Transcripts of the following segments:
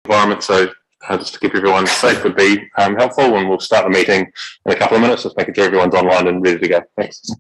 environment, so just to keep everyone safe would be helpful, and we'll start the meeting in a couple of minutes, just making sure everyone's online and ready to go. Thanks.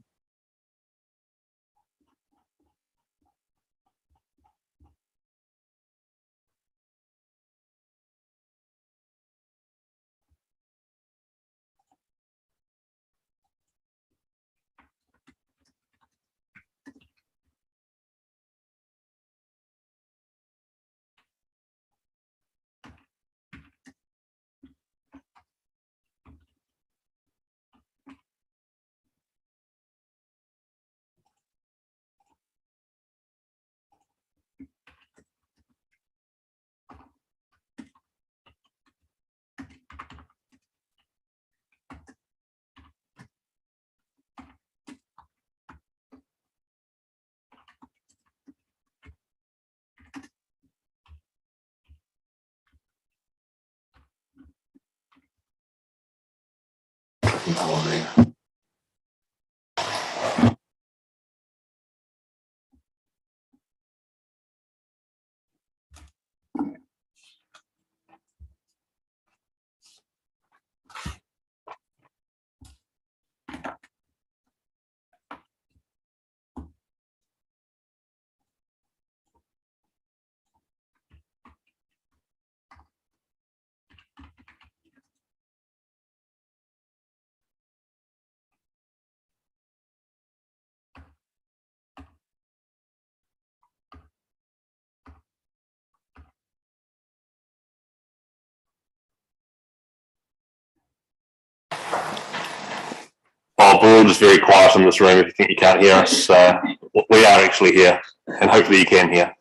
We're all just very quiet in this room. If you think you can't hear us, we are actually here, and hopefully you can hear.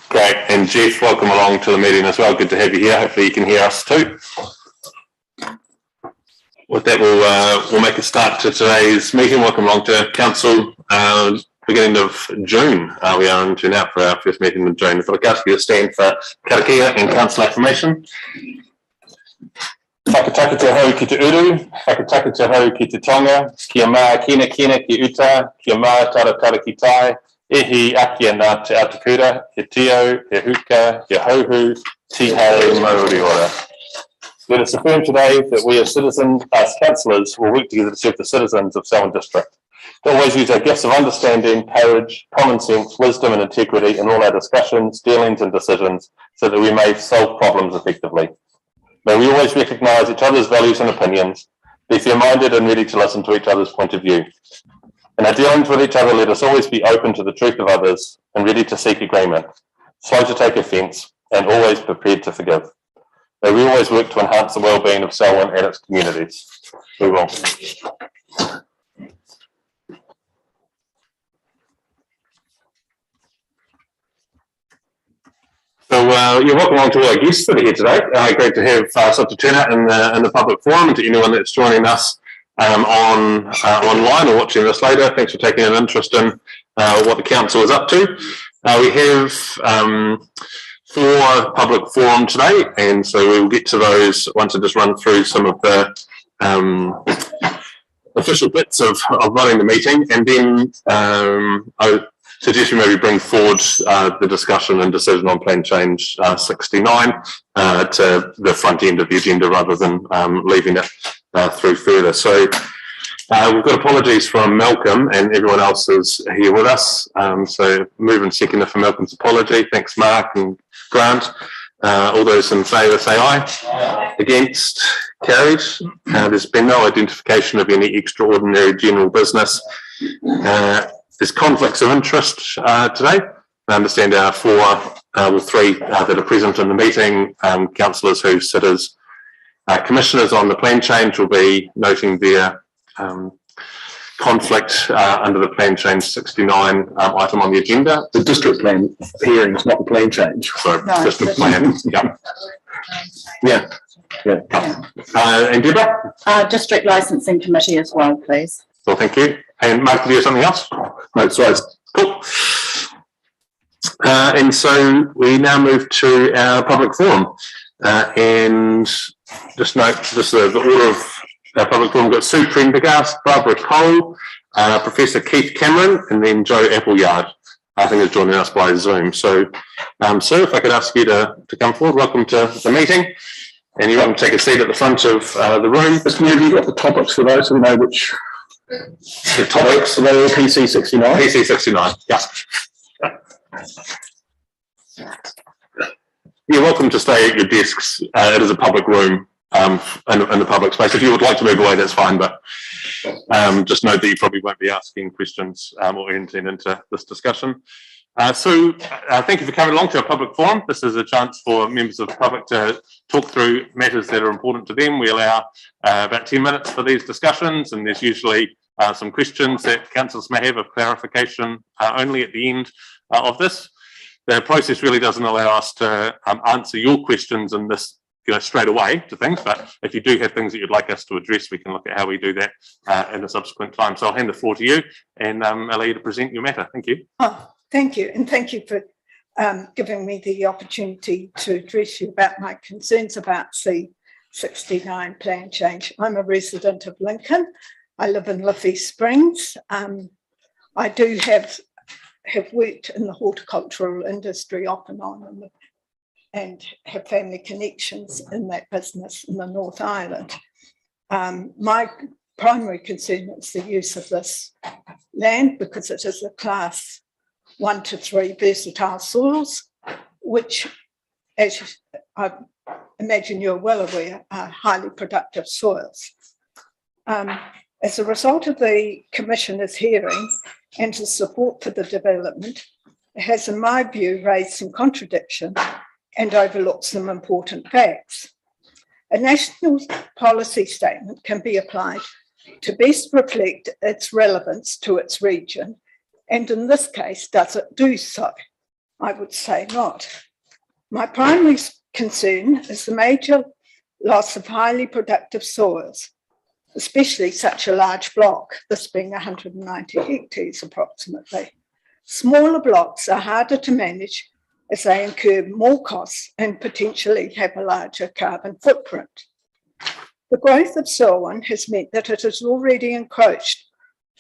Great, and Jeff, welcome along to the meeting as well. Good to have you here. Hopefully you can hear us too. With that, we'll make a start to today's meeting. Welcome along to Council. Beginning of June, we are into now for our first meeting in June. If I ask you to stand for karakia and council affirmation. Whakataka te hau ki te uru, whakataka te hau ki te tonga, kia mā kina kina ki uta, kia mā tara tara ki tai, ehi akia nā te atakura, he tio, he huka, he hauhu, tihau mauri ora. Let us affirm today that we as citizens, as councillors, will work together to serve the citizens of Selwyn District. To always use our gifts of understanding, courage, common sense, wisdom and integrity in all our discussions, dealings and decisions so that we may solve problems effectively. May we always recognise each other's values and opinions, be fair-minded and ready to listen to each other's point of view. In our dealings with each other, let us always be open to the truth of others and ready to seek agreement, slow to take offence and always prepared to forgive. May we always work to enhance the well-being of Selwyn and its communities. We will. So you're welcome along to all our guests that are here today. Great to have such a turnout in the public forum, and to anyone that's joining us online or watching this later. Thanks for taking an interest in what the council is up to. We have 4 public forum today, and so we'll get to those once I just run through some of the official bits of running the meeting, and then I suggest we maybe bring forward the discussion and decision on Plan Change 69 to the front end of the agenda rather than leaving it through further. So we've got apologies from Malcolm, and everyone else is here with us. So move and second for Malcolm's apology. Thanks, Mark and Grant. All those in favour say aye. Aye. Against? Carried. There's been no identification of any extraordinary general business. There's conflicts of interest today. I understand our 3 that are present in the meeting, councillors who sit as commissioners on the plan change will be noting their conflict under the Plan Change 69 item on the agenda. The district plan hearing is not the plan change. So no, district plan, yeah. And Deborah? District Licensing Committee as well, please. Well, thank you. And Mark, do you have something else? No, sorry. Cool. And so we now move to our public forum. And just note, just the order of our public forum. We've got Sue Prendergast, Barbara Cole, Professor Keith Cameron, and then Joe Appleyard, I think, is joining us by Zoom. So, sir, if I could ask you to come forward, welcome to the meeting. And you're welcome to take a seat at the front of the room. Mr. Mayor, have you got the topics for those so we know which The topics, are they all PC 69? PC 69, yeah. You're welcome to stay at your desks. It is a public room in the public space. If you would like to move away, that's fine, but just note that you probably won't be asking questions or entering into this discussion. Thank you for coming along to our public forum. This is a chance for members of the public to talk through matters that are important to them. We allow about 10 minutes for these discussions, and there's usually some questions that councillors may have of clarification only at the end of this. The process really doesn't allow us to answer your questions in this straight away to things, but if you do have things that you'd like us to address, we can look at how we do that in a subsequent time. So I'll hand the floor to you and allow you to present your matter. Thank you. Oh, thank you. And thank you for giving me the opportunity to address you about my concerns about C69 plan change. I'm a resident of Lincoln. I live in Liffey Springs. I do have worked in the horticultural industry off and on and have family connections in that business in the North Island. My primary concern is the use of this land because it is a class 1 to 3 versatile soils, which, as I imagine you're well aware, are highly productive soils. As a result of the Commissioner's hearing and to support for the development, it has, in my view, raised some contradiction and overlooked some important facts. A national policy statement can be applied to best reflect its relevance to its region, and in this case, does it do so? I would say not. My primary concern is the major loss of highly productive soils, especially such a large block, this being 190 hectares approximately. Smaller blocks are harder to manage as they incur more costs and potentially have a larger carbon footprint. The growth of Selwyn has meant that it has already encroached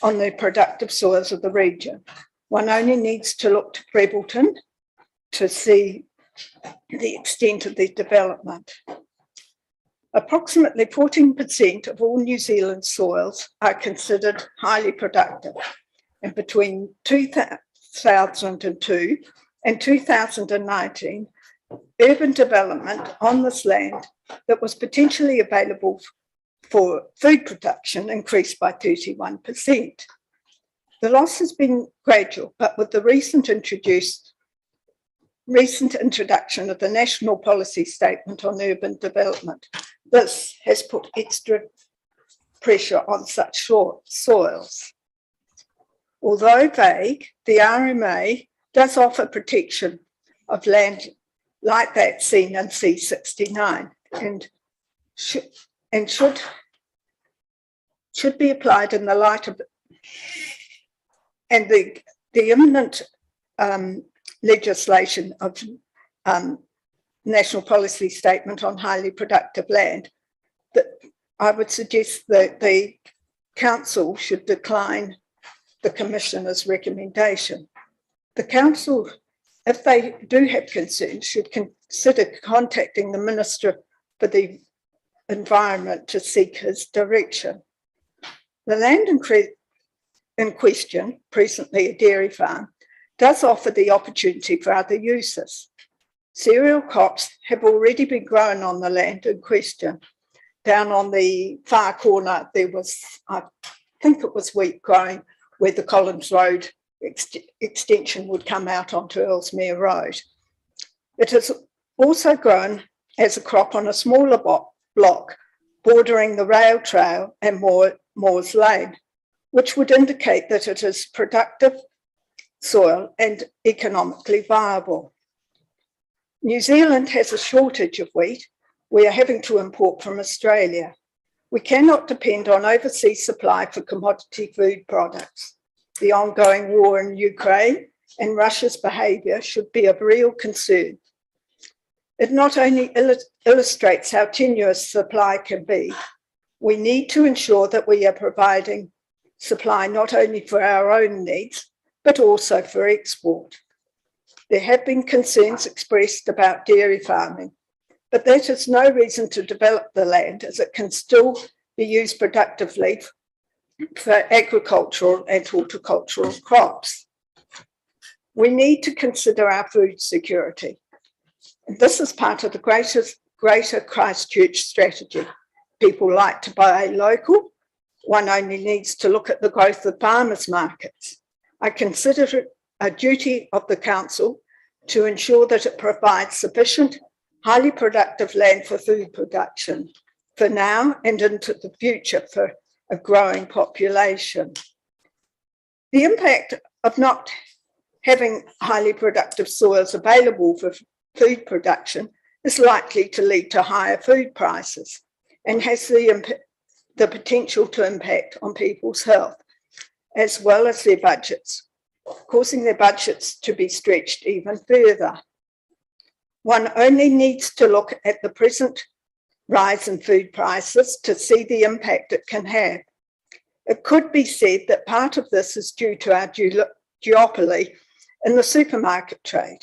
on the productive soils of the region. One only needs to look to Brebleton to see the extent of the development. Approximately 14% of all New Zealand soils are considered highly productive, and between 2002 and 2019, urban development on this land that was potentially available for food production increased by 31%. The loss has been gradual, but with the recent introduction of the National Policy Statement on Urban Development, this has put extra pressure on such soils. Although vague, the RMA does offer protection of land like that seen in C69 and should be applied in the light of and the imminent legislation of National Policy Statement on Highly Productive Land, that I would suggest that the Council should decline the Commissioner's recommendation. The Council, if they do have concerns, should consider contacting the Minister for the Environment to seek his direction. The land in question, presently a dairy farm, does offer the opportunity for other uses. Cereal crops have already been grown on the land in question. Down on the far corner, there was, I think it was wheat growing, where the Collins Road extension would come out onto Earlsmere Road. It has also grown as a crop on a smaller block bordering the rail trail and Moore's Lane, which would indicate that it is productive soil and economically viable. New Zealand has a shortage of wheat. We are having to import from Australia. We cannot depend on overseas supply for commodity food products. The ongoing war in Ukraine and Russia's behaviour should be of real concern. It not only illustrates how tenuous supply can be, we need to ensure that we are providing supply not only for our own needs, but also for export. There have been concerns expressed about dairy farming, but that is no reason to develop the land, as it can still be used productively for agricultural and horticultural crops. We need to consider our food security. This is part of the greater Christchurch strategy. People like to buy local. One only needs to look at the growth of farmers' markets. I consider it a duty of the council to ensure that it provides sufficient, highly productive land for food production for now and into the future for a growing population. The impact of not having highly productive soils available for food production is likely to lead to higher food prices and has the potential to impact on people's health as well as their budgets, causing their budgets to be stretched even further. One only needs to look at the present rise in food prices to see the impact it can have. It could be said that part of this is due to our duopoly in the supermarket trade.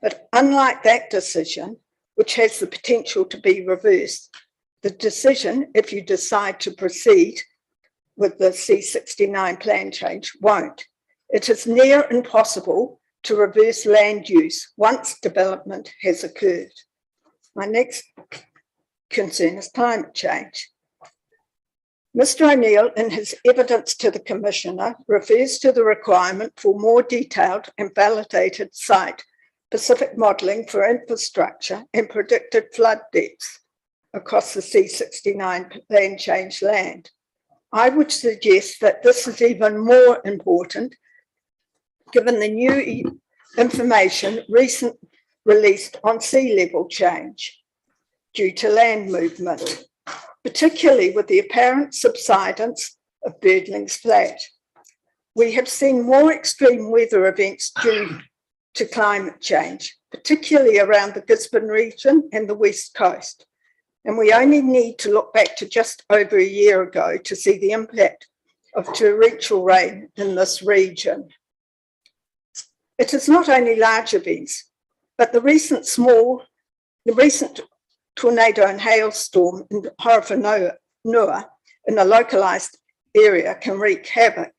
But unlike that decision, which has the potential to be reversed, the decision, if you decide to proceed with the C69 plan change, won't. It is near impossible to reverse land use once development has occurred. My next concern is climate change. Mr. O'Neill, in his evidence to the Commissioner, refers to the requirement for more detailed and validated site-specific modelling for infrastructure and predicted flood depths across the C69 plan change land. I would suggest that this is even more important given the new information recently released on sea level change due to land movement, particularly with the apparent subsidence of Birdling's Flat. We have seen more extreme weather events due to climate change, particularly around the Gisborne region and the West Coast. And we only need to look back to just over a year ago to see the impact of torrential rain in this region. It is not only large events, but the recent tornado and hailstorm in Horofanua in a localised area can wreak havoc.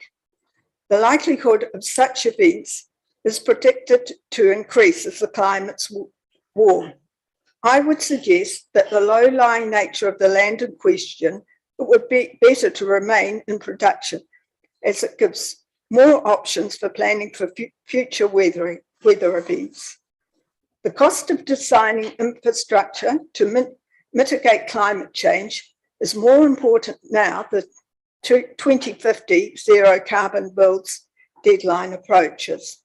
The likelihood of such events is predicted to increase as the climates warm. I would suggest that the low-lying nature of the land in question, it would be better to remain in production, as it gives more options for planning for future weather events. The cost of designing infrastructure to mitigate climate change is more important now that 2050 zero carbon builds deadline approaches.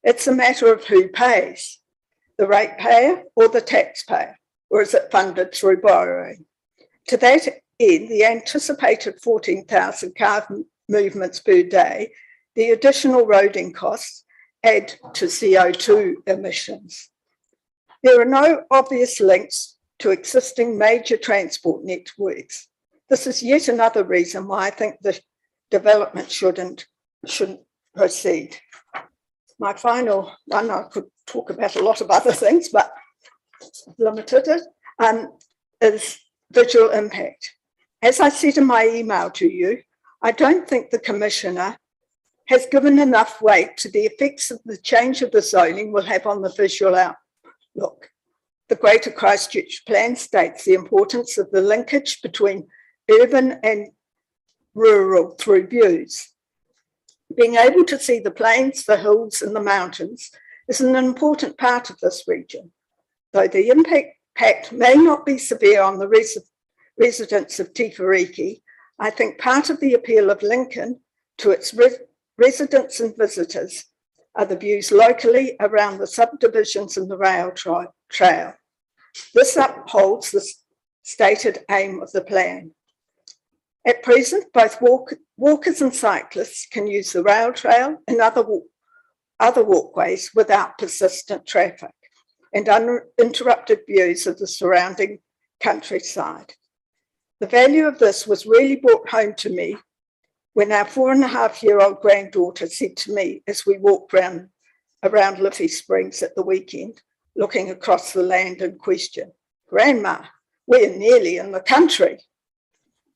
It's a matter of who pays, the ratepayer or the taxpayer, or is it funded through borrowing? To that end, the anticipated 14,000 car movements per day, the additional roading costs add to CO2 emissions. There are no obvious links to existing major transport networks. This is yet another reason why I think the development shouldn't proceed. My final one, I could talk about a lot of other things, but limited it, is visual impact. As I said in my email to you, I don't think the Commissioner has given enough weight to the effects of the change of the zoning will have on the visual outlook. The Greater Christchurch Plan states the importance of the linkage between urban and rural through views. Being able to see the plains, the hills and the mountains is an important part of this region. Though the impact may not be severe on the residents of Tiwhariki, I think part of the appeal of Lincoln to its residents and visitors are the views locally around the subdivisions and the rail trail. This upholds the stated aim of the plan. At present, both walkers and cyclists can use the rail trail and other walkways without persistent traffic and uninterrupted views of the surrounding countryside. The value of this was really brought home to me when our 4.5-year-old granddaughter said to me as we walked around Liffey Springs at the weekend, looking across the land in question, "Grandma, we're nearly in the country."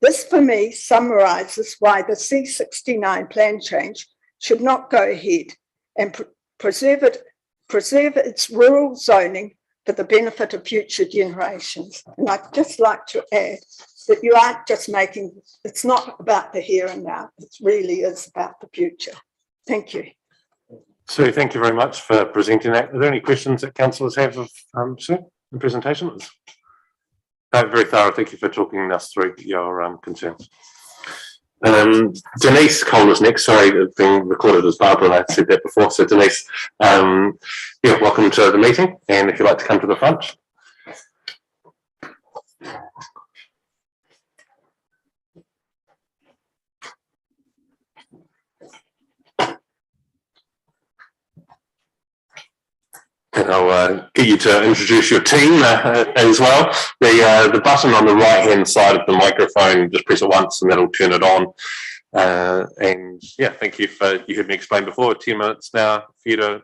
This for me summarises why the C69 plan change should not go ahead and preserve its rural zoning for the benefit of future generations. And I'd just like to add that you aren't just it's not about the here and now, it really is about the future. Thank you. Sue, thank you very much for presenting that. Are there any questions that councillors have of Sue, the presentation? Very thorough. Thank you for talking us through your concerns. Denise Cole is next. Sorry, it's being recorded as Barbara, and I said that before. So Denise, yeah, welcome to the meeting, and if you'd like to come to the front. And I'll get you to introduce your team as well. The button on the right-hand side of the microphone, just press it once and that'll turn it on. And yeah, thank you for, you heard me explain before, 10 minutes now for you to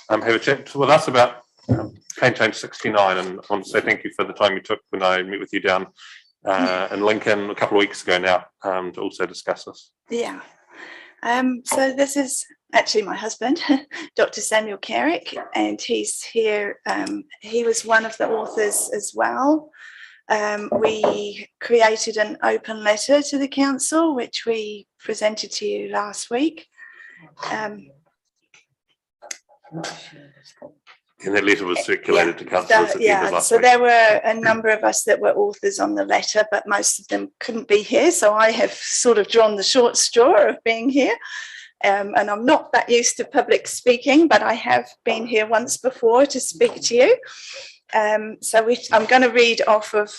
have a chat with us about Plan Change 69. And I want to say thank you for the time you took when I met with you down in Lincoln a couple of weeks ago now to also discuss this. Yeah. So this is actually my husband, Dr. Samuel Carrick, and he's here. He was one of the authors as well. We created an open letter to the council, which we presented to you last week. And that letter was circulated to councillors at the end of last week. So there were a number of us that were authors on the letter, but most of them couldn't be here. So I have sort of drawn the short straw of being here. And I'm not that used to public speaking, but I have been here once before to speak to you. So I'm going to read off of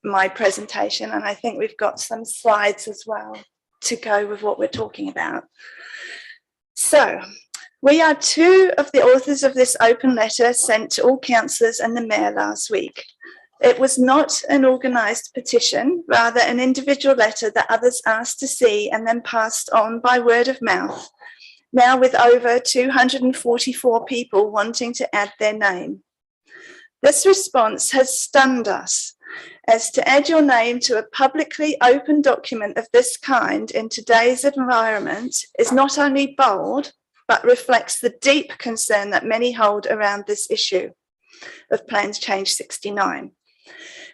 my presentation, and I think we've got some slides as well to go with what we're talking about. So we are two of the authors of this open letter sent to all councillors and the mayor last week. It was not an organised petition, rather an individual letter that others asked to see and then passed on by word of mouth, now with over 244 people wanting to add their name. This response has stunned us, as to add your name to a publicly open document of this kind in today's environment is not only bold, but reflects the deep concern that many hold around this issue of Plan Change 69.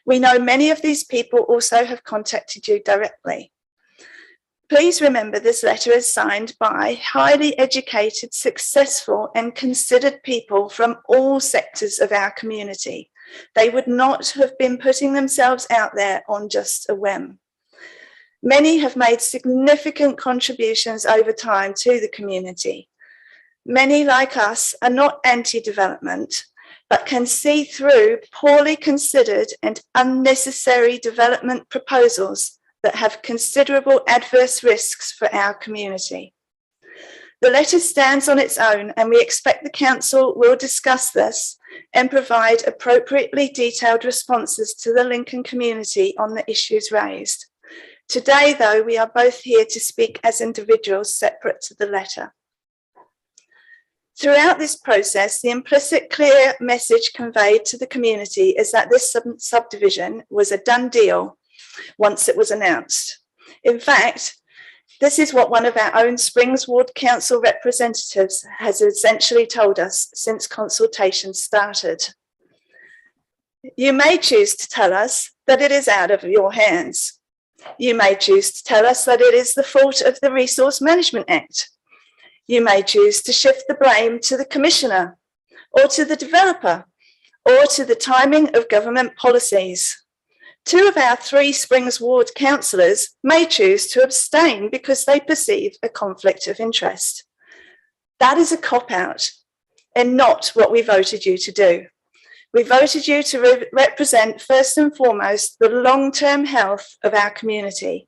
We know many of these people also have contacted you directly. Please remember this letter is signed by highly educated, successful and considered people from all sectors of our community. They would not have been putting themselves out there on just a whim. Many have made significant contributions over time to the community. Many, like us, are not anti-development, but can see through poorly considered and unnecessary development proposals that have considerable adverse risks for our community. The letter stands on its own, and we expect the council will discuss this and provide appropriately detailed responses to the Lincoln community on the issues raised. Today, though, we are both here to speak as individuals separate to the letter. Throughout this process, the implicit clear message conveyed to the community is that this subdivision was a done deal once it was announced. In fact, this is what one of our own Springs Ward Council representatives has essentially told us since consultation started. You may choose to tell us that it is out of your hands. You may choose to tell us that it is the fault of the Resource Management Act. You may choose to shift the blame to the Commissioner, or to the developer, or to the timing of government policies. Two of our 3 Springs Ward councillors may choose to abstain because they perceive a conflict of interest. That is a cop-out and not what we voted you to do. We voted you to represent first and foremost the long-term health of our community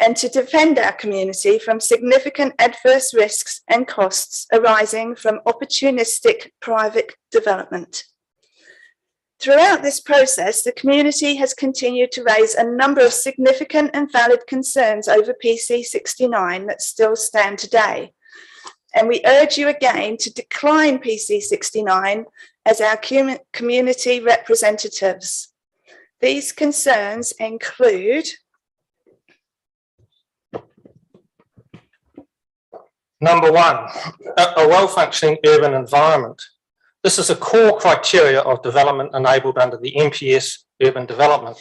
and to defend our community from significant adverse risks and costs arising from opportunistic private development. Throughout this process, the community has continued to raise a number of significant and valid concerns over PC 69 that still stand today. And we urge you again to decline PC 69 as our community representatives. These concerns include number one, a well-functioning urban environment. This is a core criteria of development enabled under the MPS urban development.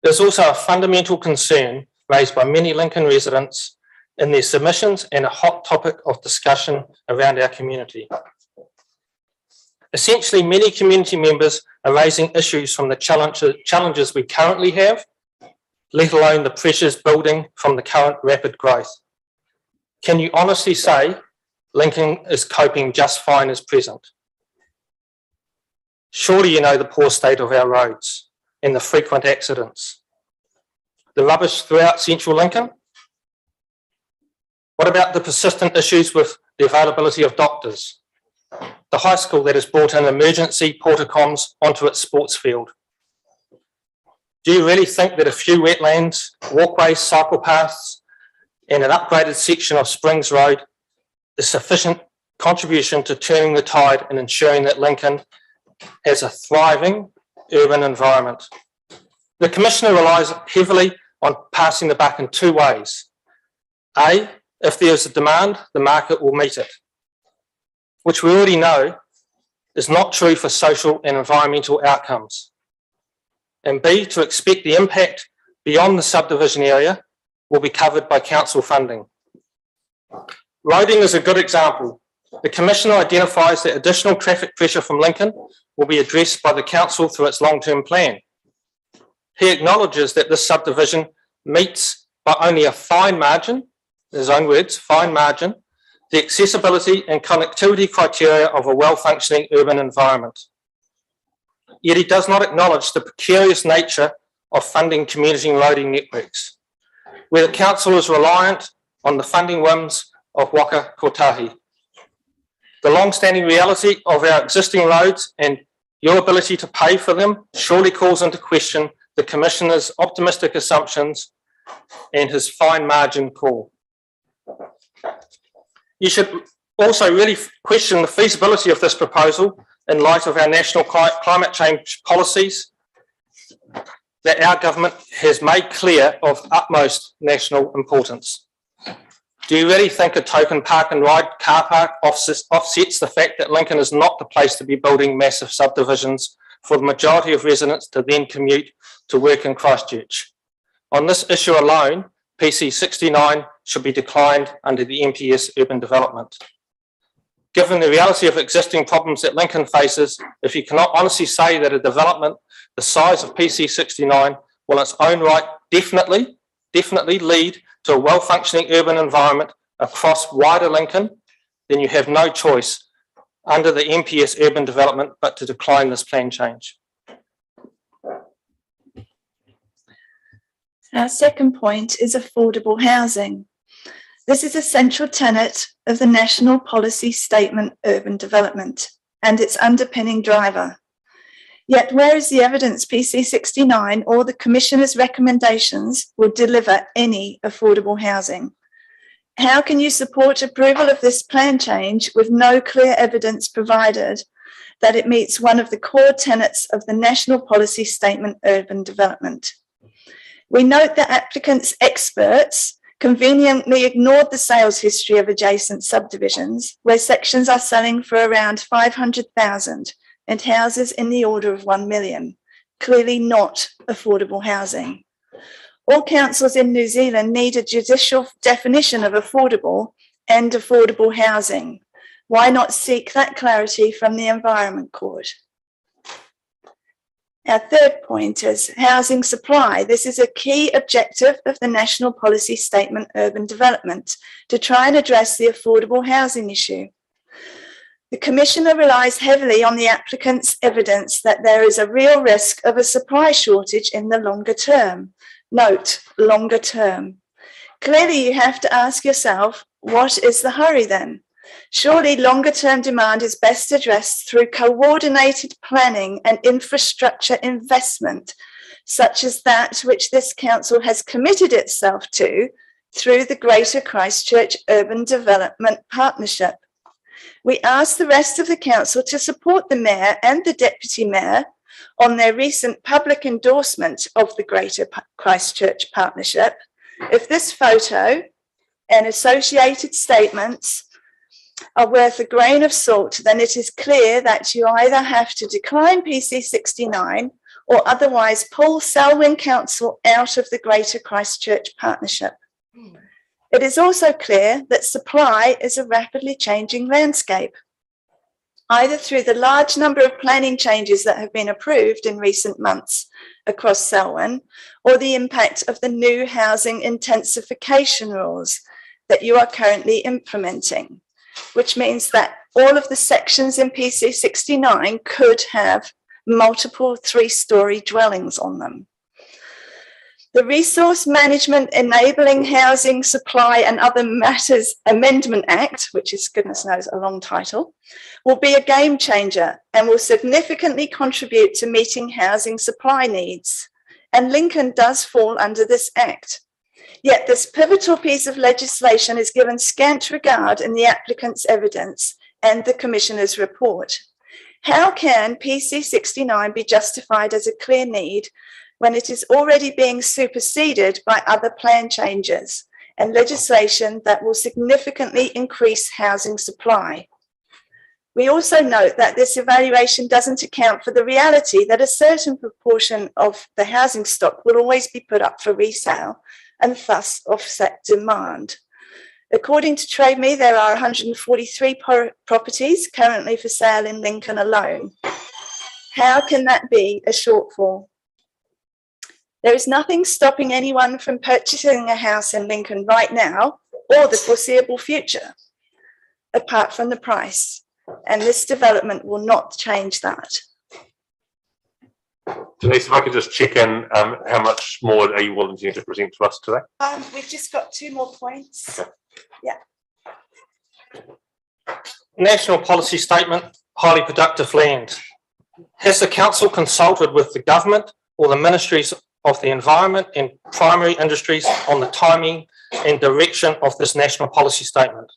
There's also a fundamental concern raised by many Lincoln residents in their submissions and a hot topic of discussion around our community. Essentially, many community members are raising issues from the challenges we currently have, let alone the pressures building from the current rapid growth. Can you honestly say Lincoln is coping just fine as present? Surely you know the poor state of our roads and the frequent accidents. The rubbish throughout central Lincoln? What about the persistent issues with the availability of doctors? The high school that has brought in emergency portacoms onto its sports field. Do you really think that a few wetlands, walkways, cycle paths, and an upgraded section of Springs Road is sufficient contribution to turning the tide and ensuring that Lincoln has a thriving urban environment? The Commissioner relies heavily on passing the buck in two ways. A, if there's a demand, the market will meet it, which we already know is not true for social and environmental outcomes. And B, to expect the impact beyond the subdivision area will be covered by council funding. Roading is a good example. The Commissioner identifies that additional traffic pressure from Lincoln will be addressed by the council through its long-term plan. He acknowledges that this subdivision meets by only a fine margin, in his own words, fine margin, the accessibility and connectivity criteria of a well-functioning urban environment. Yet he does not acknowledge the precarious nature of funding community roading networks, where the council is reliant on the funding whims of Waka Kotahi. The long-standing reality of our existing roads and your ability to pay for them surely calls into question the Commissioner's optimistic assumptions and his fine margin call. You should also really question the feasibility of this proposal in light of our national climate change policies that our government has made clear of utmost national importance. Do you really think a token park and ride car park offsets the fact that Lincoln is not the place to be building massive subdivisions for the majority of residents to then commute to work in Christchurch? On this issue alone, PC 69 should be declined under the MPS urban development. Given the reality of existing problems that Lincoln faces, if you cannot honestly say that a development the size of PC 69 will in its own right definitely lead to a well-functioning urban environment across wider Lincoln, then you have no choice under the MPS urban development but to decline this plan change. Our second point is affordable housing. This is a central tenet of the National Policy Statement Urban Development and its underpinning driver. Yet where is the evidence PC 69 or the Commissioner's recommendations will deliver any affordable housing? How can you support approval of this plan change with no clear evidence provided that it meets one of the core tenets of the National Policy Statement Urban Development? We note that applicants' experts conveniently ignored the sales history of adjacent subdivisions, where sections are selling for around 500,000 and houses in the order of 1 million, clearly not affordable housing. All councils in New Zealand need a judicial definition of affordable and affordable housing. Why not seek that clarity from the Environment Court? Our third point is housing supply. This is a key objective of the National Policy Statement Urban Development to try and address the affordable housing issue. The Commissioner relies heavily on the applicant's evidence that there is a real risk of a supply shortage in the longer term. Note, longer term. Clearly, you have to ask yourself, what is the hurry then? Surely longer term demand is best addressed through coordinated planning and infrastructure investment, such as that which this council has committed itself to through the Greater Christchurch Urban Development Partnership. We ask the rest of the council to support the Mayor and the Deputy Mayor on their recent public endorsement of the Greater Christchurch Partnership. If this photo and associated statements are worth a grain of salt, then it is clear that you either have to decline PC 69 or otherwise pull Selwyn Council out of the Greater Christchurch Partnership. It is also clear that supply is a rapidly changing landscape, either through the large number of planning changes that have been approved in recent months across Selwyn, or the impact of the new housing intensification rules that you are currently implementing, which means that all of the sections in PC 69 could have multiple 3-story dwellings on them. The Resource Management Enabling Housing Supply and Other Matters Amendment Act, which is goodness knows a long title, will be a game changer and will significantly contribute to meeting housing supply needs. And Lincoln does fall under this act. Yet this pivotal piece of legislation is given scant regard in the applicant's evidence and the Commissioner's report. How can PC 69 be justified as a clear need when it is already being superseded by other plan changes and legislation that will significantly increase housing supply? We also note that this evaluation doesn't account for the reality that a certain proportion of the housing stock will always be put up for resale and thus offset demand. According to Trade Me, there are 143 properties currently for sale in Lincoln alone. How can that be a shortfall? There is nothing stopping anyone from purchasing a house in Lincoln right now or the foreseeable future, apart from the price. And this development will not change that. Denise, if I could just check in, how much more are you volunteering to present to us today? We've just got 2 more points. Okay. Yeah. National policy statement, highly productive land. Has the council consulted with the government or the ministries of the environment and primary industries on the timing and direction of this national policy statement?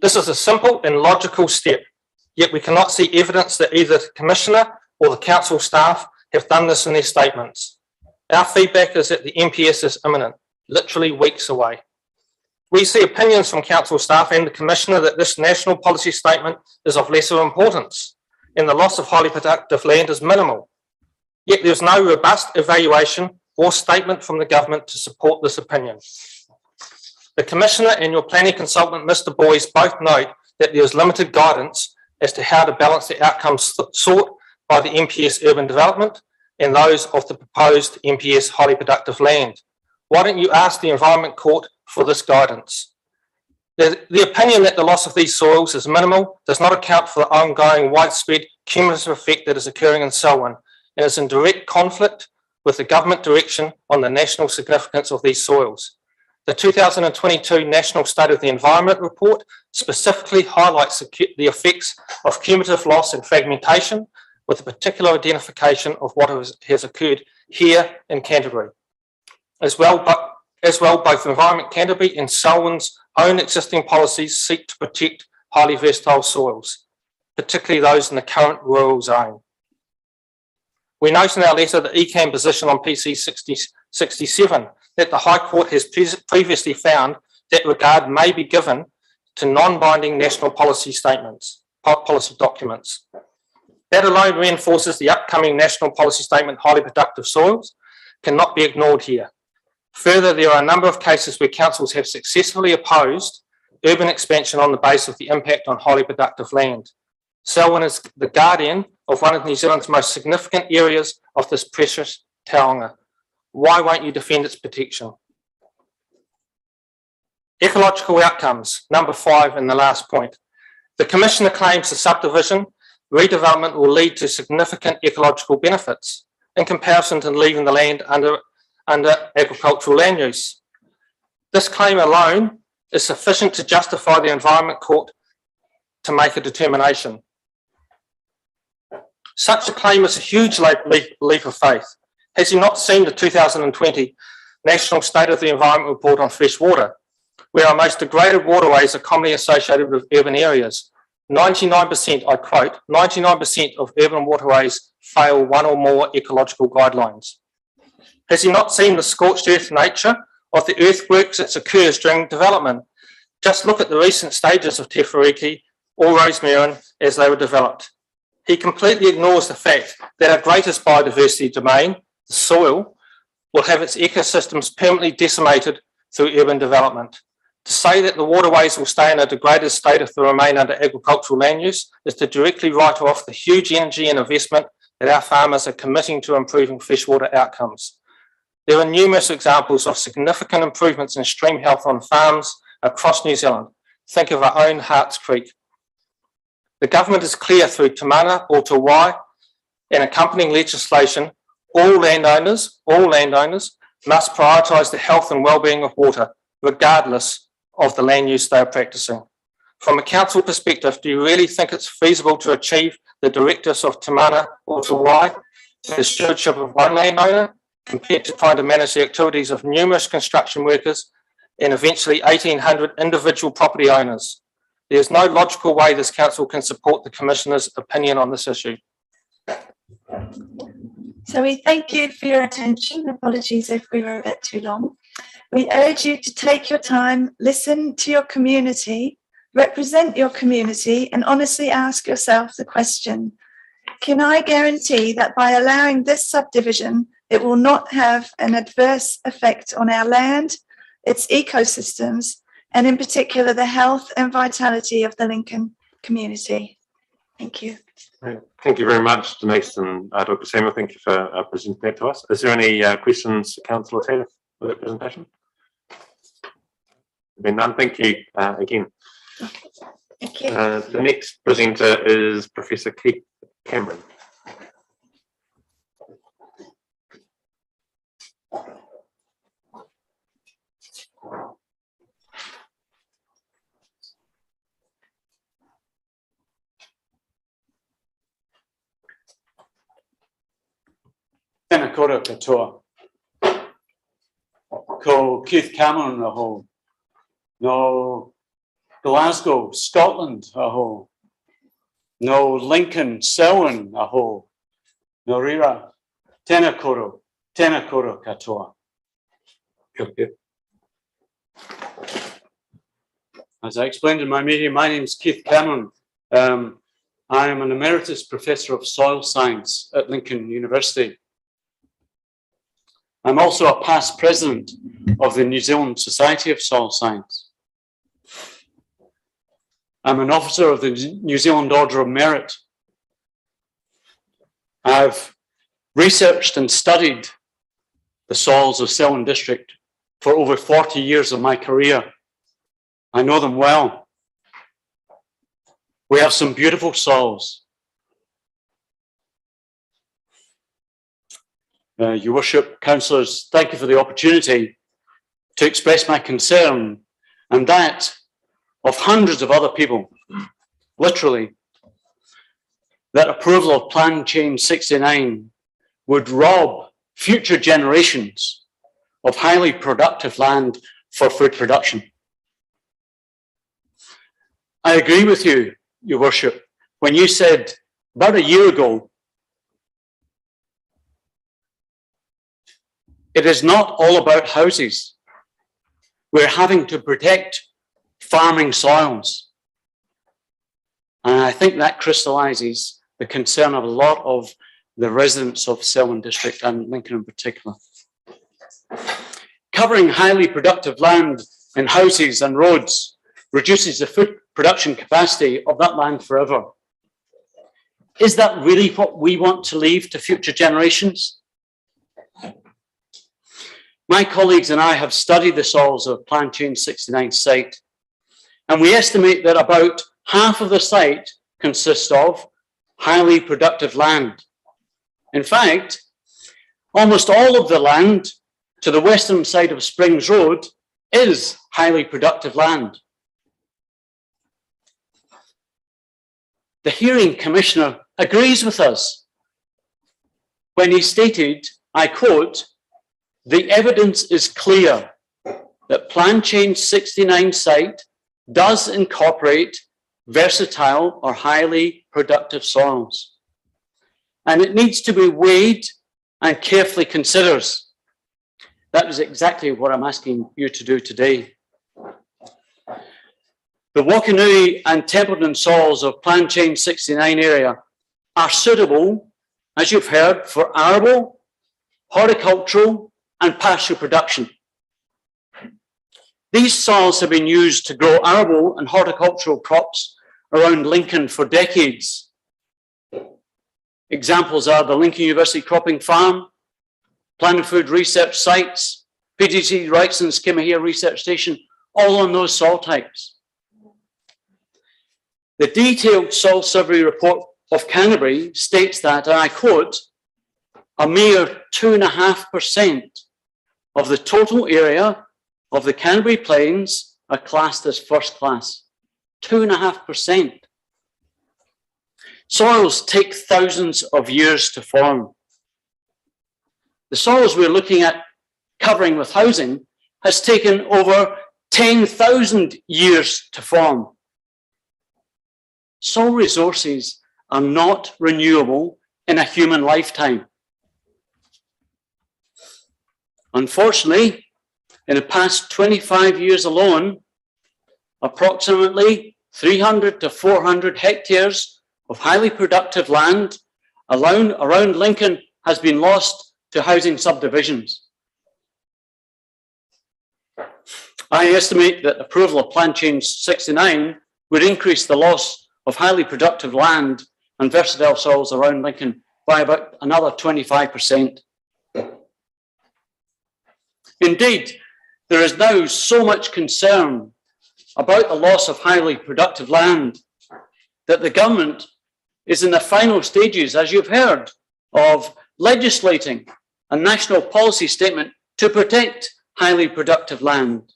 This is a simple and logical step, yet we cannot see evidence that either the Commissioner or the council staff have done this in their statements. Our feedback is that the MPS is imminent, literally weeks away. We see opinions from council staff and the Commissioner that this national policy statement is of lesser importance and the loss of highly productive land is minimal. Yet there's no robust evaluation or statement from the government to support this opinion. The Commissioner and your planning consultant, Mr. Boyes, both note that there is limited guidance as to how to balance the outcomes sought by the MPS urban development and those of the proposed MPS highly productive land. Why don't you ask the Environment Court for this guidance? The opinion that the loss of these soils is minimal does not account for the ongoing widespread cumulative effect that is occurring in Selwyn and is in direct conflict with the government direction on the national significance of these soils. The 2022 National State of the Environment report specifically highlights the effects of cumulative loss and fragmentation with a particular identification of what has occurred here in Canterbury. As well, both Environment Canterbury and Selwyn's own existing policies seek to protect highly versatile soils, particularly those in the current rural zone. We note in our letter the ECAM position on PC 67 that the High Court has previously found that regard may be given to non-binding national policy statements, policy documents. That alone reinforces the upcoming national policy statement, highly productive soils, cannot be ignored here. Further, there are a number of cases where councils have successfully opposed urban expansion on the basis of the impact on highly productive land. Selwyn is the guardian of one of New Zealand's most significant areas of this precious taonga. Why won't you defend its protection? Ecological outcomes, number 5 in the last point. The Commissioner claims the subdivision redevelopment will lead to significant ecological benefits in comparison to leaving the land under agricultural land use. This claim alone is sufficient to justify the Environment Court to make a determination. Such a claim is a huge leap of faith. Has he not seen the 2020 National State of the Environment Report on fresh water, where our most degraded waterways are commonly associated with urban areas? 99%, I quote, 99% of urban waterways fail one or more ecological guidelines. Has he not seen the scorched earth nature of the earthworks that occurs during development? Just look at the recent stages of Te Whariki or Rosemary as they were developed. He completely ignores the fact that our greatest biodiversity domain, the soil, will have its ecosystems permanently decimated through urban development. To say that the waterways will stay in a degraded state if they remain under agricultural land use is to directly write off the huge energy and investment that our farmers are committing to improving freshwater outcomes. There are numerous examples of significant improvements in stream health on farms across New Zealand. Think of our own Harts Creek. The government is clear through Te Mana or Te Wai and accompanying legislation, all landowners must prioritise the health and well-being of water, regardless of the land use they are practising. From a council perspective, do you really think it's feasible to achieve the directives of Te Mana or Te Wai, the stewardship of one landowner, compared to trying to manage the activities of numerous construction workers and eventually 1,800 individual property owners? There's no logical way this council can support the Commissioner's opinion on this issue. So we thank you for your attention. Apologies if we were a bit too long. We urge you to take your time, listen to your community, represent your community, and honestly ask yourself the question, can I guarantee that by allowing this subdivision, it will not have an adverse effect on our land, its ecosystems, and in particular, the health and vitality of the Lincoln community? Thank you. Thank you very much, Denise and Dr. Samuel. Thank you for presenting that to us. Is there any questions, Councillor Taylor, for that presentation? There none. Thank you again. Thank you. The next presenter is Professor Keith Cameron. Tēnā kora katoa. Ko Keith Cameron aho. No Glasgow, Scotland aho. No Lincoln, Selwyn aho. No rira. Tēnā kora katoa. As I explained in my meeting, my name is Keith Cameron. I am an emeritus professor of soil science at Lincoln University. I'm also a past president of the New Zealand Society of Soil Science. I'm an officer of the New Zealand Order of Merit. I've researched and studied the soils of Selwyn District for over 40 years of my career. I know them well. We have some beautiful soils. Your Worship, councillors, thank you for the opportunity to express my concern and that of hundreds of other people, literally, that approval of Plan Change 69 would rob future generations of highly productive land for food production. I agree with you, Your Worship, when you said about a year ago, it is not all about houses. We're having to protect farming soils. And I think that crystallises the concern of a lot of the residents of Selwyn District and Lincoln in particular. Covering highly productive land in houses and roads reduces the food production capacity of that land forever. Is that really what we want to leave to future generations? My colleagues and I have studied the soils of Plan Change 69 site, and we estimate that about half of the site consists of highly productive land. In fact, almost all of the land to the western side of Springs Road is highly productive land. the hearing commissioner agrees with us when he stated, I quote, "The evidence is clear that Plan Change 69 site does incorporate versatile or highly productive soils, and it needs to be weighed and carefully considered." That is exactly what I'm asking you to do today. The Wakanui and Templeton soils of Plan Change 69 area are suitable, as you've heard, for arable, horticultural and pasture production. These soils have been used to grow arable and horticultural crops around Lincoln for decades. Examples are the Lincoln University Cropping Farm, Plant Food Research Sites, PGC Wrightson's Kimahia Research Station, all on those soil types. The detailed soil survey report of Canterbury states that, and I quote, "A mere 2.5% of the total area of the Canterbury Plains are classed as first class." 2.5%. Soils take thousands of years to form. The soils we're looking at covering with housing has taken over 10,000 years to form. Soil resources are not renewable in a human lifetime. Unfortunately, in the past 25 years alone, approximately 300 to 400 hectares of highly productive land around Lincoln has been lost to housing subdivisions. I estimate that approval of Plan Change 69 would increase the loss of highly productive land and versatile soils around Lincoln by about another 25%. Indeed, there is now so much concern about the loss of highly productive land that the government is in the final stages, as you've heard, of legislating a national policy statement to protect highly productive land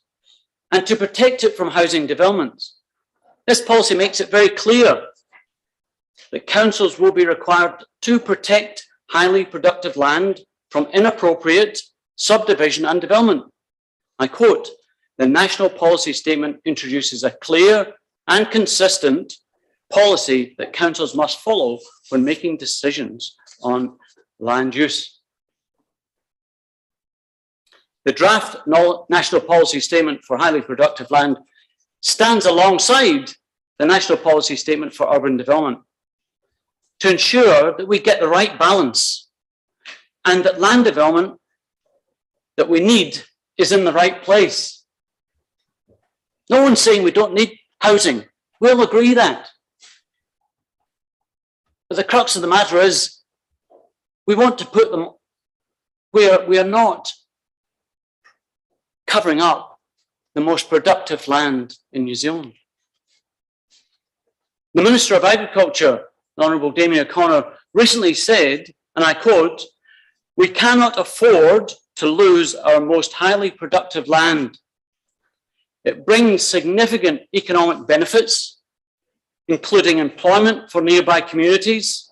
and to protect it from housing developments. This policy makes it very clear that councils will be required to protect highly productive land from inappropriate subdivision and development. I quote, "The national policy statement introduces a clear and consistent policy that councils must follow when making decisions on land use." The draft national policy statement for highly productive land stands alongside the national policy statement for urban development to ensure that we get the right balance and that land development that we need is in the right place. No one's saying we don't need housing. We'll agree that. But the crux of the matter is we want to put them where we are not covering up the most productive land in New Zealand. The Minister of Agriculture, the Honourable Damien O'Connor, recently said, and I quote, "We cannot afford to lose our most highly productive land. It brings significant economic benefits, including employment for nearby communities,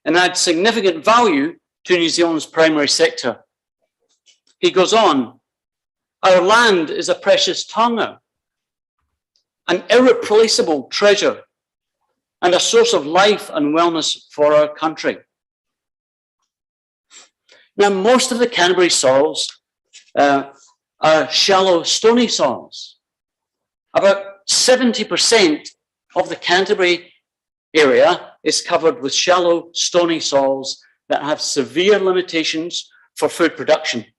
and adds significant value to New Zealand's primary sector." He goes on, "Our land is a precious taonga, an irreplaceable treasure, and a source of life and wellness for our country." Now, most of the Canterbury soils are shallow, stony soils. About 70% of the Canterbury area is covered with shallow, stony soils that have severe limitations for food production.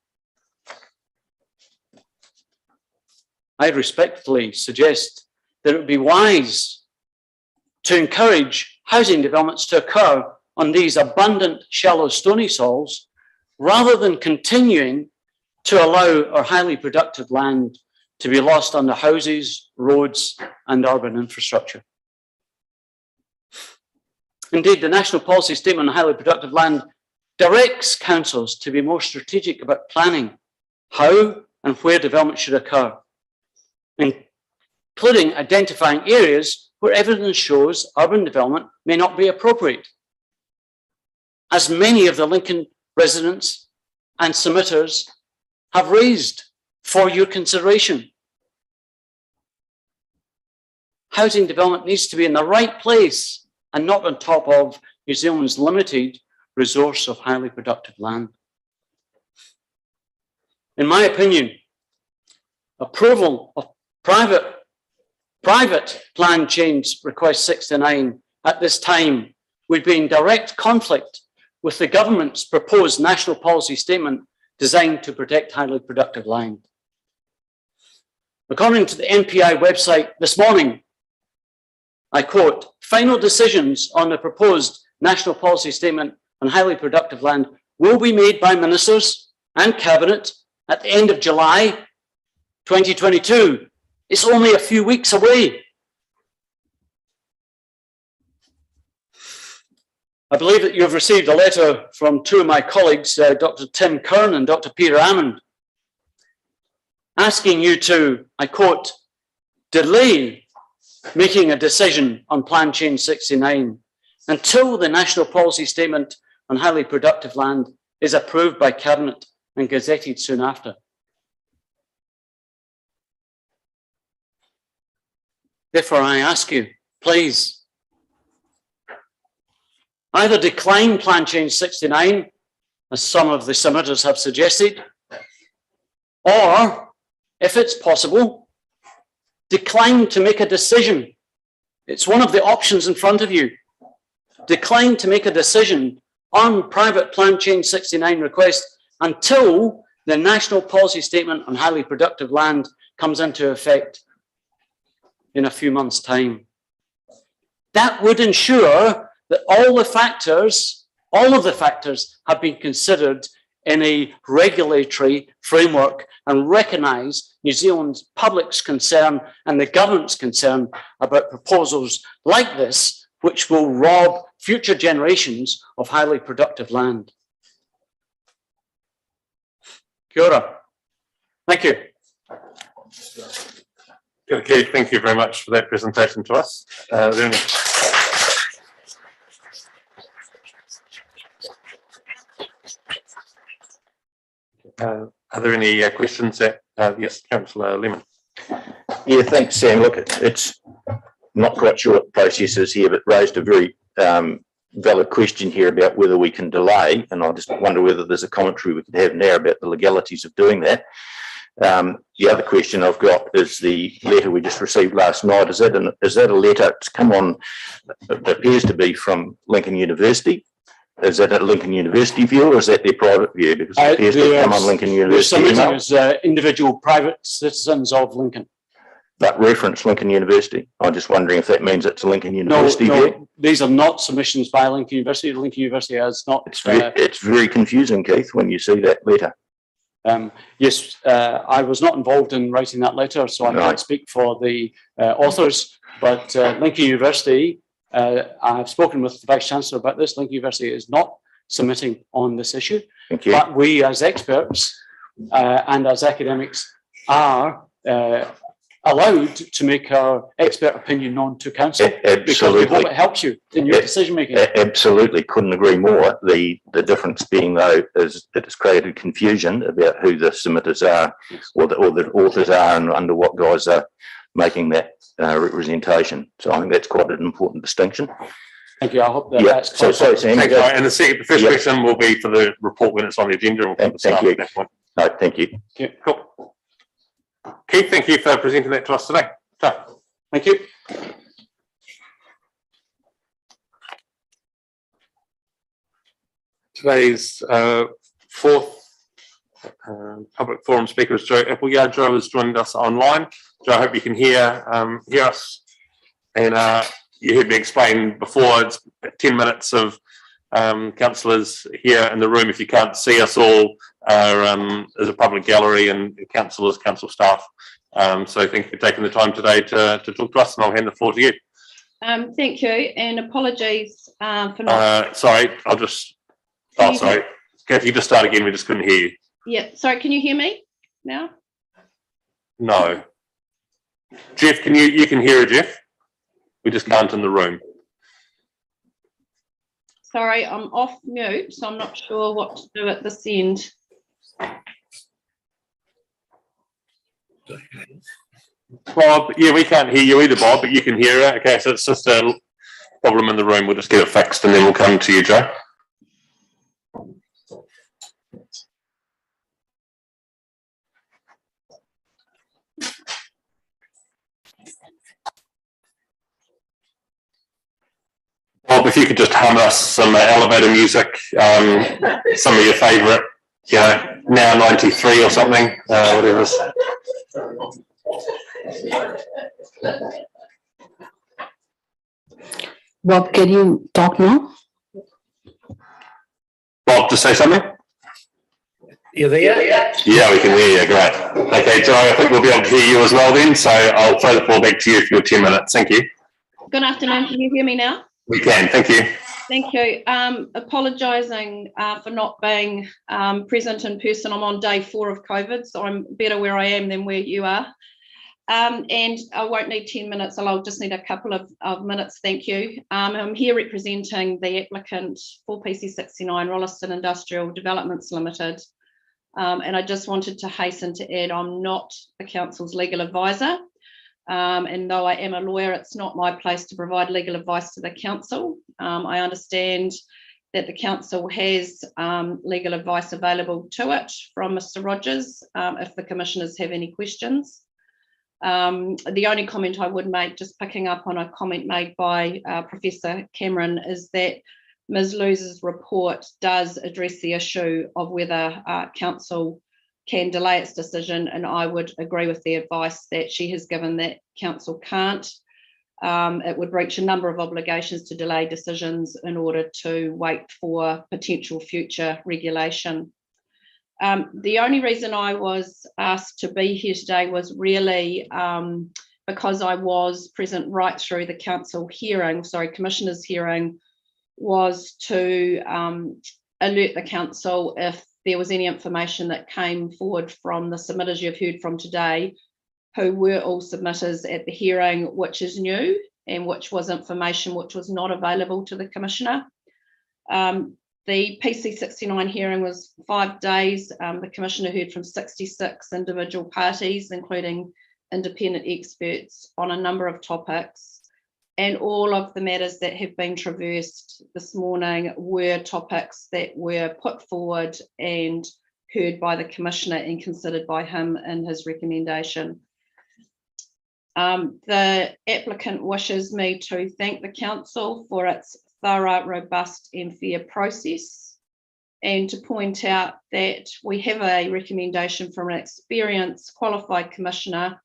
I respectfully suggest that it would be wise to encourage housing developments to occur on these abundant, shallow, stony soils, rather than continuing to allow our highly productive land to be lost under houses, roads, and urban infrastructure. Indeed, the National Policy Statement on Highly Productive Land directs councils to be more strategic about planning how and where development should occur, including identifying areas where evidence shows urban development may not be appropriate, as many of the Lincoln residents and submitters have raised for your consideration. Housing development needs to be in the right place and not on top of New Zealand's limited resource of highly productive land. In my opinion, approval of private plan change request 69 at this time would be in direct conflict with the government's proposed national policy statement designed to protect highly productive land. According to the NPI website this morning, I quote, "Final decisions on the proposed national policy statement on highly productive land will be made by ministers and cabinet at the end of July 2022. It's only a few weeks away." I believe that you have received a letter from two of my colleagues, Dr. Tim Kern and Dr. Peter Ammond, asking you to, I quote, "delay making a decision on Plan Change 69 until the national policy statement on highly productive land is approved by Cabinet and gazetted soon after." Therefore, I ask you, please, either decline Plan Change 69, as some of the submitters have suggested, or, if it's possible, decline to make a decision. It's one of the options in front of you. Decline to make a decision on private Plan Change 69 request until the national policy statement on highly productive land comes into effect in a few months' time. That would ensure that all of the factors have been considered in a regulatory framework and recognise New Zealand's public's concern and the government's concern about proposals like this, which will rob future generations of highly productive land. Kia ora. Thank you. Okay, thank you very much for that presentation to us. Are there any questions that, yes, Councillor Lemon? Yeah, thanks, Sam. Look, it's not quite sure what the process is here, but raised a very valid question here about whether we can delay, and I just wonder whether there's a commentary we could have now about the legalities of doing that. The other question I've got is the letter we just received last night. Is that a letter that's come on, it appears to be from Lincoln University? Is that a Lincoln University view, or is that their private view? Because it appears to come on Lincoln University email. As individual private citizens of Lincoln. But reference Lincoln University. I'm just wondering if that means it's a Lincoln University view. No, these are not submissions by Lincoln University. Lincoln University has not. It's very confusing, Keith, when you see that letter. Yes, I was not involved in writing that letter, so I can't speak for the authors, but Lincoln University, I've spoken with the Vice-Chancellor about this. Lincoln University is not submitting on this issue. Thank you. But we as experts and as academics are allowed to make our expert opinion known to council. Absolutely. Because we hope it helps you in your decision making. Absolutely, couldn't agree more. The difference being, though, is that it's created confusion about who the submitters are, or the authors are, and under what guise are making that representation. So I think that's quite an important distinction. Thank you. I hope that that's clear. So, Sam, thank you. And the first question will be for the report when it's on the agenda. We'll thank you. No, thank you. Cool. Keith, thank you for presenting that to us today. Thank you. Today's fourth public forum speaker is Joe Appleyard. Joe has joined us online. Joe, I hope you can hear us. And you heard me explain before, it's 10 minutes of councillors here in the room. If you can't see us all, there's a public gallery and councillors, council staff. So thank you for taking the time today to talk to us, and I'll hand the floor to you. Thank you, and apologies for not. Sorry, I'll just. Oh, sorry. If you just start again, we just couldn't hear you. Yeah, sorry. Can you hear me now? No. Jeff, you can hear her, Jeff? We just can't in the room. Sorry, I'm off mute, so I'm not sure what to do at this end. Bob, yeah, we can't hear you either, Bob, but you can hear it. Okay, so it's just a problem in the room. We'll just get it fixed and then we'll come to you, Joe. Bob, if you could just hum us some elevator music, some of your favourite, you know, now 93 or something, whatever it is. Bob, can you talk now? Bob, to say something? You there? Yeah, we can hear you, great. Okay, Joe, I think we'll be able to hear you as well then, so I'll throw the floor back to you for your 10 minutes. Thank you. Good afternoon. Can you hear me now? We can, thank you. Thank you. Apologising for not being present in person. I'm on day 4 of COVID, so I'm better where I am than where you are. And I won't need 10 minutes, I'll just need a couple of minutes, thank you. I'm here representing the applicant for PC69 Rolleston Industrial Developments Limited. And I just wanted to hasten to add, I'm not the council's legal advisor. And though I am a lawyer, it's not my place to provide legal advice to the council. I understand that the council has legal advice available to it from Mr. Rogers if the commissioners have any questions. The only comment I would make, just picking up on a comment made by Professor Cameron, is that Ms. Luz's report does address the issue of whether council can delay its decision, and I would agree with the advice that she has given that council can't. It would reach a number of obligations to delay decisions in order to wait for potential future regulation. The only reason I was asked to be here today was really because I was present right through the council hearing, commissioners hearing, was to alert the council if there was any information that came forward from the submitters you've heard from today, who were all submitters at the hearing, which is new and which was information which was not available to the commissioner. The PC69 hearing was 5 days. The commissioner heard from 66 individual parties, including independent experts, on a number of topics. And all of the matters that have been traversed this morning were topics that were put forward and heard by the commissioner and considered by him in his recommendation. The applicant wishes me to thank the council for its thorough, robust and fair process, and to point out that we have a recommendation from an experienced, qualified commissioner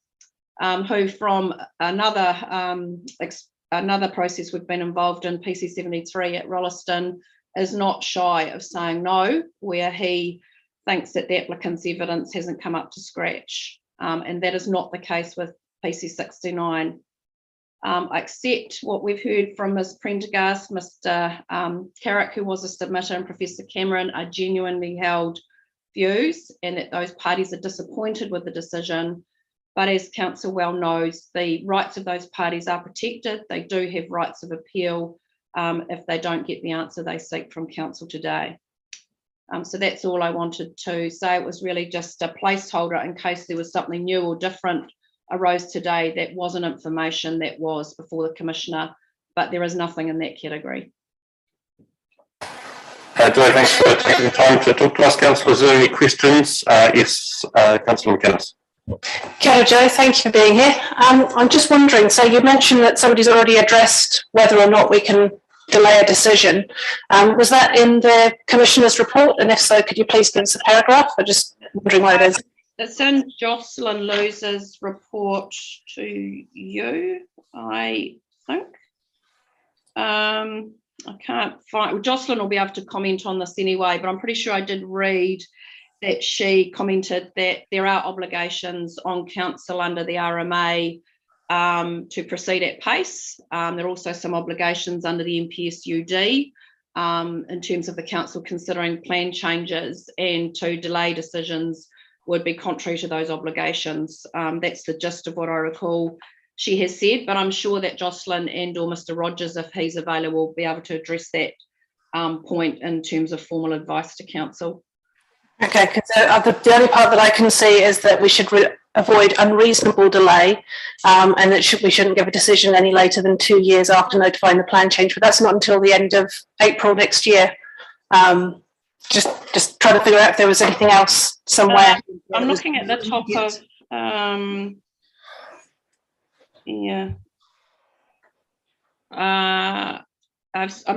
who, from another process we've been involved in, PC73 at Rolleston, is not shy of saying no where he thinks that the applicant's evidence hasn't come up to scratch, and that is not the case with PC69. I accept what we've heard from Ms. Prendergast, Mr. Carrick, who was a submitter, and Professor Cameron are genuinely held views, and that those parties are disappointed with the decision. But as council well knows, the rights of those parties are protected. They do have rights of appeal if they don't get the answer they seek from council today. So that's all I wanted to say. It was really just a placeholder in case there was something new or different arose today that wasn't information that was before the commissioner, but there is nothing in that category. Joe, thanks for taking the time to talk to us. Councillor, is there any questions? Yes, Councillor McInnes. Kia ora, Joe, thank you for being here. I'm just wondering, so you mentioned that somebody's already addressed whether or not we can delay a decision. Was that in the Commissioner's report? And if so, could you please give us a paragraph? I'm just wondering what it is. It's in Jocelyn Luz's report to you, I think. I can't find, Jocelyn will be able to comment on this anyway, but I'm pretty sure I did read that she commented that there are obligations on council under the RMA to proceed at pace. There are also some obligations under the MPSUD in terms of the council considering plan changes, and to delay decisions would be contrary to those obligations. That's the gist of what I recall she has said, but I'm sure that Jocelyn and or Mr. Rogers, if he's available, will be able to address that point in terms of formal advice to council. Okay, because the only part that I can see is that we should avoid unreasonable delay, and that we shouldn't give a decision any later than 2 years after notifying the plan change, but that's not until the end of April next year. Just trying to figure out if there was anything else somewhere. I'm looking at the top of, I'm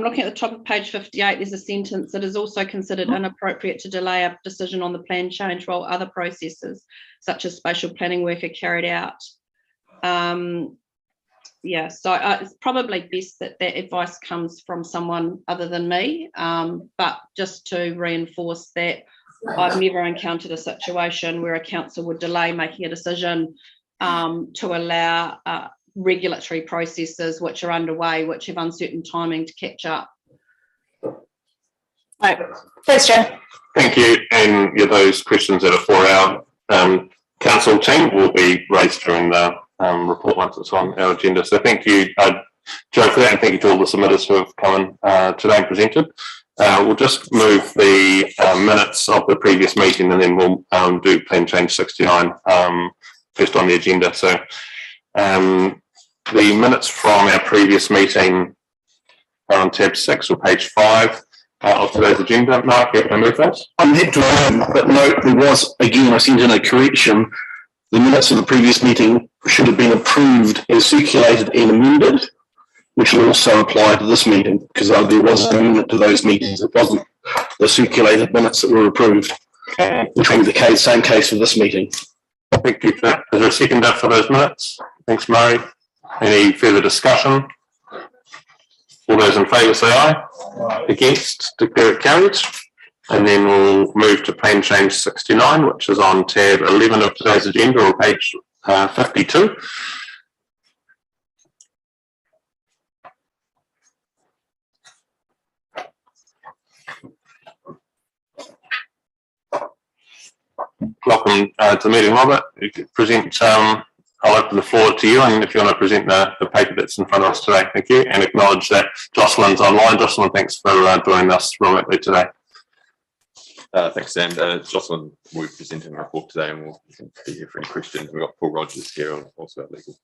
looking at the top of page 58. There's a sentence that is also considered inappropriate to delay a decision on the plan change while other processes, such as spatial planning work, are carried out. So it's probably best that that advice comes from someone other than me. But just to reinforce that, I've never encountered a situation where a council would delay making a decision to allow regulatory processes which are underway, which have uncertain timing to catch up. Right. Thanks, Joe. Thank you. And those questions that are for our council team will be raised during the report once it's on our agenda. So thank you, Joe, for that, and thank you to all the submitters who have come in today and presented. We'll just move the minutes of the previous meeting, and then we'll do plan change 69 first on the agenda. So the minutes from our previous meeting are on tab 6 or page 5 of today's agenda. Mark, can I move those? I'm head to but note there was, again, I sent in a correction. The minutes of the previous meeting should have been approved as circulated and amended, which will also apply to this meeting, because there was an amendment to those meetings. It wasn't the circulated minutes that were approved, which will be the same case for this meeting. Thank you for that. Is there a seconder for those minutes? Thanks, Murray. Any further discussion? All those in favour say aye. Aye. Against, declare it carried. And then we'll move to plan change 69, which is on tab 11 of today's agenda, or page 52. Welcome to the meeting, Robert. You can present, I'll open the floor to you, and if you want to present the paper that's in front of us today, thank you, and acknowledge that Jocelyn's online. Jocelyn, thanks for joining us remotely today. Thanks, Sam. Jocelyn will be presenting a report today, and we'll be here for any questions. We've got Paul Rogers here, also at legal.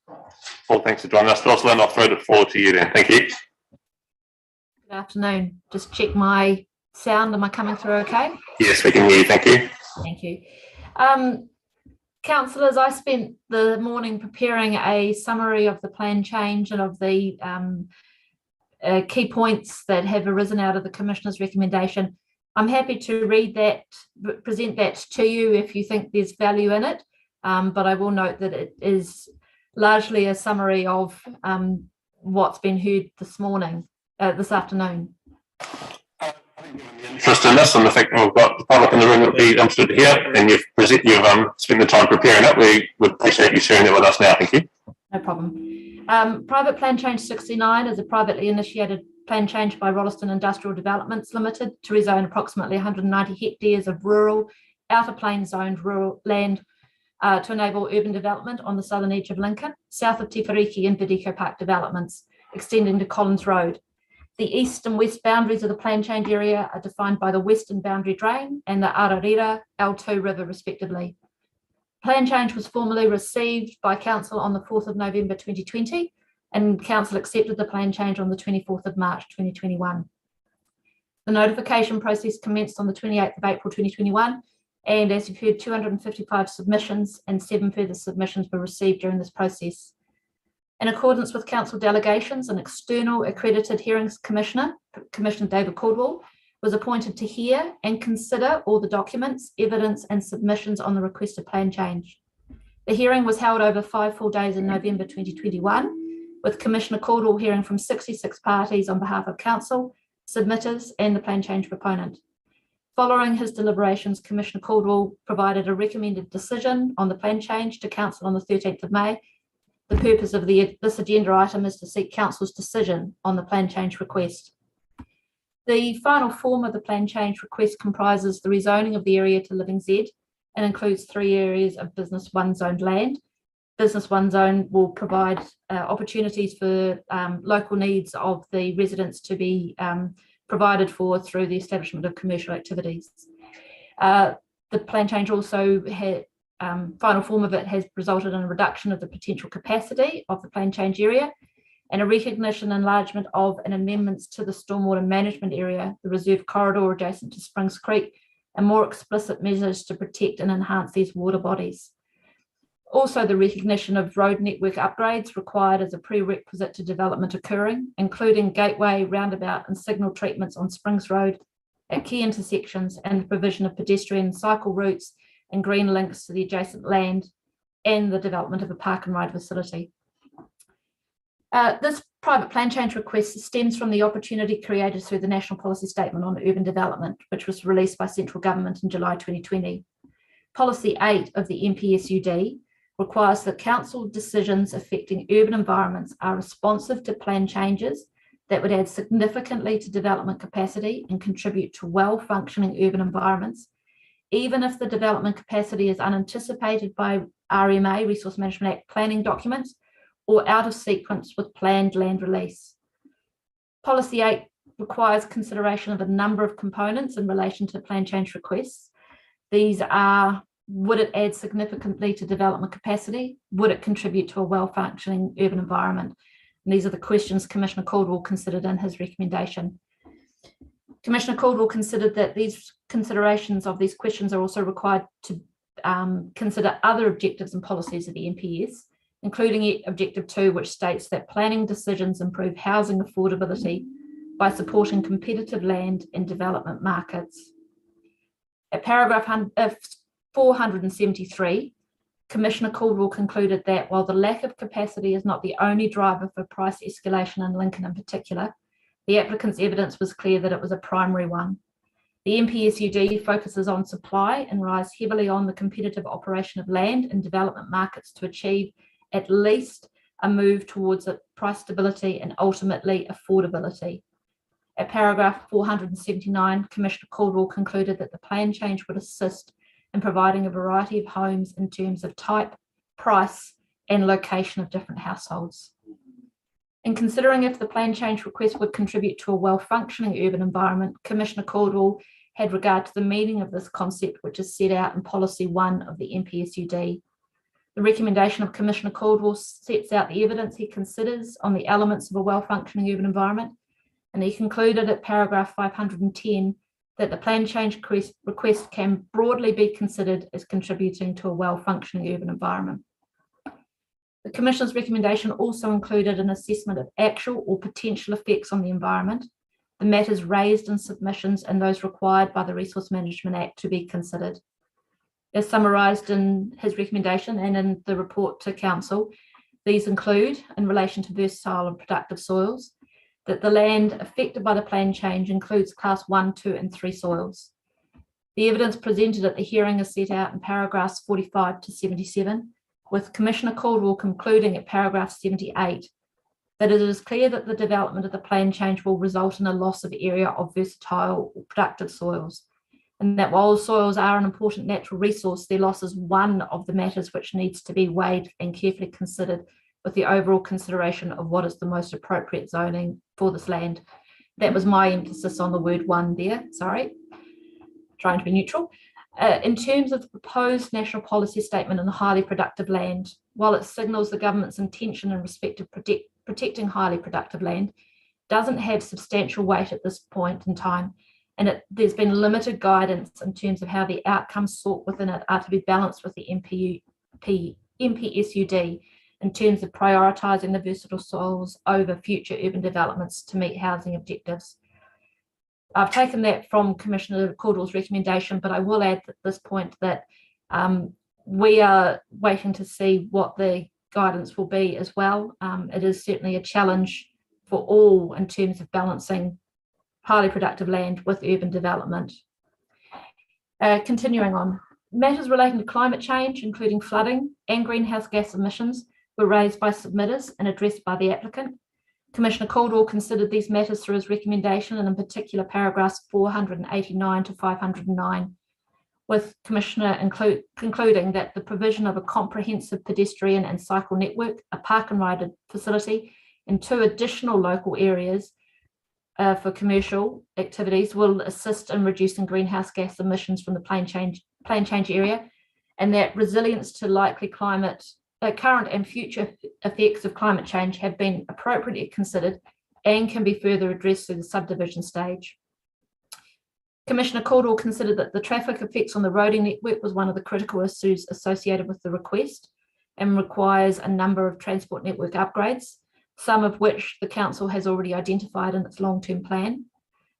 Paul, thanks for joining us. Jocelyn, I'll throw the floor to you then. Thank you. Good afternoon. Just check my sound. Am I coming through okay? Yes, we can hear you. Thank you. Thank you. Councillors, I spent the morning preparing a summary of the plan change and of the key points that have arisen out of the Commissioner's recommendation. I'm happy to read that, present that to you if you think there's value in it, but I will note that it is largely a summary of what's been heard this afternoon. Interest in this, and the fact that we've got the public in the room that will be interested here, and you've spent the time preparing it. We would appreciate you sharing it with us now. Thank you. No problem. Private plan change 69 is a privately initiated plan change by Rolleston Industrial Developments Limited to rezone approximately 190 hectares of rural, outer plains zoned rural land to enable urban development on the southern edge of Lincoln, south of Te Whariki and Vidiko Park developments, extending to Collins Road. The east and west boundaries of the plan change area are defined by the western boundary drain and the Ararira L2 River, respectively. Plan change was formally received by Council on the 4th of November 2020, and Council accepted the plan change on the 24th of March 2021. The notification process commenced on the 28th of April 2021, and as you've heard, 255 submissions and 7 further submissions were received during this process. In accordance with Council delegations, an external accredited hearings commissioner, Commissioner David Caldwell, was appointed to hear and consider all the documents, evidence and submissions on the requested plan change. The hearing was held over 5 full days in November 2021, with Commissioner Caldwell hearing from 66 parties on behalf of Council, submitters and the plan change proponent. Following his deliberations, Commissioner Caldwell provided a recommended decision on the plan change to Council on the 13th of May. The purpose of this agenda item is to seek Council's decision on the plan change request. The final form of the plan change request comprises the rezoning of the area to Living Z and includes 3 areas of business 1 zoned land, Business 1 zone will provide opportunities for local needs of the residents to be provided for through the establishment of commercial activities. The plan change also had, final form of it has resulted in a reduction of the potential capacity of the plan change area and a recognition enlargement of and amendments to the stormwater management area, the reserve corridor adjacent to Springs Creek, and more explicit measures to protect and enhance these water bodies. Also, the recognition of road network upgrades required as a prerequisite to development occurring, including gateway, roundabout and signal treatments on Springs Road at key intersections, and the provision of pedestrian cycle routes and green links to the adjacent land, and the development of a park and ride facility. This private plan change request stems from the opportunity created through the National Policy Statement on Urban Development, which was released by Central Government in July 2020. Policy 8 of the NPSUD requires that council decisions affecting urban environments are responsive to plan changes that would add significantly to development capacity and contribute to well-functioning urban environments, even if the development capacity is unanticipated by RMA, Resource Management Act planning documents, or out of sequence with planned land release. Policy 8 requires consideration of a number of components in relation to plan change requests. These are: would it add significantly to development capacity? Would it contribute to a well-functioning urban environment? And these are the questions Commissioner Caldwell considered in his recommendation. Commissioner Caldwell considered that these considerations of these questions are also required to consider other objectives and policies of the NPS, including Objective 2, which states that planning decisions improve housing affordability by supporting competitive land and development markets. At paragraph 473, Commissioner Caldwell concluded that while the lack of capacity is not the only driver for price escalation in Lincoln in particular, the applicant's evidence was clear that it was a primary one. The NPSUD focuses on supply and relies heavily on the competitive operation of land and development markets to achieve at least a move towards price stability and ultimately affordability. At paragraph 479, Commissioner Caldwell concluded that the plan change would assist in providing a variety of homes in terms of type, price, and location of different households. In considering if the plan change request would contribute to a well-functioning urban environment, Commissioner Caldwell had regard to the meaning of this concept, which is set out in Policy 1 of the NPSUD. The recommendation of Commissioner Caldwell sets out the evidence he considers on the elements of a well-functioning urban environment, and he concluded at paragraph 510 that the plan change request can broadly be considered as contributing to a well-functioning urban environment. The Commissioner's recommendation also included an assessment of actual or potential effects on the environment, the matters raised in submissions and those required by the Resource Management Act to be considered. As summarised in his recommendation and in the report to Council, these include, in relation to versatile and productive soils, that the land affected by the plan change includes class 1, 2 and 3 soils. The evidence presented at the hearing is set out in paragraphs 45 to 77, with Commissioner Caldwell concluding at paragraph 78 that it is clear that the development of the plan change will result in a loss of area of versatile or productive soils, and that while soils are an important natural resource, their loss is one of the matters which needs to be weighed and carefully considered with the overall consideration of what is the most appropriate zoning for this land. That was my emphasis on the word one there, sorry, trying to be neutral. In terms of the proposed national policy statement on highly productive land, while it signals the government's intention in respect of protecting highly productive land, doesn't have substantial weight at this point in time, and there's been limited guidance in terms of how the outcomes sought within it are to be balanced with the NPSUD in terms of prioritising the versatile soils over future urban developments to meet housing objectives. I've taken that from Commissioner Caldwell's recommendation, but I will add at this point that we are waiting to see what the guidance will be as well. It is certainly a challenge for all in terms of balancing highly productive land with urban development. Continuing on, matters relating to climate change, including flooding and greenhouse gas emissions, were raised by submitters and addressed by the applicant. Commissioner Caldwell considered these matters through his recommendation, and in particular paragraphs 489 to 509. with Commissioner concluding that the provision of a comprehensive pedestrian and cycle network, a park and ride facility, and 2 additional local areas for commercial activities will assist in reducing greenhouse gas emissions from the plain change area, and that resilience to likely current and future effects of climate change have been appropriately considered and can be further addressed through the subdivision stage. Commissioner Caudle considered that the traffic effects on the roading network was one of the critical issues associated with the request and requires a number of transport network upgrades, some of which the council has already identified in its long-term plan.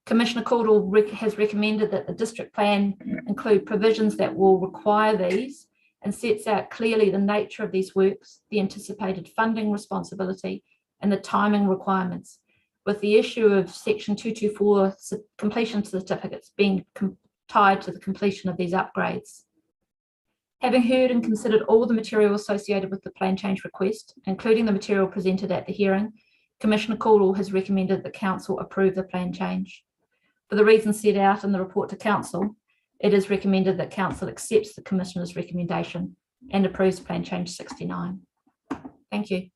Commissioner Caudle has recommended that the district plan include provisions that will require these and sets out clearly the nature of these works, the anticipated funding responsibility, and the timing requirements, with the issue of Section 224 completion certificates being tied to the completion of these upgrades. Having heard and considered all the material associated with the plan change request, including the material presented at the hearing, Commissioner Caudle has recommended that Council approve the plan change. For the reasons set out in the report to Council, it is recommended that Council accepts the Commissioner's recommendation and approves plan change 69. Thank you.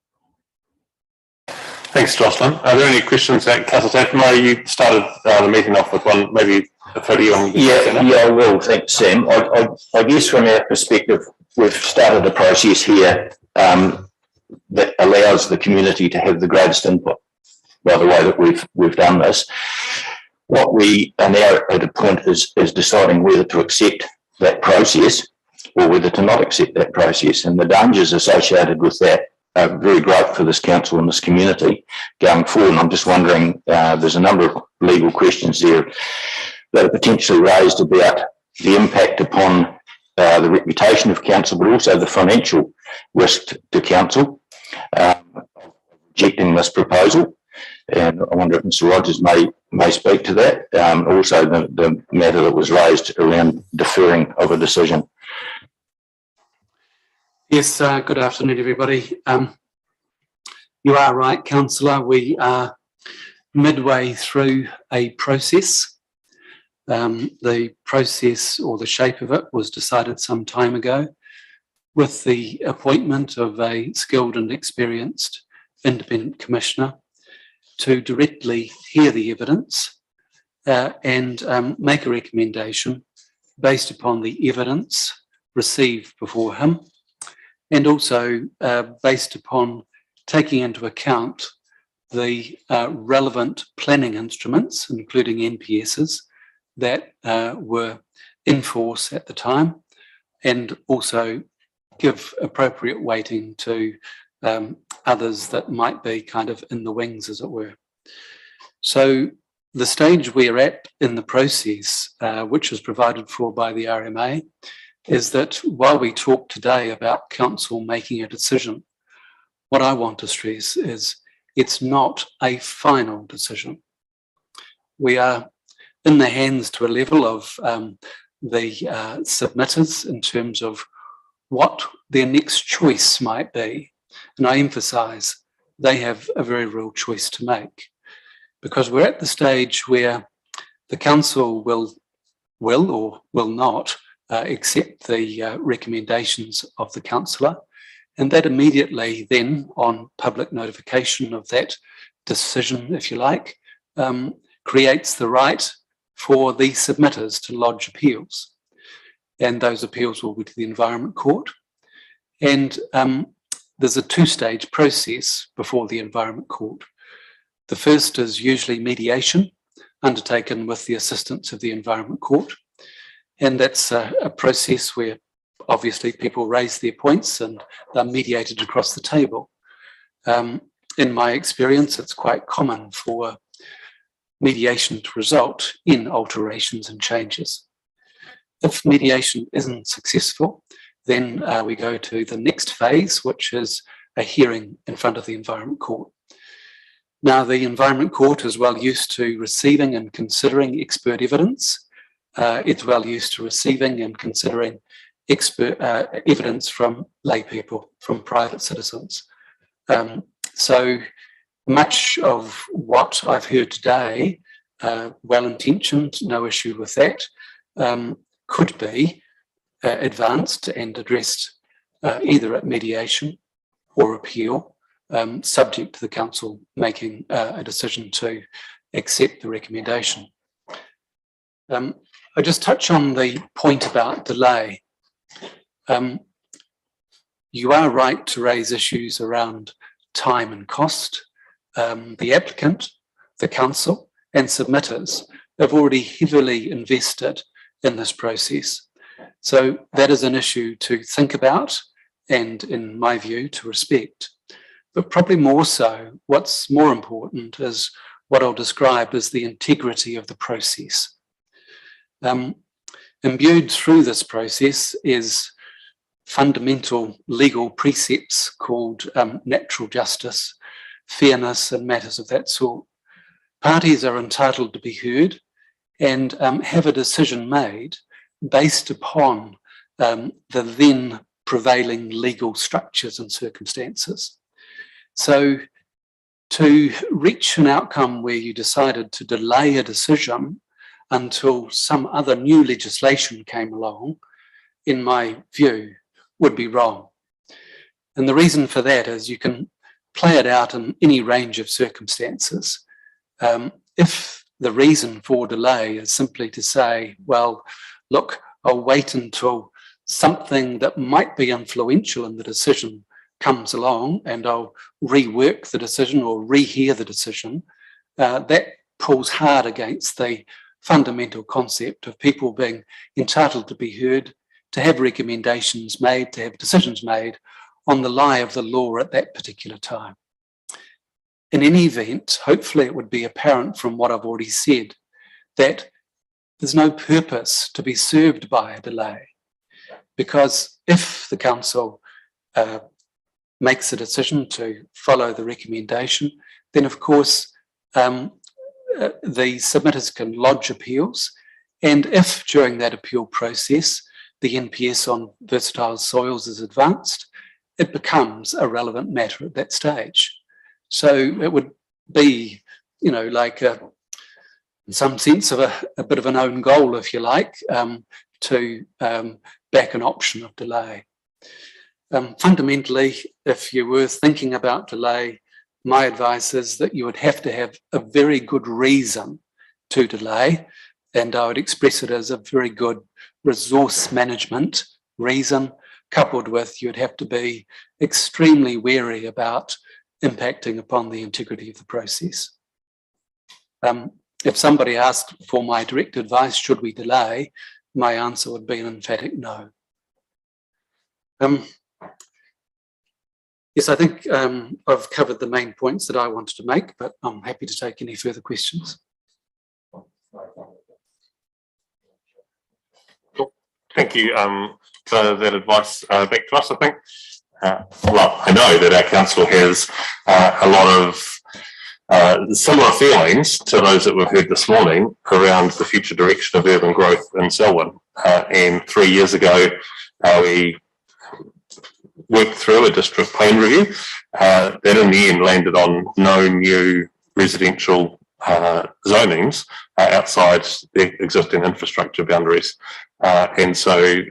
Thanks, Jocelyn. Are there any questions at Councillor Tantamara? You started the meeting off with one, maybe a photo on. Yeah, I will. Thanks, Sam. I guess from our perspective, we've started a process here that allows the community to have the greatest input by the way that we've done this. What we are now at a point is deciding whether to accept that process or whether to not accept that process, and the dangers associated with that are very great for this council and this community going forward. And I'm just wondering, there's a number of legal questions there that are potentially raised about the impact upon the reputation of council, but also the financial risk to council rejecting this proposal. And I wonder if Mr. Rogers may speak to that. Also, the matter that was raised around deferring of a decision. Yes, good afternoon, everybody. You are right, Councillor. We are midway through a process. The process or the shape of it was decided some time ago with the appointment of a skilled and experienced independent commissioner to directly hear the evidence and make a recommendation based upon the evidence received before him, and also based upon taking into account the relevant planning instruments, including NPSs, that were in force at the time, and also give appropriate weighting to others that might be kind of in the wings, as it were. So the stage we're at in the process, which was provided for by the RMA, is that while we talk today about council making a decision, what I want to stress is it's not a final decision. We are in the hands to a level of the submitters in terms of what their next choice might be. And I emphasise they have a very real choice to make, because we're at the stage where the council will or will not accept the recommendations of the councillor, and that immediately then, on public notification of that decision, if you like, creates the right for the submitters to lodge appeals, and those appeals will be to the Environment Court. And there's a two-stage process before the Environment Court. The first is usually mediation, undertaken with the assistance of the Environment Court. And that's a process where obviously people raise their points and they're mediated across the table. In my experience, it's quite common for mediation to result in alterations and changes. If mediation isn't successful, then we go to the next phase, which is a hearing in front of the Environment Court. Now, the Environment Court is well used to receiving and considering expert evidence. It's well used to receiving and considering expert evidence from lay people, from private citizens. So much of what I've heard today, well-intentioned, no issue with that, could be advanced and addressed either at mediation or appeal, subject to the council making a decision to accept the recommendation. I just touch on the point about delay. You are right to raise issues around time and cost. The applicant, the council and submitters have already heavily invested in this process. So that is an issue to think about and, in my view, to respect. But probably more so, what's more important is what I'll describe as the integrity of the process. Imbued through this process is fundamental legal precepts called natural justice, fairness, and matters of that sort. Parties are entitled to be heard and have a decision made based upon the then prevailing legal structures and circumstances. So to reach an outcome where you decided to delay a decision until some other new legislation came along, in my view, would be wrong. And the reason for that is you can play it out in any range of circumstances. If the reason for delay is simply to say, well, look, I'll wait until something that might be influential in the decision comes along and I'll rework the decision or rehear the decision, that pulls hard against the fundamental concept of people being entitled to be heard, to have recommendations made, to have decisions made on the lie of the law at that particular time. In any event, hopefully it would be apparent from what I've already said that there's no purpose to be served by a delay, because if the council makes a decision to follow the recommendation, then of course the submitters can lodge appeals, and if during that appeal process the NPS on versatile soils is advanced, it becomes a relevant matter at that stage. So it would be, you know, like in some sense of a bit of an own goal, if you like, to back an option of delay. Fundamentally, if you were thinking about delay, my advice is that you would have to have a very good reason to delay, and I would express it as a very good resource management reason, coupled with you'd have to be extremely wary about impacting upon the integrity of the process. If somebody asked for my direct advice, should we delay, my answer would be an emphatic no. Yes, I think I've covered the main points that I wanted to make, but I'm happy to take any further questions. Cool. Thank you for that advice back to us, I think. Well, I know that our council has a lot of similar feelings to those that we've heard this morning around the future direction of urban growth in Selwyn. And 3 years ago, we worked through a district plan review that in the end landed on no new residential zonings outside the existing infrastructure boundaries. And so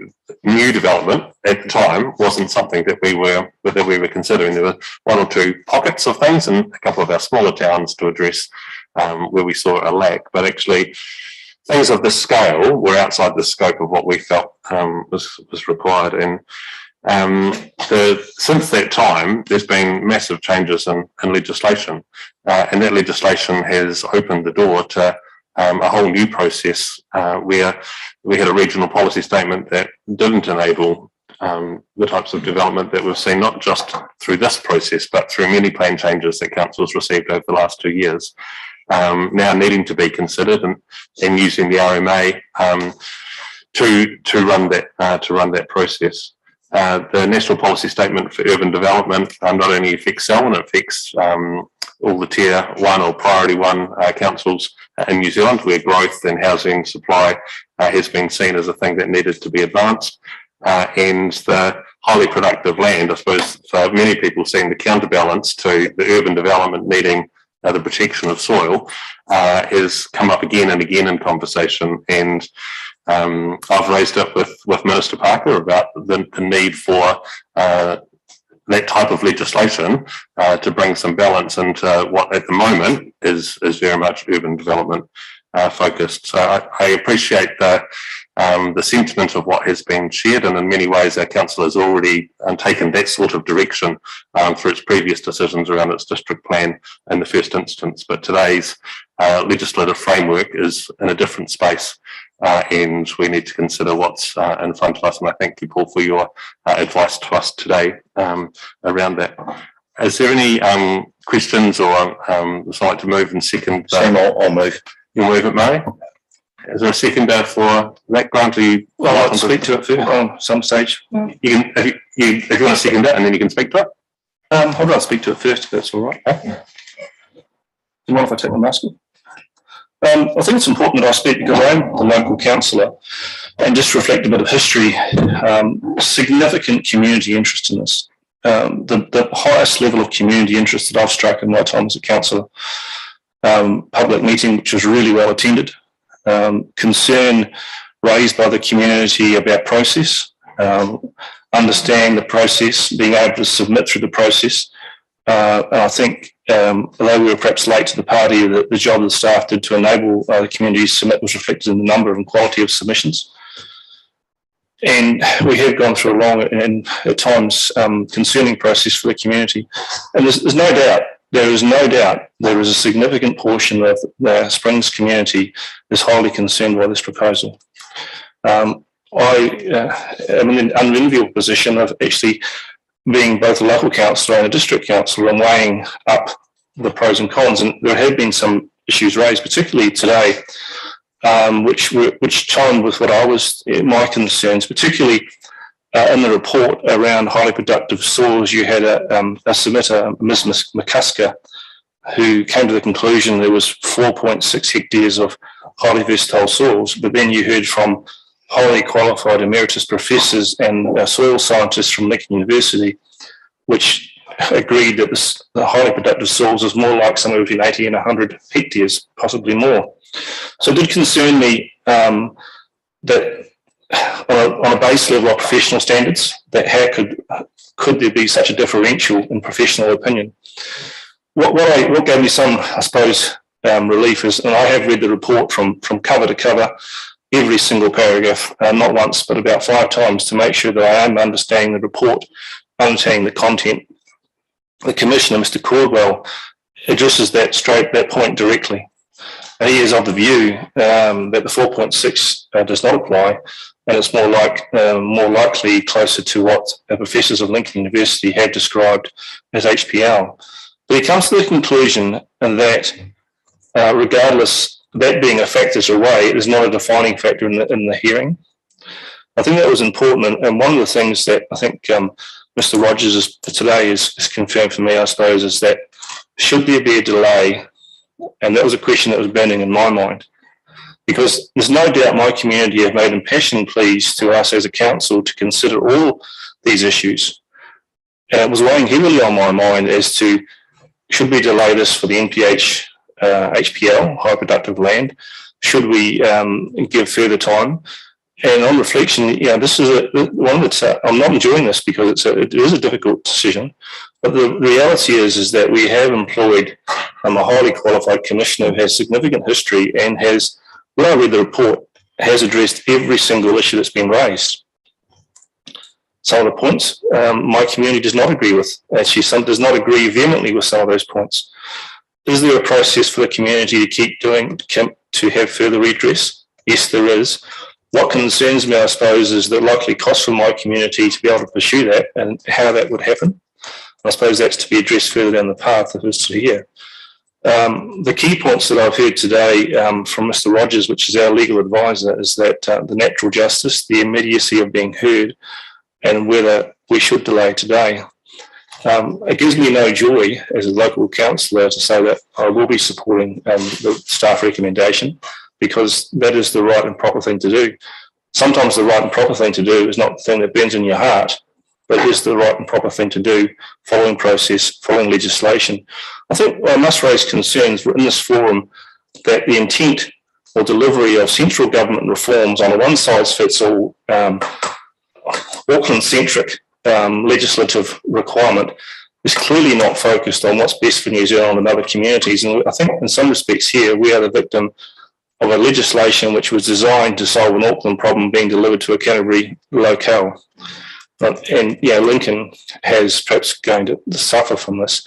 new development at the time wasn't something that we were considering. There were one or two pockets of things in a couple of our smaller towns to address where we saw a lack, but actually things of this scale were outside the scope of what we felt was required. And since that time, there's been massive changes in legislation, and that legislation has opened the door to a whole new process where we had a regional policy statement that didn't enable the types of development that we've seen, not just through this process, but through many plan changes that council's received over the last 2 years, now needing to be considered and using the RMA to run that process. The National Policy Statement for Urban Development not only affects Selwyn, it affects all the Tier 1 or Priority 1 councils in New Zealand, where growth and housing supply has been seen as a thing that needed to be advanced. And the highly productive land, I suppose, for many people seeing the counterbalance to the urban development needing the protection of soil, has come up again and again in conversation, and I've raised it with Minister Parker about the need for that type of legislation to bring some balance into what at the moment is very much urban development focused. So I appreciate the sentiment of what has been shared, and in many ways our council has already taken that sort of direction for its previous decisions around its district plan in the first instance. But today's legislative framework is in a different space, and we need to consider what's in front of us. And I thank you, Paul, for your advice to us today around that. Is there any questions, or would someone like to move and second? Sam, I'll move. You'll move it, Murray? Is there a seconder for that, Grant? Well, I'll speak to it first on some stage. You can, if you want to second it, and then you can speak to it. I'd rather speak to it first, if that's all right. Okay. Do you mind if I take my mask off? I think it's important that I speak because I'm the local councillor, and just reflect a bit of history. Significant community interest in this. The highest level of community interest that I've struck in my time as a councillor. Public meeting which was really well attended. Concern raised by the community about process, understanding the process, being able to submit through the process. And I think, although we were perhaps late to the party, the job the staff did to enable the community to submit was reflected in the number and quality of submissions. And we have gone through a long and at times concerning process for the community. And there's no doubt, there is a significant portion of the Springs community is highly concerned by this proposal. I am in an unenviable position of actually being both a local councillor and a district councillor and weighing up the pros and cons. And there have been some issues raised, particularly today, which chimed with what I was, my concerns, particularly in the report around highly productive soils. You had a submitter, Ms. McCusker, who came to the conclusion there was 4.6 hectares of highly versatile soils, but then you heard from highly qualified emeritus professors and soil scientists from Lincoln University, which agreed that the highly productive soils is more like somewhere between 80 and 100 hectares, possibly more. So it did concern me that on a base level of professional standards, that how could there be such a differential in professional opinion? What gave me some, I suppose, relief is, and I have read the report from cover to cover, every single paragraph, not once, but about 5 times, to make sure that I am understanding the report, understanding the content. The Commissioner, Mr. Cordwell, addresses that point directly. And he is of the view that the 4.6 does not apply, and it's more likely closer to what professors of Lincoln University have described as HPL. But he comes to the conclusion that regardless, that being a factor away, is not a defining factor in the hearing. I think that was important, and one of the things that I think Mr. Rogers today is confirmed for me, I suppose, is that should there be a delay, and that was a question that was burning in my mind, because there's no doubt my community have made impassioned pleas to us as a council to consider all these issues. And it was weighing heavily on my mind as to, should we delay this for the NPH HPL, high productive land? Should we give further time? And on reflection, this is one that's, I'm not enjoying this because it is a difficult decision. But the reality is that we have employed a highly qualified commissioner who has significant history and has, when I read the report, has addressed every single issue that's been raised. Some of the points my community does not agree with. Actually, some does not agree vehemently with some of those points. Is there a process for the community to keep doing, to have further redress? Yes, there is. What concerns me, I suppose, is the likely cost for my community to be able to pursue that and how that would happen. I suppose that's to be addressed further down the path if it's to here. The key points that I've heard today from Mr. Rogers, which is our legal advisor, is that the natural justice, the immediacy of being heard, and whether we should delay today. It gives me no joy as a local councillor to say that I will be supporting the staff recommendation, because that is the right and proper thing to do. Sometimes the right and proper thing to do is not the thing that burns in your heart, but is the right and proper thing to do, following process, following legislation. I think I must raise concerns in this forum that the intent or delivery of central government reforms on a one-size-fits-all Auckland-centric legislative requirement is clearly not focused on what's best for New Zealand and other communities. And I think in some respects here, we are the victim of a legislation which was designed to solve an Auckland problem being delivered to a Canterbury locale. And yeah, Lincoln has perhaps going to suffer from this.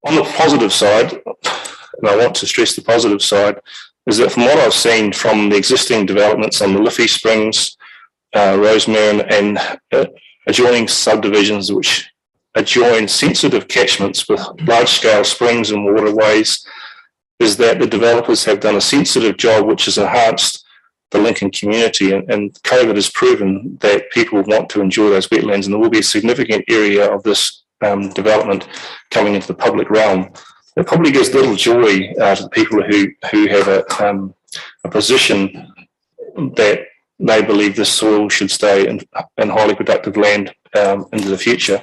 On the positive side, and I want to stress the positive side, is that from what I've seen from the existing developments on the Liffey Springs, Rosemary and adjoining subdivisions which adjoin sensitive catchments with large-scale springs and waterways, is that the developers have done a sensitive job which has enhanced the Lincoln community, and COVID has proven that people want to enjoy those wetlands, and there will be a significant area of this development coming into the public realm. It probably gives little joy to the people who have a position that they believe this soil should stay in highly productive land into the future.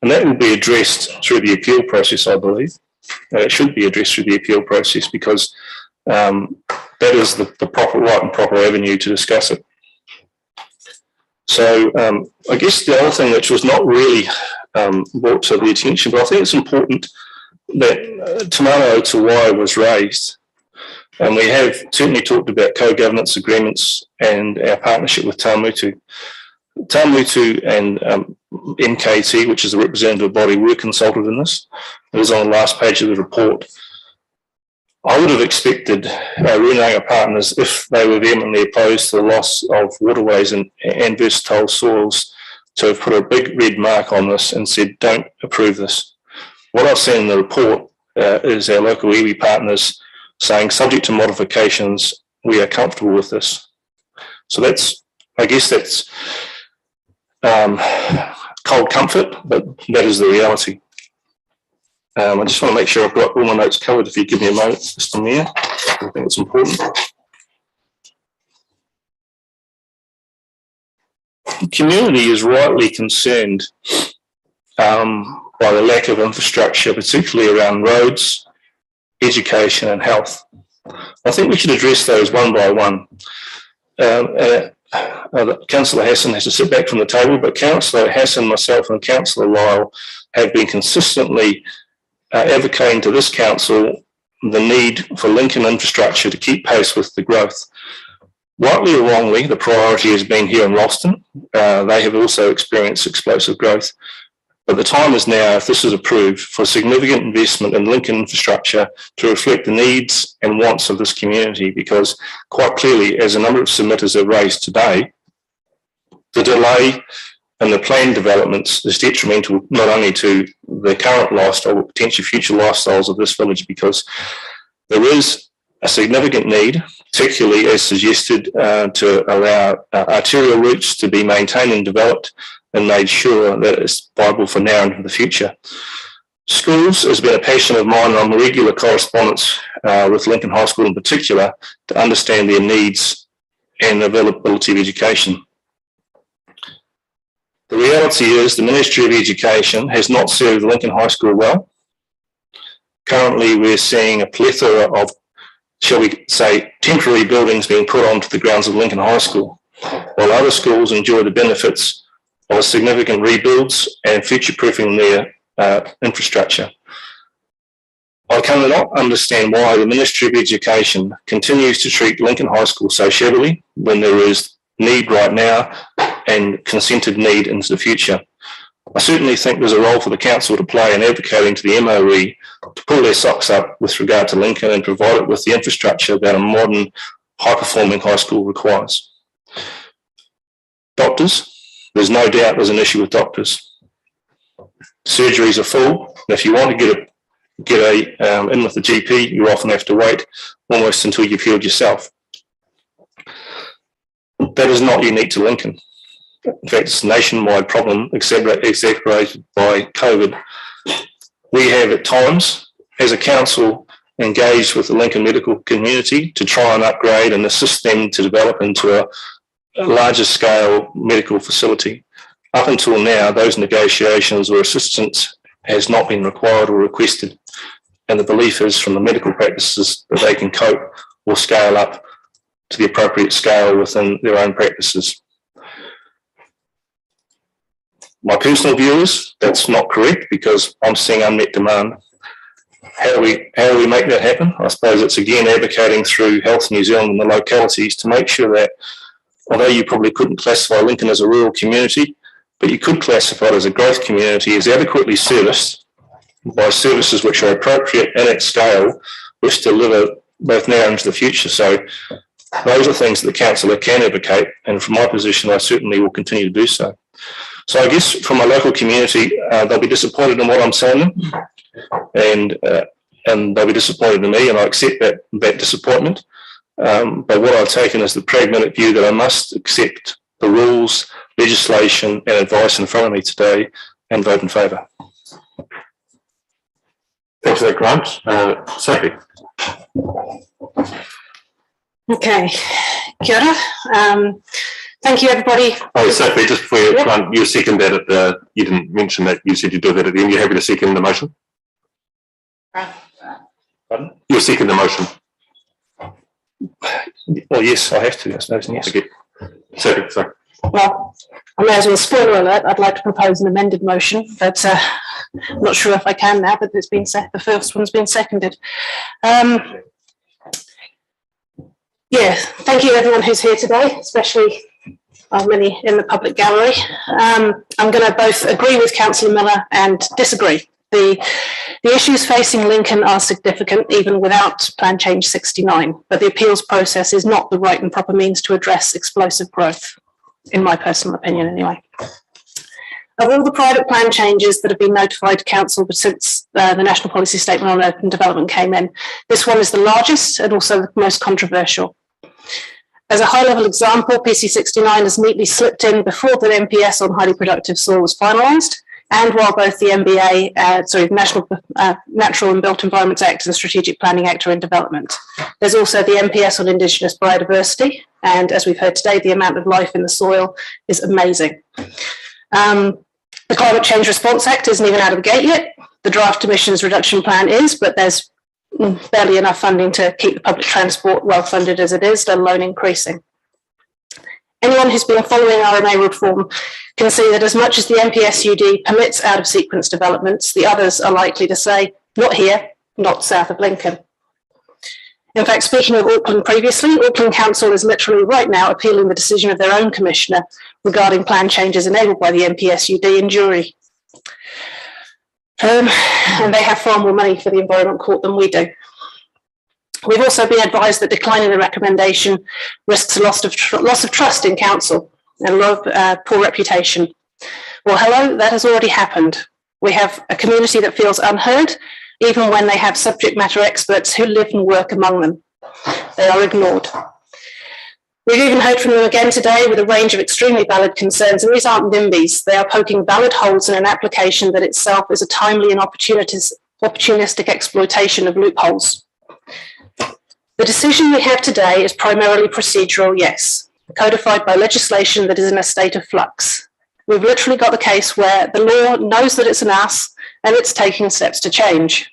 And that will be addressed through the appeal process, I believe. It should be addressed through the appeal process because that is the proper right and proper avenue to discuss it. So I guess the other thing which was not really brought to the attention, but I think it's important that Tomato to Wai was raised. And we have certainly talked about co-governance agreements and our partnership with Tamutu. Tamutu and MKT, which is a representative body, were consulted in this. It was on the last page of the report. I would have expected Runanga partners, if they were vehemently opposed to the loss of waterways and versatile soils, to have put a big red mark on this and said, don't approve this. What I've seen in the report is our local iwi partners saying, subject to modifications, we are comfortable with this. So that's, I guess that's cold comfort, but that is the reality. I just want to make sure I've got all my notes covered. If you give me a moment, just on there, I think it's important. The community is rightly concerned by the lack of infrastructure, particularly around roads, education and health. I think we should address those one by one. Councillor Hassan has to sit back from the table, but Councillor Hassan, myself and Councillor Lyle have been consistently advocating to this council the need for Lincoln infrastructure to keep pace with the growth. Rightly or wrongly, the priority has been here in Ralston. They have also experienced explosive growth. But the time is now, if this is approved, for significant investment in Lincoln infrastructure to reflect the needs and wants of this community, because quite clearly, as a number of submitters have raised today, the delay in the planned developments is detrimental not only to the current lifestyle but potentially future lifestyles of this village, because there is a significant need, particularly as suggested, to allow arterial routes to be maintained and developed and made sure that it's viable for now and for the future. Schools has been a passion of mine, and I'm a regular correspondence with Lincoln High School in particular to understand their needs and availability of education. The reality is the Ministry of Education has not served Lincoln High School well. Currently, we're seeing a plethora of, shall we say, temporary buildings being put onto the grounds of Lincoln High School, while other schools enjoy the benefits of significant rebuilds and future-proofing their infrastructure. I cannot understand why the Ministry of Education continues to treat Lincoln High School so shabbily when there is need right now and consented need into the future. I certainly think there's a role for the council to play in advocating to the MOE to pull their socks up with regard to Lincoln and provide it with the infrastructure that a modern, high-performing high school requires. Doctors, there's no doubt there's an issue with doctors. Surgeries are full. And if you want to get in with the GP, you often have to wait almost until you've healed yourself. That is not unique to Lincoln. In fact, it's a nationwide problem exacerbated by COVID. We have at times, as a council, engaged with the Lincoln medical community to try and upgrade and assist them to develop into a larger scale medical facility. Up until now, those negotiations or assistance has not been required or requested, and the belief is from the medical practices that they can cope or scale up to the appropriate scale within their own practices. My personal view is that's not correct because I'm seeing unmet demand. How do we make that happen? I suppose it's again advocating through Health New Zealand and the localities to make sure that, although you probably couldn't classify Lincoln as a rural community, but you could classify it as a growth community, is adequately serviced by services which are appropriate and at scale, which deliver both now and into the future. So those are things that the councillor can advocate, and from my position, I certainly will continue to do so. So I guess from my local community, they'll be disappointed in what I'm saying, and they'll be disappointed in me, and I accept that disappointment. But what I've taken is the pragmatic view that I must accept the rules, legislation and advice in front of me today and vote in favour. Thanks for that, Grant. Sophie. Okay, kia ora. Thank you, everybody. Oh, Sophie, just before you, Grant, you second that you didn't mention that, you said you do that at the end. You're happy to second the motion? Pardon? You'll second the motion? Well, yes, I have to, I suppose, yes. Okay. Sophie, sorry. Well, I may as well spoiler alert. I'd like to propose an amended motion, but I'm not sure if I can now, but it's been the first one's been seconded. Yeah, thank you everyone who's here today, especially many in the public gallery. I'm going to both agree with Councillor Miller and disagree. The issues facing Lincoln are significant even without Plan Change 69, but the appeals process is not the right and proper means to address explosive growth, in my personal opinion anyway. Of all the private plan changes that have been notified to Council since the National Policy Statement on Urban Development came in, this one is the largest and also the most controversial. As a high-level example, PC 69 has neatly slipped in before the NPS on highly productive soil was finalised, and while both the NBA, National Natural and Built Environments Act and Strategic Planning Act are in development. There's also the NPS on Indigenous biodiversity, and as we've heard today, the amount of life in the soil is amazing. The Climate Change Response Act isn't even out of the gate yet. The draft emissions reduction plan is, but there's barely enough funding to keep the public transport well funded as it is, let alone increasing. Anyone who's been following RMA reform can see that as much as the NPSUD permits out of sequence developments, the others are likely to say, not here, not south of Lincoln. In fact, speaking of Auckland previously, Auckland Council is literally right now appealing the decision of their own commissioner regarding plan changes enabled by the NPSUD in jury. And they have far more money for the Environment Court than we do. We've also been advised that declining the recommendation risks a loss of trust in council and a lot of poor reputation. Well, hello, that has already happened. We have a community that feels unheard, even when they have subject matter experts who live and work among them. They are ignored. We've even heard from them again today with a range of extremely valid concerns, and these aren't NIMBYs. They are poking valid holes in an application that itself is a timely and opportunistic exploitation of loopholes. The decision we have today is primarily procedural, yes, codified by legislation that is in a state of flux. We've literally got the case where the law knows that it's an ass and it's taking steps to change.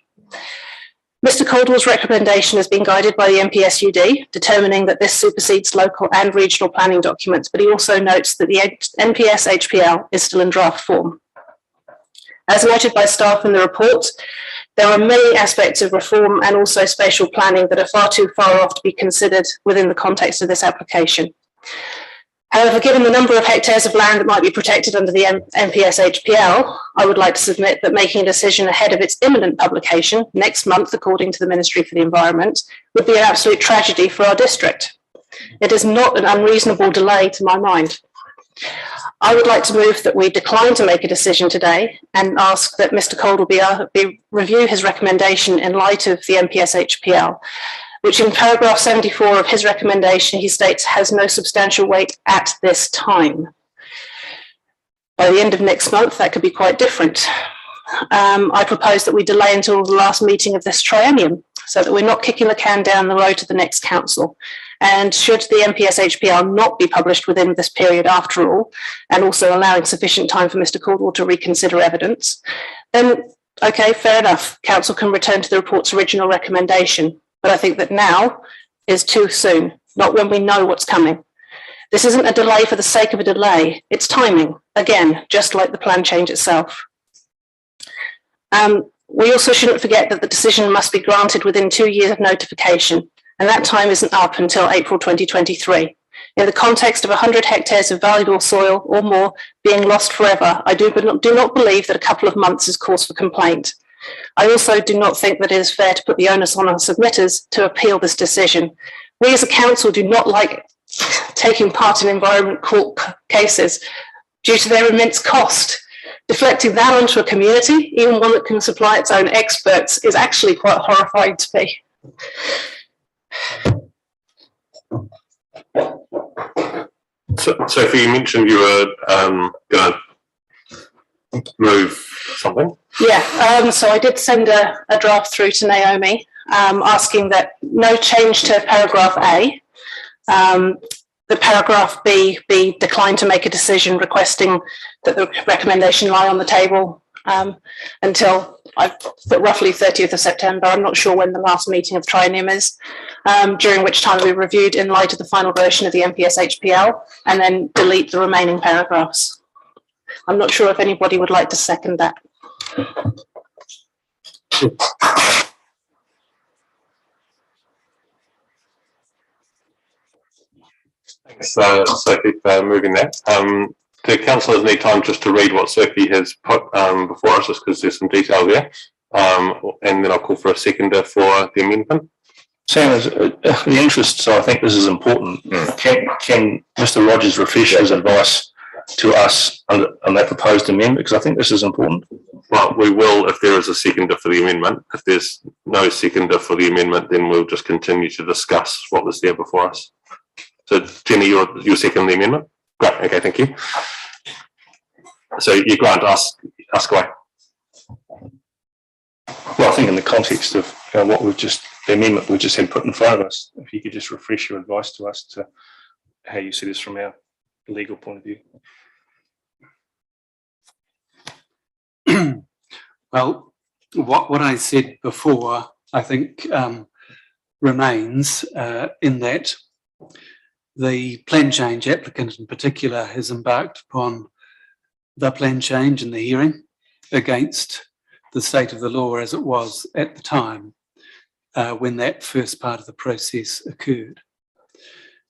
Mr. Caldwell's recommendation has been guided by the NPSUD, determining that this supersedes local and regional planning documents, but he also notes that the NPS HPL is still in draft form. As noted by staff in the report, there are many aspects of reform and also spatial planning that are far too far off to be considered within the context of this application. However, given the number of hectares of land that might be protected under the NPS HPL, I would like to submit that making a decision ahead of its imminent publication next month, according to the Ministry for the Environment, would be an absolute tragedy for our district. It is not an unreasonable delay to my mind. I would like to move that we decline to make a decision today and ask that Mr. Caldwell review his recommendation in light of the NPS HPL, which in paragraph 74 of his recommendation, he states has no substantial weight at this time. By the end of next month, that could be quite different. I propose that we delay until the last meeting of this triennium so that we're not kicking the can down the road to the next council And should the MPS HPL not be published within this period after all, and also allowing sufficient time for Mr. Caldwell to reconsider evidence, then okay, fair enough. Council can return to the report's original recommendation. But I think that now is too soon, not when we know what's coming. This isn't a delay for the sake of a delay. It's timing, again, just like the plan change itself. We also shouldn't forget that the decision must be granted within 2 years of notification, and that time isn't up until April 2023. In the context of 100 hectares of valuable soil or more being lost forever, I do not believe that a couple of months is cause for complaint. I also do not think that it is fair to put the onus on our submitters to appeal this decision. We as a council do not like taking part in environment court cases due to their immense cost. Deflecting that onto a community, even one that can supply its own experts, is actually quite horrifying to me. So, Sophie, you mentioned you were going to move something. Yeah, so I did send a draft through to Naomi asking that no change to paragraph A. The paragraph B be declined to make a decision requesting that the recommendation lie on the table until I've put roughly 30th of September. I'm not sure when the last meeting of Triennium is, during which time we reviewed in light of the final version of the MPS HPL and then delete the remaining paragraphs. I'm not sure if anybody would like to second that. Thanks, Sophie, for moving that. The councillors need time just to read what Sophie has put before us, just because there's some detail there. And then I'll call for a seconder for the amendment. Sam, the interest, so I think this is important. Can Mr. Rogers refresh his advice to us on that proposed amendment? Because I think this is important. Well, we will if there is a seconder for the amendment. If there's no seconder for the amendment, then we'll just continue to discuss what was there before us. So, Jenny, you're second the amendment? Great, okay, thank you. So you grant ask away. Well, I think in the context of what we've just, the amendment we've just had put in front of us, if you could just refresh your advice to us to how you see this from our legal point of view. Well, what I said before, I think remains in that the plan change applicant in particular has embarked upon the plan change in the hearing against the state of the law as it was at the time when that first part of the process occurred.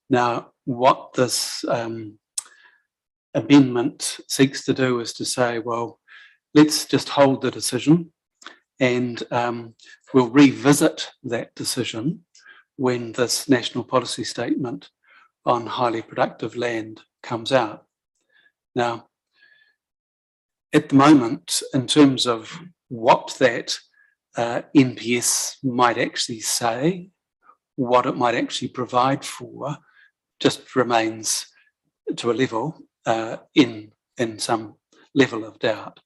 Now, what this amendment seeks to do is to say, well, let's just hold the decision and we'll revisit that decision when this national policy statement on highly productive land comes out. Now, at the moment, in terms of what that NPS might actually say, what it might actually provide for, just remains to a level in some level of doubt.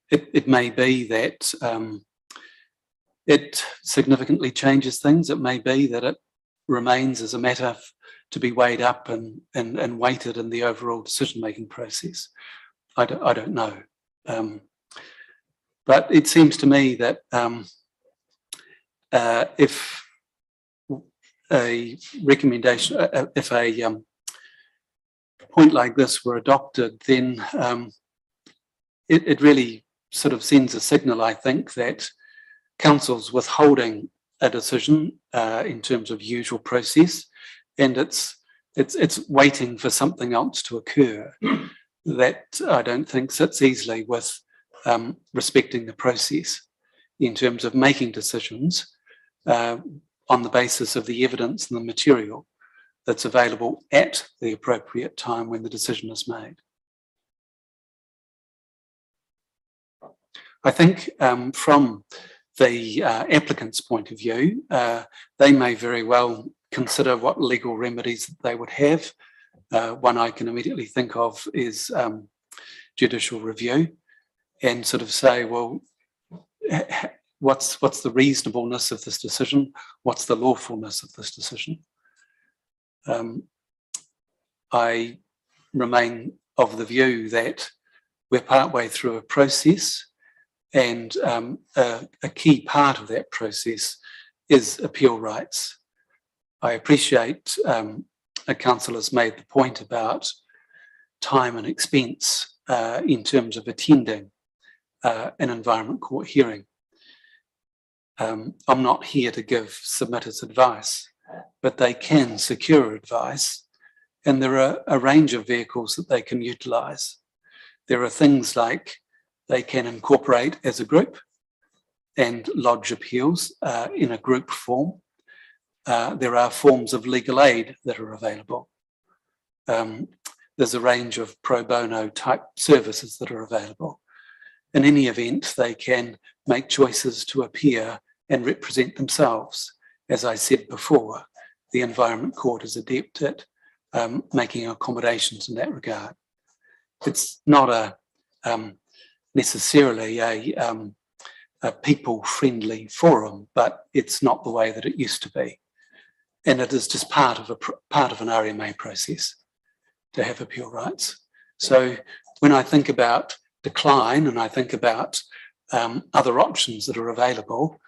It may be that it significantly changes things. It may be that it remains as a matter to be weighed up and weighted in the overall decision-making process. I don't know. But it seems to me that if a recommendation, if a point like this were adopted, then it really sort of sends a signal, I think, that council's withholding a decision in terms of usual process, and it's waiting for something else to occur that I don't think sits easily with respecting the process in terms of making decisions on the basis of the evidence and the material that's available at the appropriate time when the decision is made. I think from the applicant's point of view, they may very well consider what legal remedies they would have. One I can immediately think of is judicial review, and sort of say, well, what's the reasonableness of this decision? What's the lawfulness of this decision? I remain of the view that we're partway through a process, and a key part of that process is appeal rights. I appreciate a councillor's made the point about time and expense in terms of attending an Environment Court hearing. I'm not here to give submitters advice, but they can secure advice, and there are a range of vehicles that they can utilise. There are things like they can incorporate as a group and lodge appeals in a group form. There are forms of legal aid that are available. There's a range of pro bono type services that are available. In any event, they can make choices to appear and represent themselves. As I said before, the Environment Court is adept at making accommodations in that regard. It's not necessarily a people-friendly forum, but it's not the way that it used to be. And it is just part of an RMA process to have appeal rights. So when I think about decline and I think about other options that are available,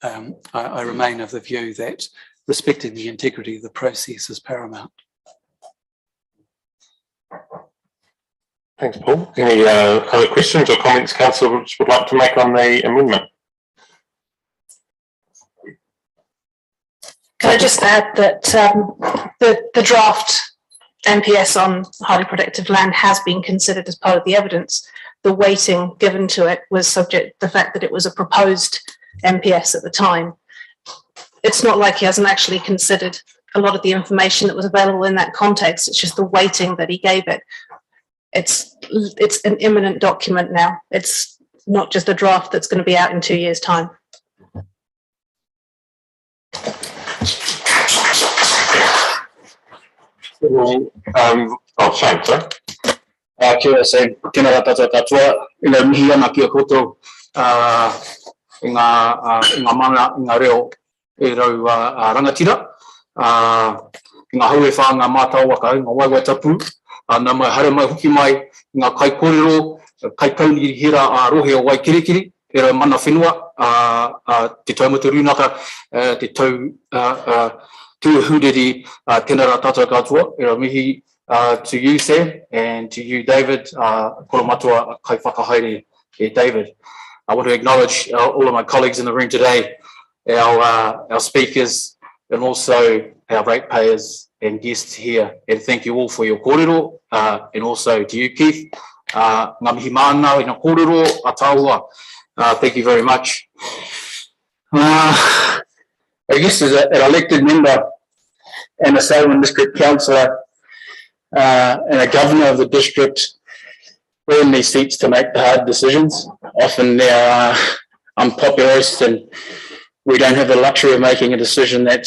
I remain of the view that respecting the integrity of the process is paramount. Thanks, Paul. Any other questions or comments councillors would like to make on the amendment? Can I just add that the draft MPS on highly protected land has been considered as part of the evidence. The weighting given to it was subject to the fact that it was a proposed MPS at the time. It's not like he hasn't actually considered a lot of the information that was available in that context. It's just the weighting that he gave it. It's an imminent document now. It's not just a draft that's going to be out in 2 years' time. Shane, sorry. Kia ora, Sam. Tēnā rā tātou katoa. Ina mihi ana kia koutou. I ngā mana, i ngā reo e rau rangatira. I ngā haue whā ngā mātau waka, i ngā waiwai tapu. Nā mai hara mai hoki mai, i ngā kai kōrero, kai kauniri hira a rohe o wai kirikiri, e rau mana whenua, te taumata rūnaka, te tau tuahuriri, tēnā rā tātou katoa, e rau mihi to you, Sam, and to you, David, kora matua kai whakahaere e David. I want to acknowledge all of my colleagues in the room today, our speakers, and also our ratepayers and guests here. And thank you all for your kōrero, and also to you, Keith. Ngā mihi mana i ngā kōrero, a tāua. Thank you very much. I guess as an elected member and a Salmon District Councillor and a governor of the district, we're in these seats to make the hard decisions. Often they're unpopularist, and we don't have the luxury of making a decision that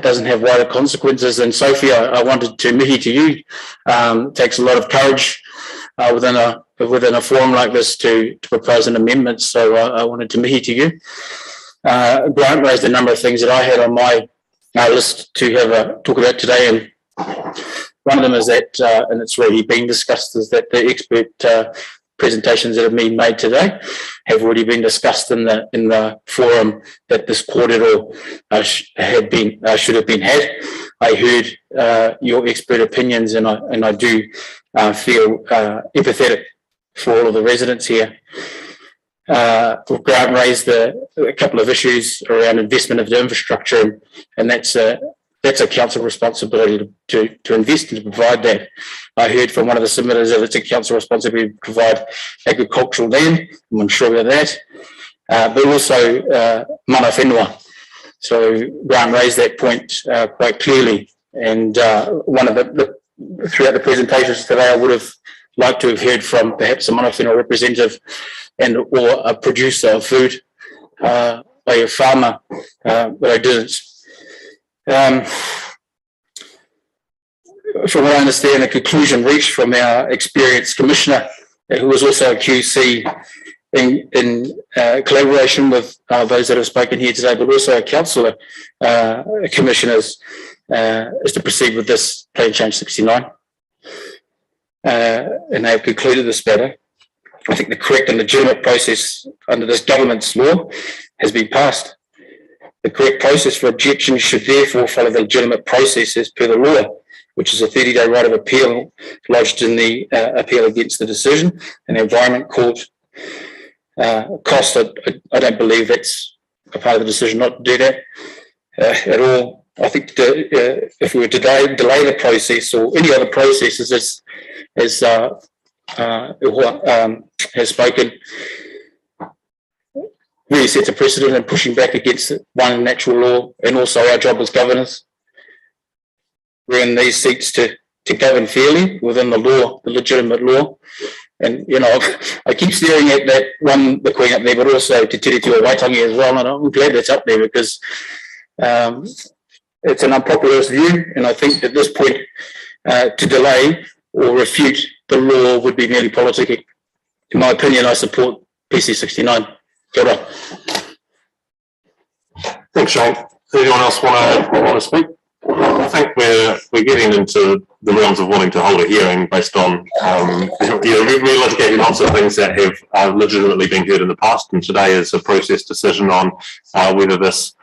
doesn't have wider consequences. And Sophie, I wanted to mihi to you. It takes a lot of courage within a forum like this to propose an amendment. So I wanted to mihi to you. Grant raised a number of things that I had on my list to have talk about today, and one of them is that, and it's already been discussed, is that the expert presentations that have been made today have already been discussed in the forum that this kōrero should have been had. I heard your expert opinions, and I do feel empathetic for all of the residents here. Grant raised a couple of issues around investment of the infrastructure, and that's a council responsibility to invest and to provide that. I heard from one of the submitters that it's a council responsibility to provide agricultural land. I'm sure about that. But also mana whenua. So Grant raised that point quite clearly. And one of throughout the presentations today, I would have liked to have heard from perhaps a mana whenua representative or a producer of food, by a farmer, but I didn't. From what I understand, the conclusion reached from our experienced commissioner, who was also a QC, in collaboration with those that have spoken here today, but also our councillor commissioners, is to proceed with this Plan Change 69. And they have concluded this matter. I think the correct and legitimate process under this government's law has been passed. The correct process for objection should therefore follow the legitimate process as per the law, which is a 30-day right of appeal lodged in the appeal against the decision. And the Environment Court cost, I don't believe that's a part of the decision not to do that at all. I think if we were to delay the process or any other processes, as has spoken, really sets a precedent and pushing back against one natural law, and also our job as governors. We're in these seats to govern fairly within the law, the legitimate law. And, you know, I keep staring at that one, the Queen up there, but also Te Tere Tua Waitangi as well. And I'm glad that's up there because it's an unpopular view. And I think at this point, to delay or refute the law would be merely politicking. In my opinion, I support PC 69. Kia ora. Thanks, Shane. Does anyone else want to speak? I think we're getting into the realms of wanting to hold a hearing based on relitigating lots of things that have legitimately been heard in the past, and today is a process decision on whether this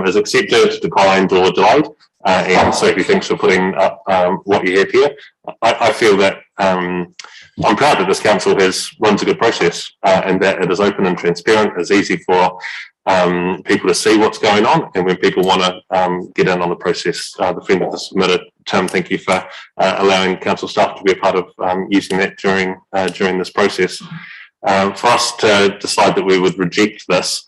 is accepted, declined, or delayed. And Sophie thinks we're putting up what you have here. I feel that I'm proud that this council runs a good process and that it is open and transparent. It's easy for people to see what's going on, and when people want to get in on the process, the friend that submitted, Tim, thank you for allowing council staff to be a part of using that during this process. For us to decide that we would reject this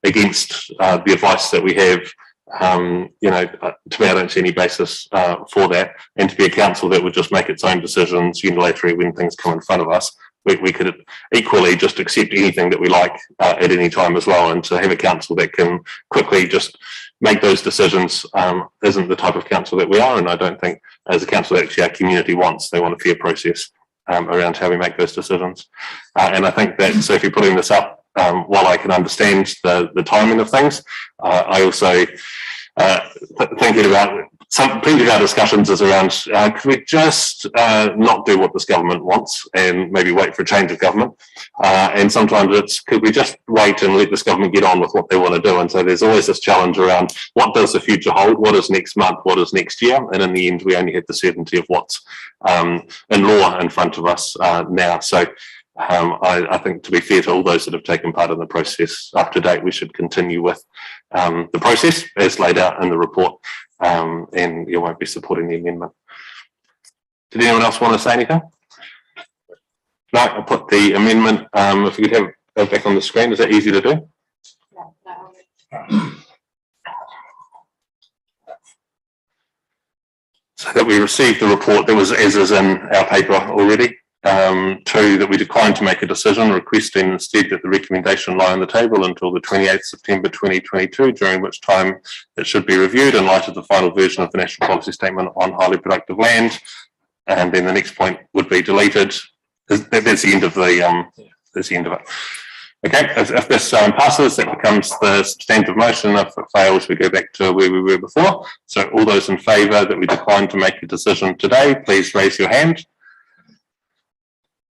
against the advice that we have, you know, to me, I don't see any basis for that, and to be a council that would just make its own decisions unilaterally when things come in front of us. We could equally just accept anything that we like at any time as well, and to have a council that can quickly just make those decisions isn't the type of council that we are, and I don't think as a council that actually our community wants. They want a fair process around how we make those decisions. And I think that, so if you're putting this up, while I can understand the timing of things, I also thinking about plenty of our discussions is around could we just not do what this government wants and maybe wait for a change of government, and sometimes it's could we just wait and let this government get on with what they want to do. And so there's always this challenge around what does the future hold, what is next month, what is next year, and in the end we only have the certainty of what's in law in front of us now. So I think, to be fair to all those that have taken part in the process up to date, we should continue with the process as laid out in the report, and you won't be supporting the amendment. Did anyone else want to say anything? No, I'll put the amendment, if we could have it back on the screen. Is that easy to do? So that we received the report that was as is in our paper already. 2, that we declined to make a decision, requesting instead that the recommendation lie on the table until the 28th September 2022, during which time it should be reviewed in light of the final version of the National Policy Statement on Highly Productive Land. And then the next point would be deleted. That's the end of that's the end of it. Okay, if this passes, that becomes the substantive motion. If it fails, we go back to where we were before. So all those in favour that we decline to make a decision today, please raise your hand.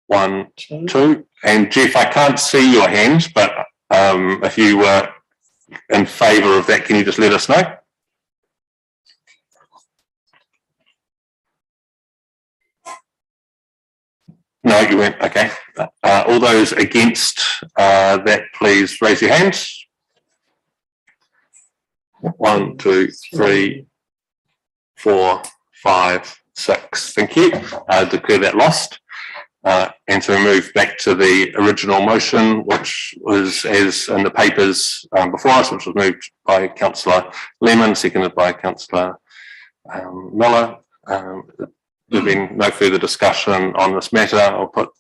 1, 2, and Jeff, I can't see your hand, but if you were in favour of that, can you just let us know? No, you weren't. Okay. All those against that, please raise your hands. 1, 2, 3, 4, 5, 6. Thank you. Declare that lost. And so we move back to the original motion, which was as in the papers before us, which was moved by Councillor Lehman, seconded by Councillor Miller. There's been no further discussion on this matter. I'll put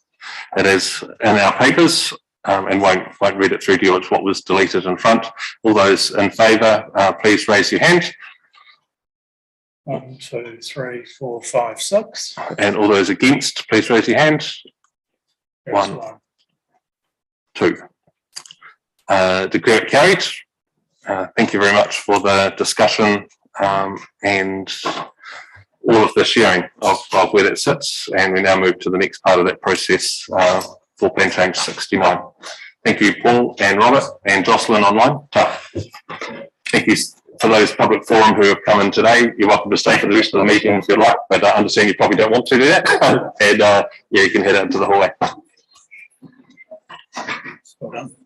it as in our papers and won't read it through to you. It's what was deleted in front. All those in favour, please raise your hand. 1, 2, 3, 4, 5, 6. And all those against, please raise your hand. 1, 2. Declare it carried. Thank you very much for the discussion and all of the sharing of where that sits. And we now move to the next part of that process for plan change 69. Thank you, Paul and Robert and Jocelyn online. Thank you for those public forum who have come in today. You're welcome to stay for the rest of the meeting if you'd like, but I understand you probably don't want to do that. And yeah, you can head out to the hallway. Well done.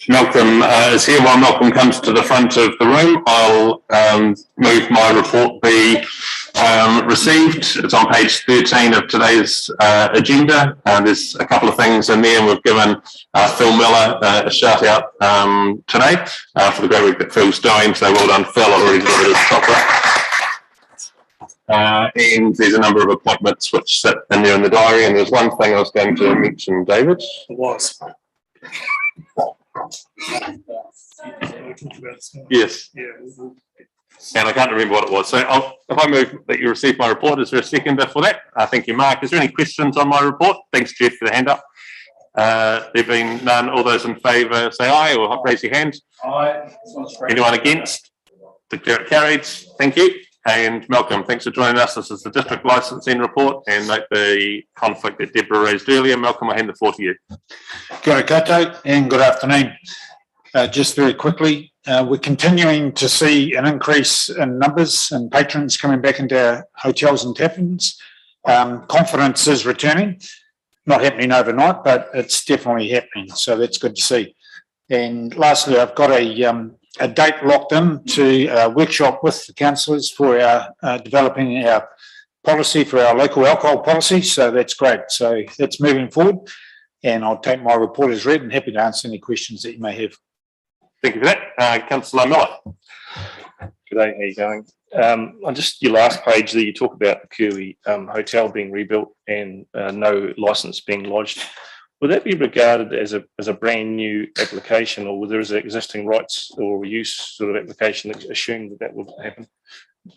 Malcolm is here. While Malcolm comes to the front of the room, I'll move my report be received. It's on page 13 of today's agenda. There's a couple of things in there, and we've given Phil Miller a shout out today for the great work that Phil's doing. So well done, Phil. I've already got his chocolate. And there's a number of appointments which sit in there in the diary. And there's one thing I was going to mention, David. It was. Yes. Yeah. And I can't remember what it was. So if I move that you receive my report, is there a seconder for that? Thank you, Mark. Is there any questions on my report? Thanks, Jeff, for the hand up. There being none, all those in favour say aye or raise your hand. Aye. Anyone against? Declare it carried. Thank you. And Malcolm, thanks for joining us. This is the district licensing report, and note the conflict that Deborah raised earlier. Malcolm, I hand the floor to you. Kia ora koutou and good afternoon. Just very quickly, we're continuing to see an increase in numbers and patrons coming back into our hotels and taverns. Confidence is returning, not happening overnight, but it's definitely happening. So that's good to see. And lastly, I've got a date locked in to a workshop with the councillors for our developing our policy for our local alcohol policy. So that's great. So that's moving forward, and I'll take my report as read and happy to answer any questions that you may have. Thank you for that. Councillor Miller. Good day, how are you going? On just your last page there, you talk about the Kiwi hotel being rebuilt and no licence being lodged. Would that be regarded as a brand new application, or there is an existing rights or use sort of application that assumed that will happen?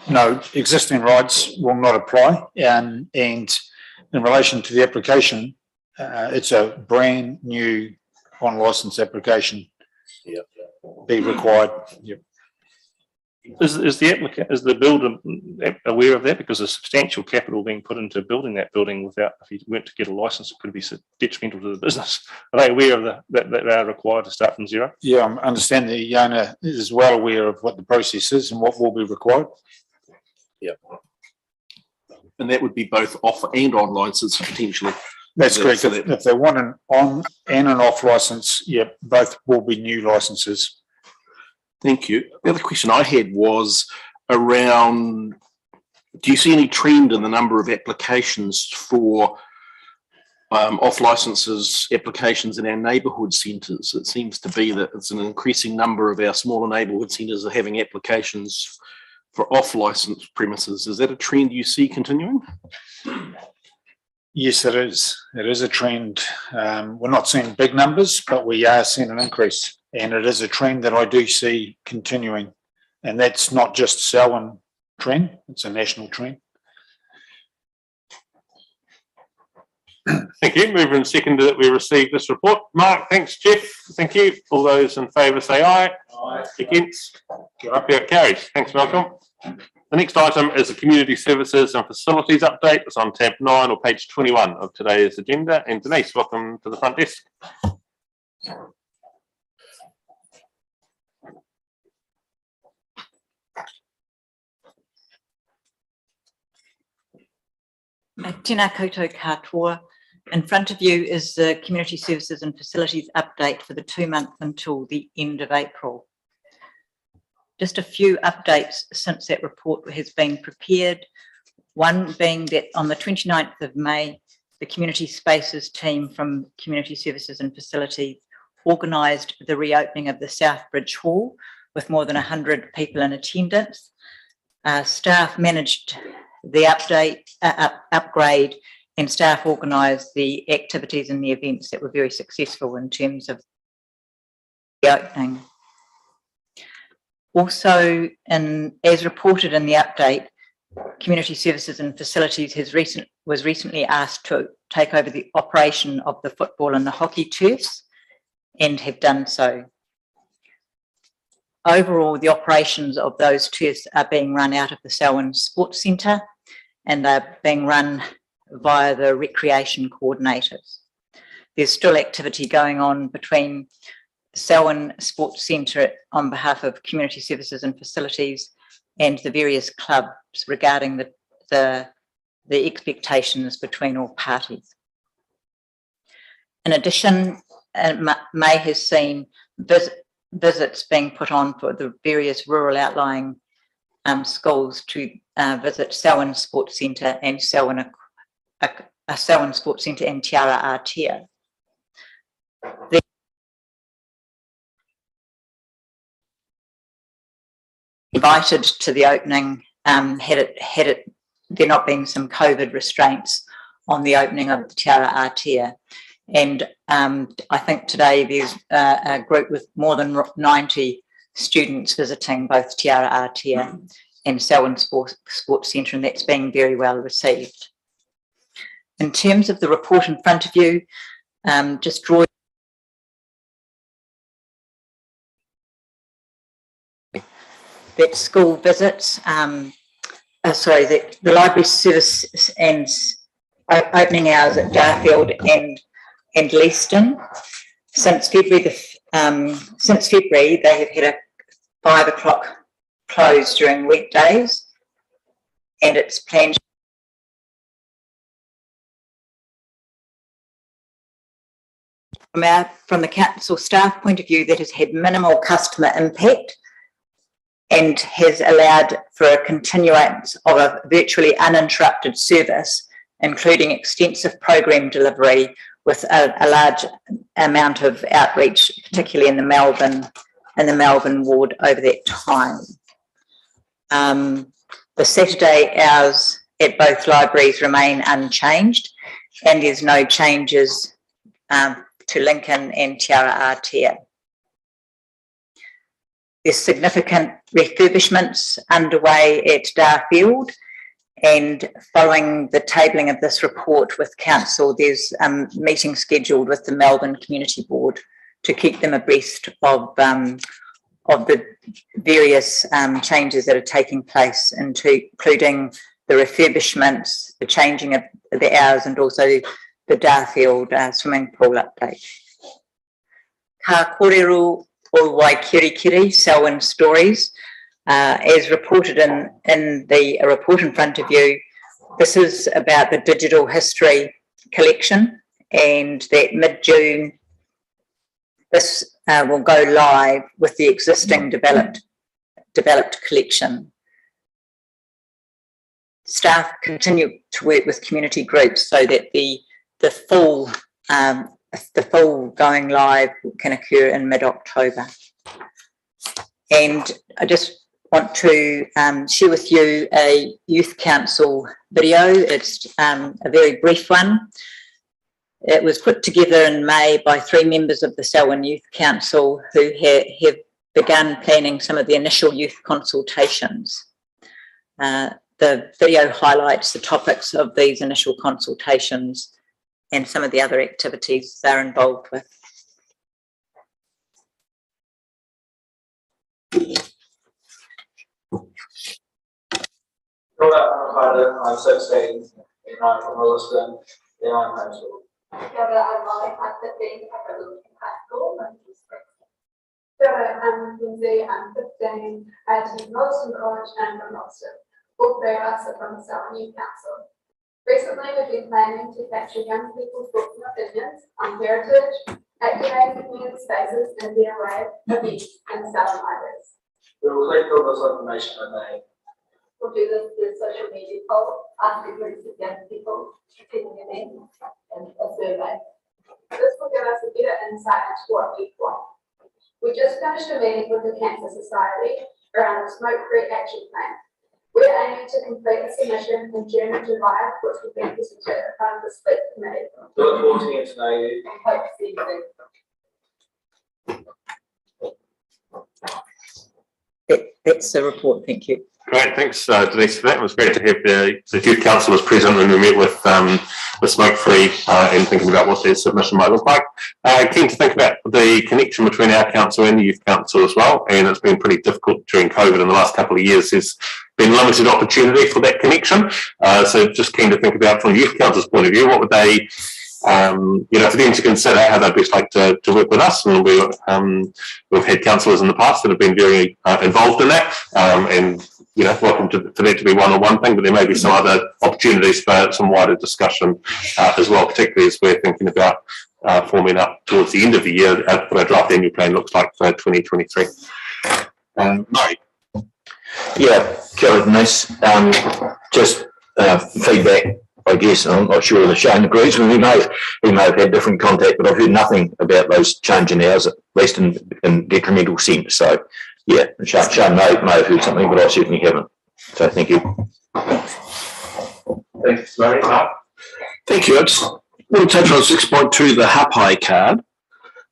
No, existing rights will not apply. And in relation to the application, it's a brand new on licence application. Yep. Be required. Yep. Is the applicant, is the builder aware of that? Because there's substantial capital being put into building that building without, if he weren't to get a license, it could be detrimental to the business. Are they aware of that they are required to start from zero? Yeah, I understand the owner is well aware of what the process is and what will be required. Yeah. And that would be both off and on license potentially. That's correct. If they want an on and an off license, yeah, both will be new licenses. Thank you. The other question I had was around, do you see any trend in the number of applications for off licenses applications in our neighbourhood centres? It seems to be that it's an increasing number of our smaller neighbourhood centres are having applications for off licence premises. Is that a trend you see continuing? Yes, it is. It is a trend. We're not seeing big numbers, but we are seeing an increase. And it is a trend that I do see continuing. And that's not just a Selwyn trend, it's a national trend. Thank you. Mover and seconder that we received this report. Mark, thanks. Jeff, thank you. All those in favour say aye. Aye. Against? Up here it carries. Thanks, Malcolm. The next item is the Community Services and Facilities Update. It's on tab 9 or page 21 of today's agenda. And Denise, welcome to the front desk. Tēnā koutou katoa. In front of you is the Community Services and Facilities update for the 2 months until the end of April. Just a few updates since that report has been prepared. One being that on the 29th of May, the Community Spaces team from Community Services and Facilities organised the reopening of the South Bridge Hall with more than 100 people in attendance. Staff managed the upgrade, and staff organised the activities and the events that were very successful in terms of the opening. Also, as reported in the update, Community Services and Facilities was recently asked to take over the operation of the football and the hockey turfs, and have done so. Overall, the operations of those turfs are being run out of the Selwyn Sports Centre, and they're being run via the recreation coordinators. There's still activity going on between the Selwyn Sports Centre on behalf of Community Services and Facilities and the various clubs regarding the expectations between all parties. In addition, May has seen visits being put on for the various rural outlying schools to visit Selwyn Sports Centre and Selwyn Sports Centre and Te Ara Aotea. Invited to the opening, had there not been some COVID restraints on the opening of the Te Ara Aotea. And I think today there's a group with more than 90 students visiting both Te Ara Aotea and Selwyn Sports Centre, and that's being very well received. In terms of the report in front of you, just draw that school visits, the library service and opening hours at Darfield and Leaston. Since February, they have had a 5 o'clock close during weekdays, and it's planned from the council staff point of view, that has had minimal customer impact and has allowed for a continuance of a virtually uninterrupted service, including extensive program delivery with a large amount of outreach, particularly in the Melbourne ward over that time. The Saturday hours at both libraries remain unchanged, and there's no changes to Lincoln and Te Ara Aotea. There's significant refurbishments underway at Darfield, and following the tabling of this report with council, there's a meeting scheduled with the Melbourne Community Board to keep them abreast of the various changes that are taking place, including the refurbishments, the changing of the hours, and also the Darfield swimming pool update. Ka kōrero o Waikirikiri, Selwyn Stories. As reported in the report in front of you, this is about the digital history collection, and that mid-June this will go live with the existing developed collection. Staff continue to work with community groups so that the full going live can occur in mid-October. And I just want to share with you a Youth Council video. It's a very brief one. It was put together in May by 3 members of the Selwyn Youth Council who have begun planning some of the initial youth consultations. The video highlights the topics of these initial consultations and some of the other activities they're involved with. I'm 16, and I'm from Williston, and I'm homeschooled. I'm 15, I'm high school. I'm Lindsay, I'm 15, I attend Williston College and from Williston. All 3 of us are from the Selwyn Youth Council. Recently, we've been planning to capture young people's thoughts and opinions on heritage, activating community spaces, and their way of events in Selwyn libraries. We will collect all this information in May. We'll do this through social media poll, asking groups of young people, attending events, and a survey. This will give us a better insight into what we want. We just finished a meeting with the Cancer Society around the smoke-free action plan. We're aiming to complete a submission in June and July, which will be presented in front of the split committee. Look forward to getting to know you. And hope to see you soon. That's the report, thank you. Great, thanks Denise for that. It was great to have the youth councillors present when we met with Smoke Free and thinking about what their submission might look like. Keen to think about the connection between our council and the youth council as well, and it's been pretty difficult during COVID in the last couple of years. There's been limited opportunity for that connection, so just keen to think about from the youth council's point of view, what would they for them to consider how they'd best like to work with us. And we've had councillors in the past that have been very involved in that, and welcome for that to be one-on-one thing, but there may be some other opportunities for some wider discussion as well, particularly as we're thinking about forming up towards the end of the year what our draft annual plan looks like for 2023. Murray. Yeah, kia ora, Denise. Just feedback, I guess. I'm not sure that Shane agrees with me. He may have had different contact, but I've heard nothing about those changing hours, at least in detrimental sense. So, yeah, Shane may have heard something, but I certainly haven't. So, thank you. Thanks, Murray. Thank you. I just want to touch on 6.2, the Hapai card,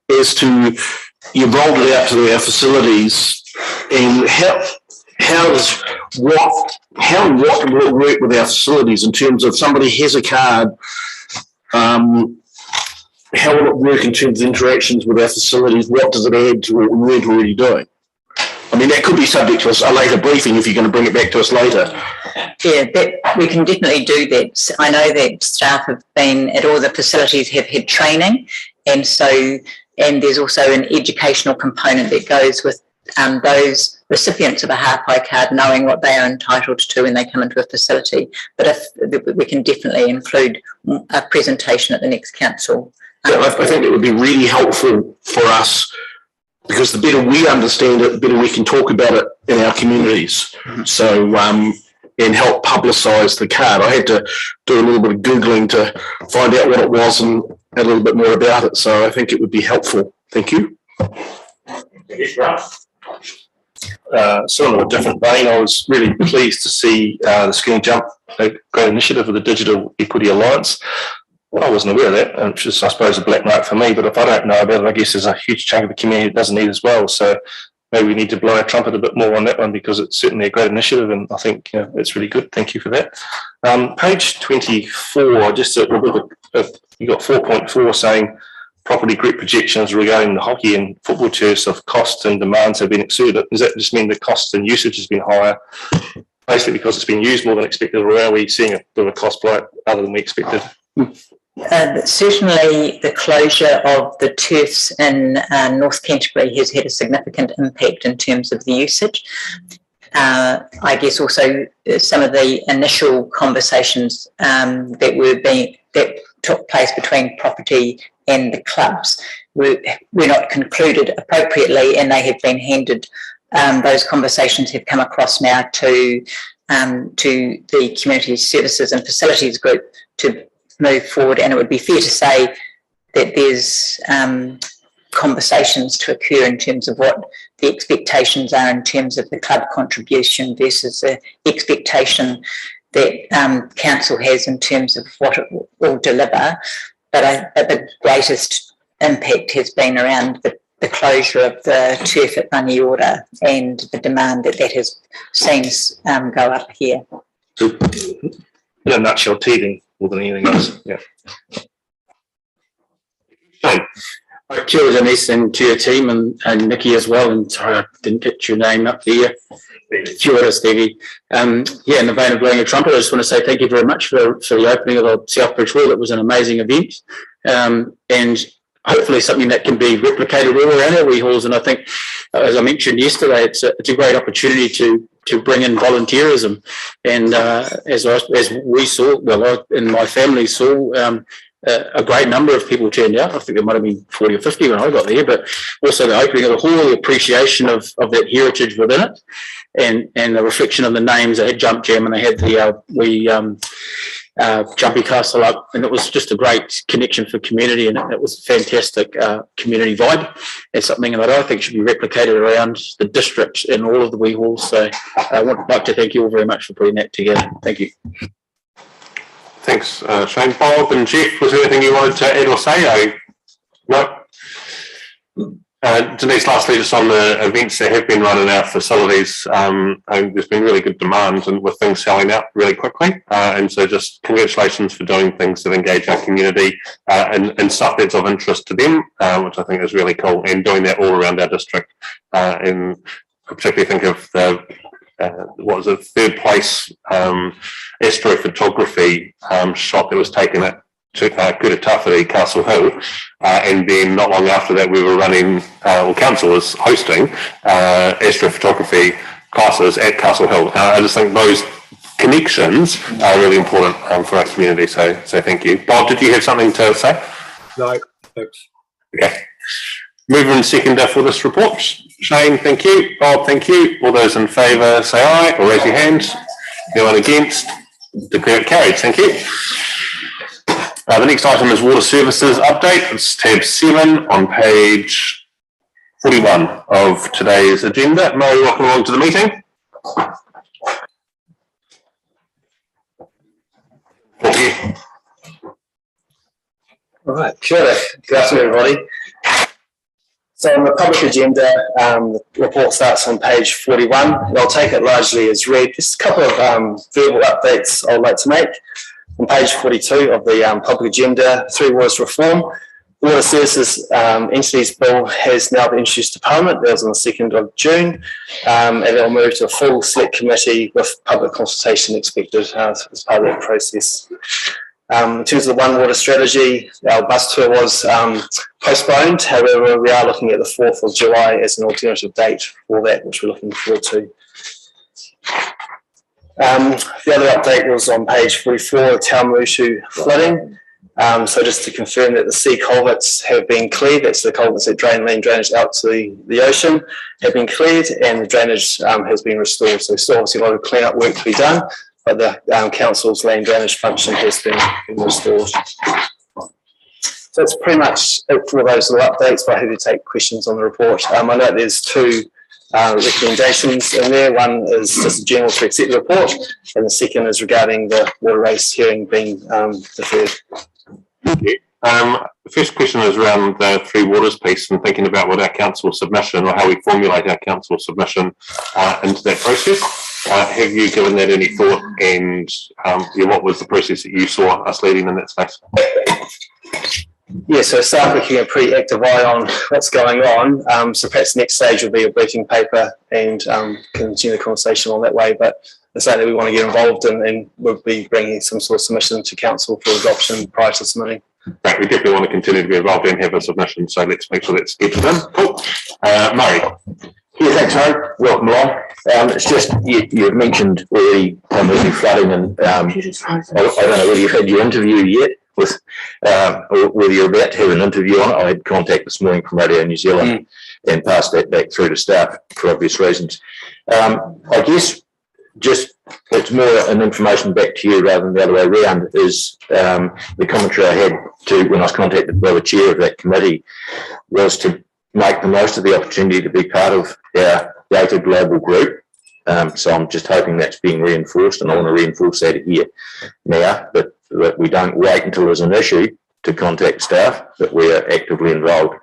is to you rolled it out to our facilities, and what will work with our facilities in terms of somebody has a card, how will it work in terms of interactions with our facilities? What does it add to what we're already doing? I mean, that could be subject to a later briefing if you're going to bring it back to us later. Yeah, we can definitely do that. I know that staff have been at all the facilities have had training, and there's also an educational component that goes with those recipients of a Hapai card knowing what they are entitled to when they come into a facility. But if we can definitely include a presentation at the next council. Yeah, I think it would be really helpful for us, because the better we understand it, the better we can talk about it in our communities. So, and help publicise the card. I had to do a little bit of Googling to find out what it was and a little bit more about it. So I think it would be helpful. Thank you. Sort of a different vein, I was really pleased to see the Skiing Jump, a great initiative of the Digital Equity Alliance. I wasn't aware of that, which is, I suppose, a black mark for me, but if I don't know about it, I guess there's a huge chunk of the community that doesn't need as well. So maybe we need to blow our trumpet a bit more on that one, because it's certainly a great initiative, and I think it's really good. Thank you for that. Page 24, just a little bit of, you got 4.4 saying property group projections regarding the hockey and football turfs of costs and demands have been exceeded. Does that just mean the cost and usage has been higher, basically because it's been used more than expected, or are we seeing a bit of a cost blow other than we expected? Certainly the closure of the turfs in North Canterbury has had a significant impact in terms of the usage. I guess also some of the initial conversations that took place between property and the clubs were not concluded appropriately, and they have been handed. Those conversations have come across now to the Community Services and Facilities Group to move forward, and it would be fair to say that there's conversations to occur in terms of what the expectations are in terms of the club contribution versus the expectation that council has in terms of what it will deliver. But the greatest impact has been around the closure of the turf at Rangiora and the demand that has seen go up here. So, in a nutshell, teething more than anything else. Yeah. Kia ora, Denise, and to your team, and Nikki as well. And sorry, I didn't get your name up there. Kia ora, Stevie. In the vein of blowing a trumpet, I just want to say thank you very much for the opening of the Southbridge Hall. It was an amazing event, and hopefully something that can be replicated all around our wee halls. And I think, as I mentioned yesterday, it's a great opportunity to bring in volunteerism. And as we saw, well, in my family saw, a great number of people turned out. I think there might have been 40 or 50 when I got there, but also the opening of the hall, the appreciation of that heritage within it, and the reflection of the names. They had Jump Jam and they had the Jumpy Castle up, and it was just a great connection for community, and it was a fantastic community vibe. It's something that I think should be replicated around the district in all of the wee halls. So I would like to thank you all very much for putting that together. Thank you. Thanks, Shane. Bob and Jeff, was there anything you wanted to add or say? No. Denise, lastly, just on the events that have been run in our facilities, there's been really good demand and with things selling out really quickly. And so just congratulations for doing things that engage our community and stuff that's of interest to them, which I think is really cool, and doing that all around our district. And I particularly think of the what was it, third place astrophotography shot that was taken at Kuratawhiri, Castle Hill, and then not long after that we were running, council was hosting astrophotography classes at Castle Hill. I just think those connections are really important for our community, so thank you. Bob, did you have something to say? No, thanks. Okay. Mover and seconder for this report. Shane, thank you. Bob, thank you. All those in favour say aye or raise your hand. Anyone against? Declare it carried. Thank you. The next item is water services update. It's tab 7 on page 41 of today's agenda. Murray, welcome along to the meeting. Thank you. All right, kia ora. Good afternoon, everybody. So on the public agenda, the report starts on page 41, and I'll take it largely as read. Just a couple of verbal updates I'd like to make. On page 42 of the public agenda, Three Waters Reform, the Water Services Entities Bill has now been introduced to Parliament. That was on the 2nd of June, and it will move to a full select committee with public consultation expected as part of that process. In terms of the One Water strategy, our bus tour was postponed. However, we are looking at the 4th of July as an alternative date for that, which we're looking forward to. The other update was on page 44, Town Mushu Flooding. So just to confirm that the sea culverts have been cleared, that's the culverts that drain land drainage out to the ocean, have been cleared, and the drainage has been restored. So still obviously a lot of clean-up work to be done, but the council's land drainage function has been restored. So that's pretty much it for those little updates, but I'm happy to take questions on the report. I know there's two recommendations in there. One is just a general to accept the report, and the second is regarding the water race hearing being deferred. Thank you. The first question is around the Three Waters piece and thinking about what our council submission or how we formulate our council submission into that process. Have you given that any thought, and what was the process that you saw us leading in that space? Yeah, so start keeping a pretty active eye on what's going on. So perhaps next stage will be a briefing paper and continue the conversation on that way. But it's something that we want to get involved in, and we'll be bringing some sort of submission to council for adoption prior to submitting. Right, we definitely want to continue to be involved and have a submission, so let's make sure that's scheduled in. Cool. Murray. Yeah, thanks, Harry. Welcome along. It's just, you've mentioned already Mushu Flooding, and I don't know whether you've had your interview yet with, or whether you're about to have an interview on it. I had contact this morning from Radio New Zealand and passed that back through to staff for obvious reasons. I guess just it's more an information back to you rather than the other way around, is the commentary I had to when I was contacted by the chair of that committee was to make the most of the opportunity to be part of our data global group. So I'm just hoping that's being reinforced, and I want to reinforce that here now, that we don't wait until there's an issue to contact staff, that we are actively involved.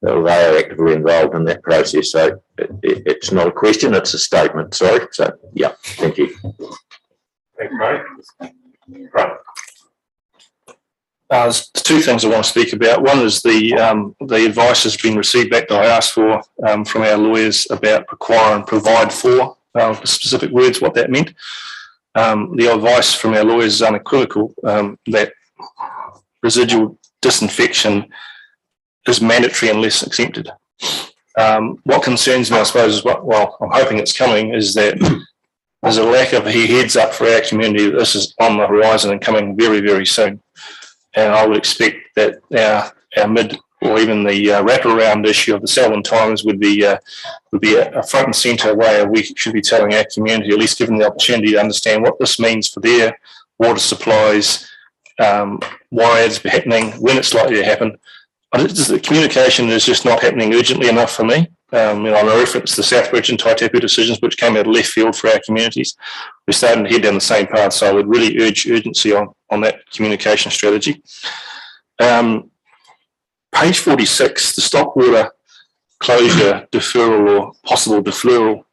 They are actively involved in that process. So it's not a question, it's a statement. Sorry. So, yeah, thank you. Thanks, Murray. Right. There's two things I want to speak about. One is the advice has been received back that I asked for from our lawyers about require and provide for, the specific words, what that meant. The advice from our lawyers is unequivocal that residual disinfection is mandatory unless exempted. What concerns me, I suppose, is well, I'm hoping it's coming, is that there's a lack of a heads up for our community that this is on the horizon and coming very, very soon. And I would expect that our mid or even the wraparound issue of the Selwyn Times would be a front and centre way we should be telling our community, at least given the opportunity to understand what this means for their water supplies, why it's happening, when it's likely to happen. The communication is just not happening urgently enough for me. I referenced the Southbridge and Taitapu decisions, which came out of left field for our communities. We're starting to head down the same path, so I would really urge urgency on that communication strategy. Page 46, the stock water closure deferral or possible deferral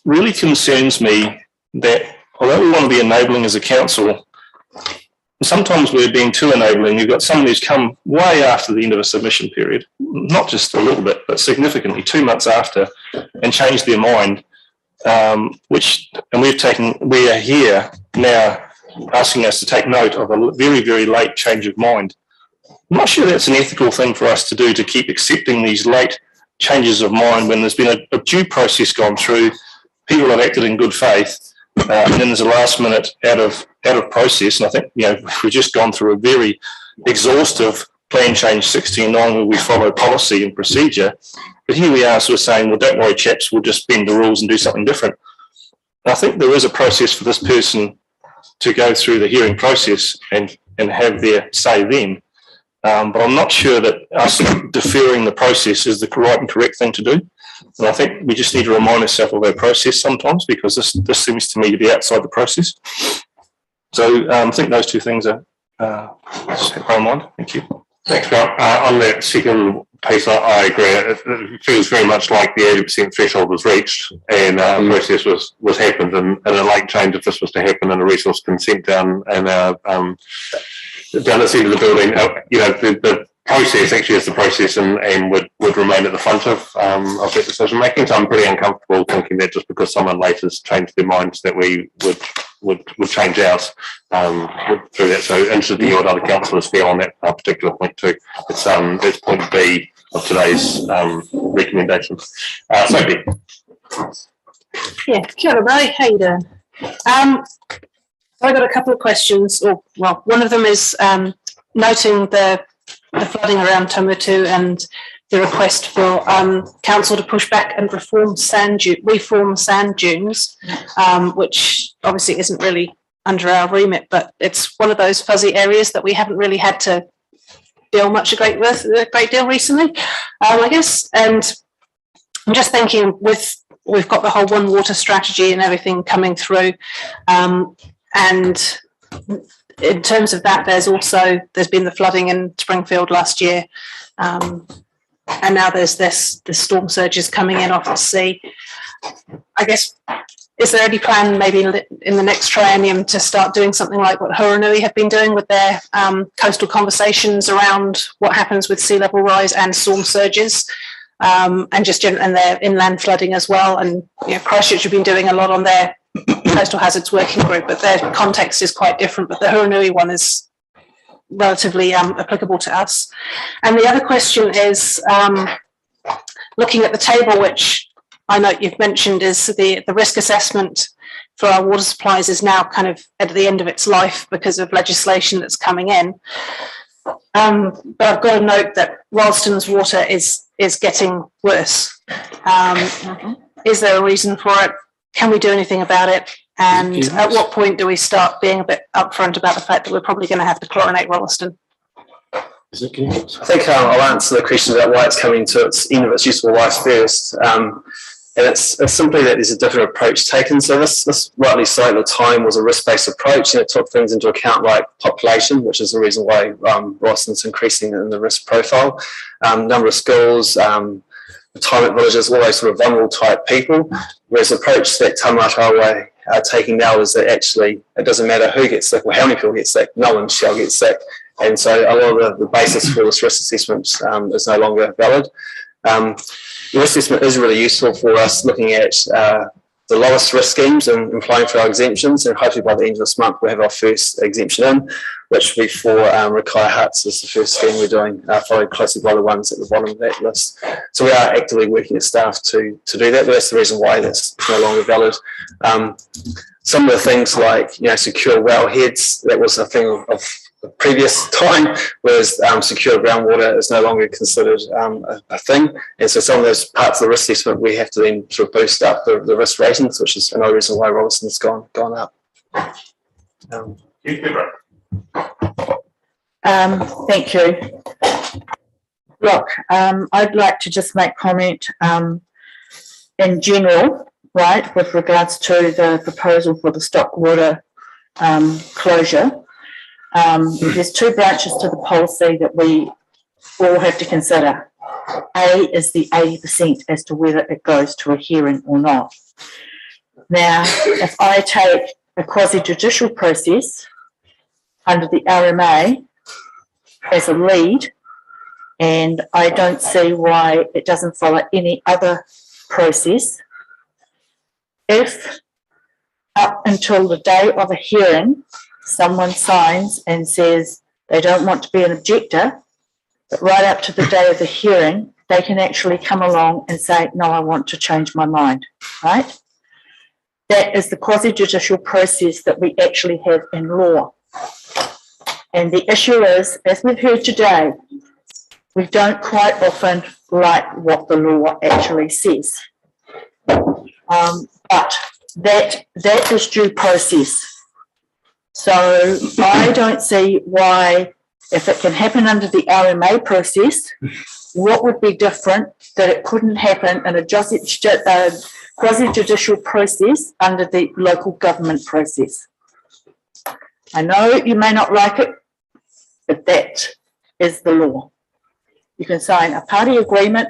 really concerns me that although we want to be enabling as a council, sometimes we're being too enabling. You've got someone who's come way after the end of a submission period, not just a little bit, but significantly 2 months after, and changed their mind, we are here now asking us to take note of a very, very late change of mind. I'm not sure that's an ethical thing for us to do, to keep accepting these late changes of mind when there's been a due process gone through, people have acted in good faith, and then there's a last minute out of process. And I think, we've just gone through a very exhaustive plan change 69 where we follow policy and procedure. But here we are sort of saying, well, don't worry, chaps, we'll just bend the rules and do something different. And I think there is a process for this person to go through the hearing process and have their say then. But I'm not sure that us deferring the process is the right and correct thing to do. And I think we just need to remind ourselves of our process sometimes, because this seems to me to be outside the process. So I think those two things are in mind. Thank you. Thanks, Scott. On that second piece, I agree. It feels very much like the 80% threshold was reached, and the process was happened, and a late change, if this was to happen, and a resource consent down and down this end of the building, the process actually is the process and would remain at the front of that decision making. So I'm pretty uncomfortable thinking that just because someone late has changed their minds that we would change ours through that. So interested to hear what other councillors feel on that particular point too. It's point B of today's recommendation. Sophie. Yeah, kia ora, Ray. How you doing? So I got a couple of questions. One of them is noting the flooding around Tamutu and the request for council to push back and reform sand dunes, which obviously isn't really under our remit, but it's one of those fuzzy areas that we haven't really had to deal a great deal recently, I guess. And I'm just thinking, we've got the whole One Water strategy and everything coming through, and in terms of that, there's been the flooding in Springfield last year, and now there's the storm surges coming in off the sea. I guess, is there any plan maybe in the next triennium to start doing something like what Huronui have been doing with their coastal conversations around what happens with sea level rise and storm surges, and their inland flooding as well? And Christchurch have been doing a lot on their coastal hazards working group, but their context is quite different, but the Huronui one is relatively applicable to us. And the other question is, looking at the table, which I know you've mentioned, is the risk assessment for our water supplies is now kind of at the end of its life because of legislation that's coming in. But I've got to note that Rolleston's water is getting worse. Is there a reason for it? Can we do anything about it? And at what point do we start being a bit upfront about the fact that we're probably going to have to chlorinate Rolleston? I think I'll answer the question about why it's coming to its end of its useful life first. And it's simply that there's a different approach taken. So this rightly so at the time was a risk-based approach, and it took things into account like population, which is the reason why Rolleston's increasing in the risk profile, number of schools, retirement villages, all those sort of vulnerable type people. Whereas the approach that Taumata are taking now is that actually it doesn't matter who gets sick or how many people get sick, no one shall get sick. And so a lot of the basis for this risk assessment is no longer valid. The risk assessment is really useful for us looking at the lowest risk schemes and applying for our exemptions, and hopefully by the end of this month we'll have our first exemption in, which will be for Rakai Huts is the first scheme we're doing, followed closely by the ones at the bottom of that list. So we are actively working with staff to do that, but that's the reason why that's no longer valid. Some of the things like secure wellheads, that was a thing of the previous time, whereas secure groundwater is no longer considered a thing. And so some of those parts of the risk assessment, we have to then sort of boost up the risk ratings, which is another reason why Robertson's gone up. Thank you. Look, I'd like to just make comment in general, right, with regards to the proposal for the stockwater closure. There's two branches to the policy that we all have to consider. A is the 80% as to whether it goes to a hearing or not. Now, if I take a quasi-judicial process under the RMA as a lead, and I don't see why it doesn't follow any other process, if up until the day of a hearing, someone signs and says they don't want to be an objector, but right up to the day of the hearing, they can actually come along and say, no, I want to change my mind, right? That is the quasi-judicial process that we actually have in law. And the issue is, as we've heard today, we don't quite often like what the law actually says. But that is due process. So I don't see why, if it can happen under the RMA process, what would be different that it couldn't happen in a quasi-judicial process under the local government process. I know you may not like it, but that is the law. You can sign a party agreement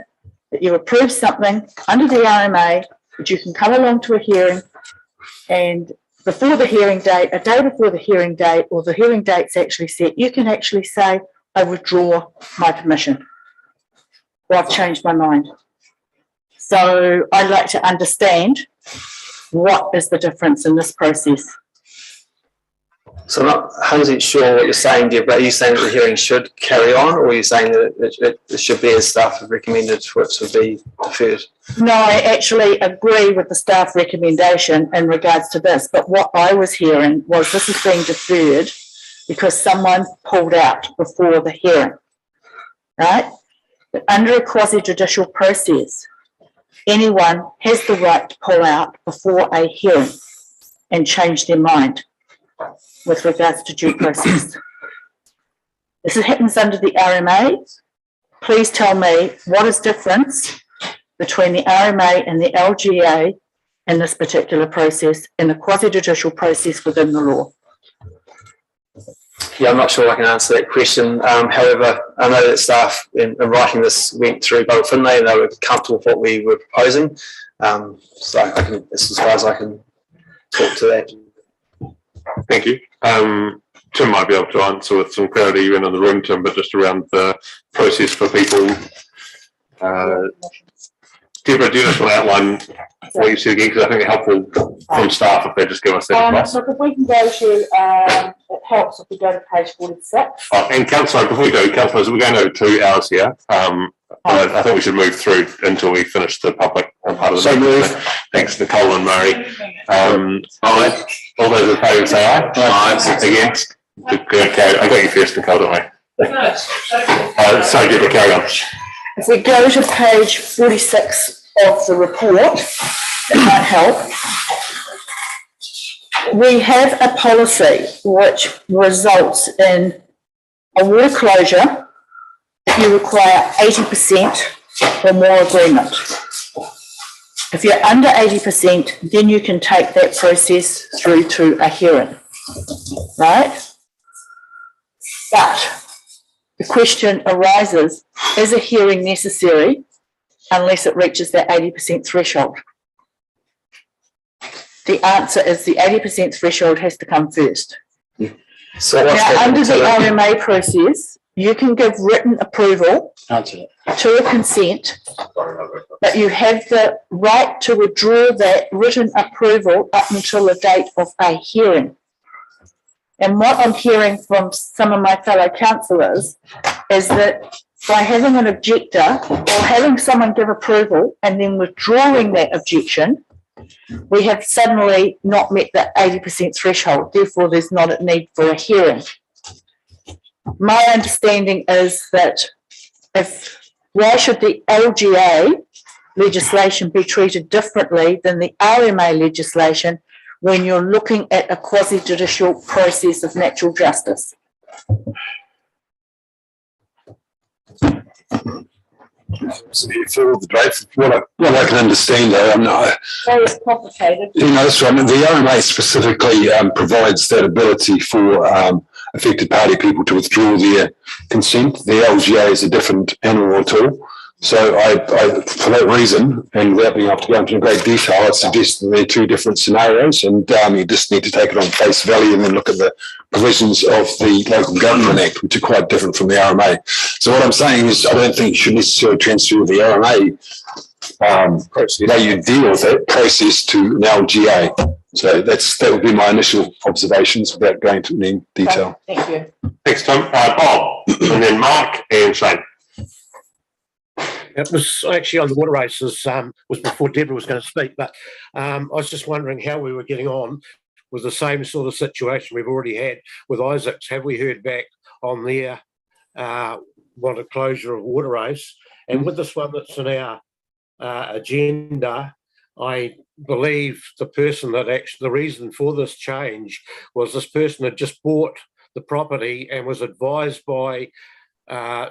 that you approve something under the RMA, that you can come along to a hearing, and before the hearing date, a day before the hearing date, or the hearing date's actually set, you can actually say, I withdraw my permission, or I've changed my mind. So I'd like to understand what is the difference in this process. So I'm not 100% sure what you're saying, Deborah. Are you saying that the hearing should carry on, or are you saying that it should be as staff have recommended for it to be deferred? No, I actually agree with the staff recommendation in regards to this, but what I was hearing was this is being deferred because someone pulled out before the hearing, right? But under a quasi-judicial process, anyone has the right to pull out before a hearing and change their mind with regards to due process. This happens under the RMA. Please tell me what is difference between the RMA and the LGA in this particular process, in the quasi-judicial process within the law. Yeah, I'm not sure I can answer that question. However, I know that staff in writing this went through both Finlay and they were comfortable with what we were proposing. So that's as far as I can talk to that. Thank you. Tim might be able to answer with some clarity even in the room, Tim, but just around the process for people. Deborah, do you just want to outline what you said again? Because I think it's helpful from staff if they just give us that advice. So if we can go to, it helps if we go to page 46. And Councillor, before we go, Councillors, we're going over 2 hours here. I think we should move through until we finish the public part of the meeting. Thanks, Nicole and Murray. All those in favour say aye. Aye. Against? Okay, I got you first, Nicole, don't I? Sorry, Deborah, carry on. If we go to page 46 of the report, it might help. We have a policy which results in a water closure if you require 80% or more agreement. If you're under 80%, then you can take that process through to a hearing, right? But the question arises, is a hearing necessary unless it reaches that 80% threshold? The answer is the 80% threshold has to come first. So now, under the RMA process, you can give written approval to a consent, but you have the right to withdraw that written approval up until the date of a hearing. And what I'm hearing from some of my fellow councillors is that by having an objector or having someone give approval and then withdrawing that objection, we have suddenly not met that 80% threshold. Therefore, there's not a need for a hearing. my understanding is that why should the LGA legislation be treated differently than the RMA legislation when you're looking at a quasi-judicial process of natural justice? For the draft, what I can understand, though, I'm not. Very complicated. You know, that's right. I mean, the RMA specifically provides that ability for affected party people to withdraw their consent. The LGA is a different animal at all. So I, for that reason, and without being able to go into great detail, I'd suggest that they're two different scenarios, and you just need to take it on face value and then look at the provisions of the Local Government Act, which are quite different from the RMA. So what I'm saying is I don't think you should necessarily transfer the RMA how you deal with that process to an LGA. So that would be my initial observations without going into any detail. Okay, thank you. Thanks, Tom. Bob, and then Mark and Shane. It was actually on the water races, was before Deborah was going to speak, but I was just wondering how we were getting on with the same sort of situation we've already had with Isaacs. Have we heard back on their wanted closure of water race? And with this one that's in our agenda, I believe the person that actually, the reason for this change was this person had just bought the property and was advised by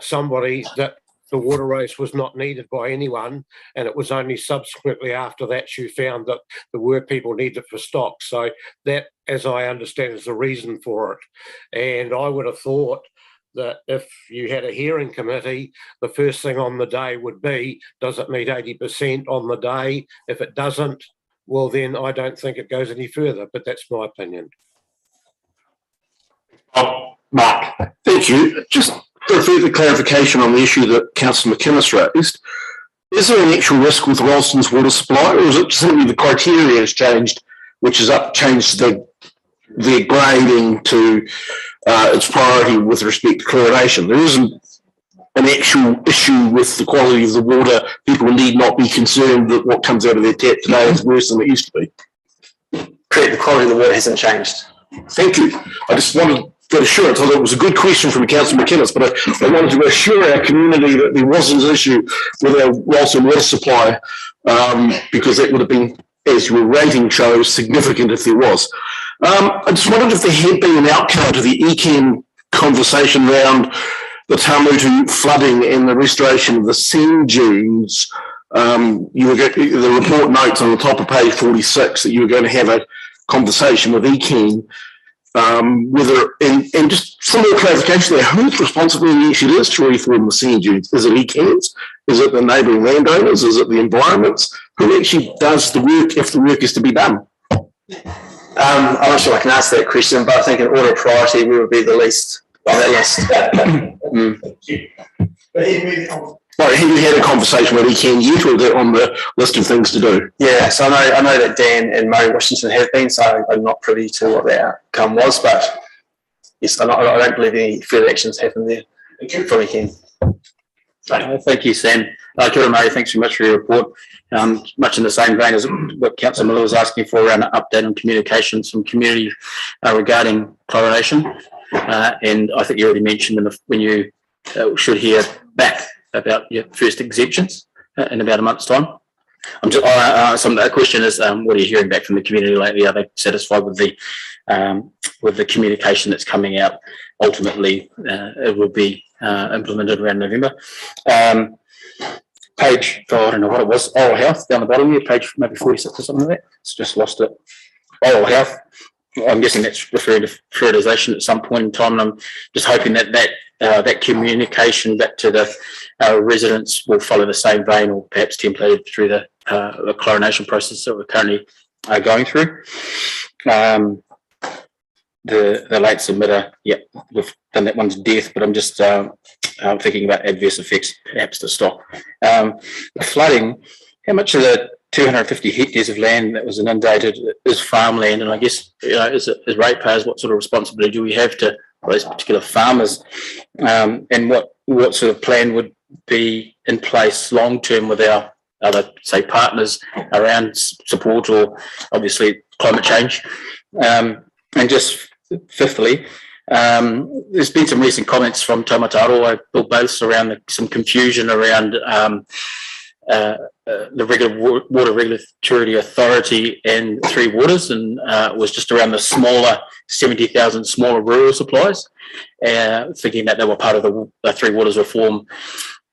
somebody that the water race was not needed by anyone, and it was only subsequently after that she found that there were people needed for stock. So that, as I understand, is the reason for it. And I would have thought that if you had a hearing committee, the first thing on the day would be, does it meet 80% on the day? If it doesn't, well, then I don't think it goes any further, but that's my opinion. Mark. Thank you. Just for further clarification on the issue that Councillor McInnes raised, is there an actual risk with Rollston's water supply, or is it simply the criteria has changed, which has changed their grading to its priority with respect to chlorination? There isn't an actual issue with the quality of the water. People need not be concerned that what comes out of their tap today is worse than it used to be. Correct, the quality of the water hasn't changed. Thank you. I just wanted that assurance. I thought it was a good question from Councillor McInnes, but I wanted to assure our community that there wasn't an issue with our Rollston water supply, because that would have been, as your rating shows, significant if there was. I just wondered if there had been an outcome to the ECAN conversation around the Tamutu flooding and the restoration of the sand dunes. The report notes on the top of page 46 that you were going to have a conversation with ECAN, and just some more clarification there. Whose responsibility actually is to reform the sand dunes? Is it ECAN's? Is it the neighbouring landowners? Is it the environments? Who actually does the work if the work is to be done? I'm not sure I can answer that question, but I think in order of priority, we would be the least on that list. Well, have you had a conversation with ECAN yet, or they're on the list of things to do? Yeah, so I know that Dan and Murray Washington have been, so I'm not privy to what the outcome was, but yes, I don't believe any further actions happened there from ECAN. Thank you, Sam. Kia ora, Murray, thanks very much for your report. Much in the same vein as what Councillor Miller was asking for around an update on communications from community regarding chlorination. And I think you already mentioned when you should hear back about your first exemptions in about a month's time. The question is, what are you hearing back from the community lately? Are they satisfied with the communication that's coming out? Ultimately, it will be implemented around November. Page, I don't know what it was, oral health down the bottom here, page maybe 46 or something like that. It's just lost it. Oral health. I'm guessing that's referring to fluoridisation at some point in time, and I'm just hoping that communication back to the residents will follow the same vein, or perhaps templated through the chlorination process that we're currently going through. The late submitter, yeah, we've done that one to death, but I'm just thinking about adverse effects perhaps to stock. The flooding, how much of the 250 hectares of land that was inundated is farmland? And I guess, as ratepayers, what sort of responsibility do we have to those particular farmers? And what sort of plan would be in place long term with our other, say, partners around support or obviously climate change? And just fifthly, There's been some recent comments from Taumata Bill Both around some confusion around the Water Regulatory Authority and Three Waters, and it was just around the smaller 70,000 smaller rural supplies, thinking that they were part of the Three Waters reform,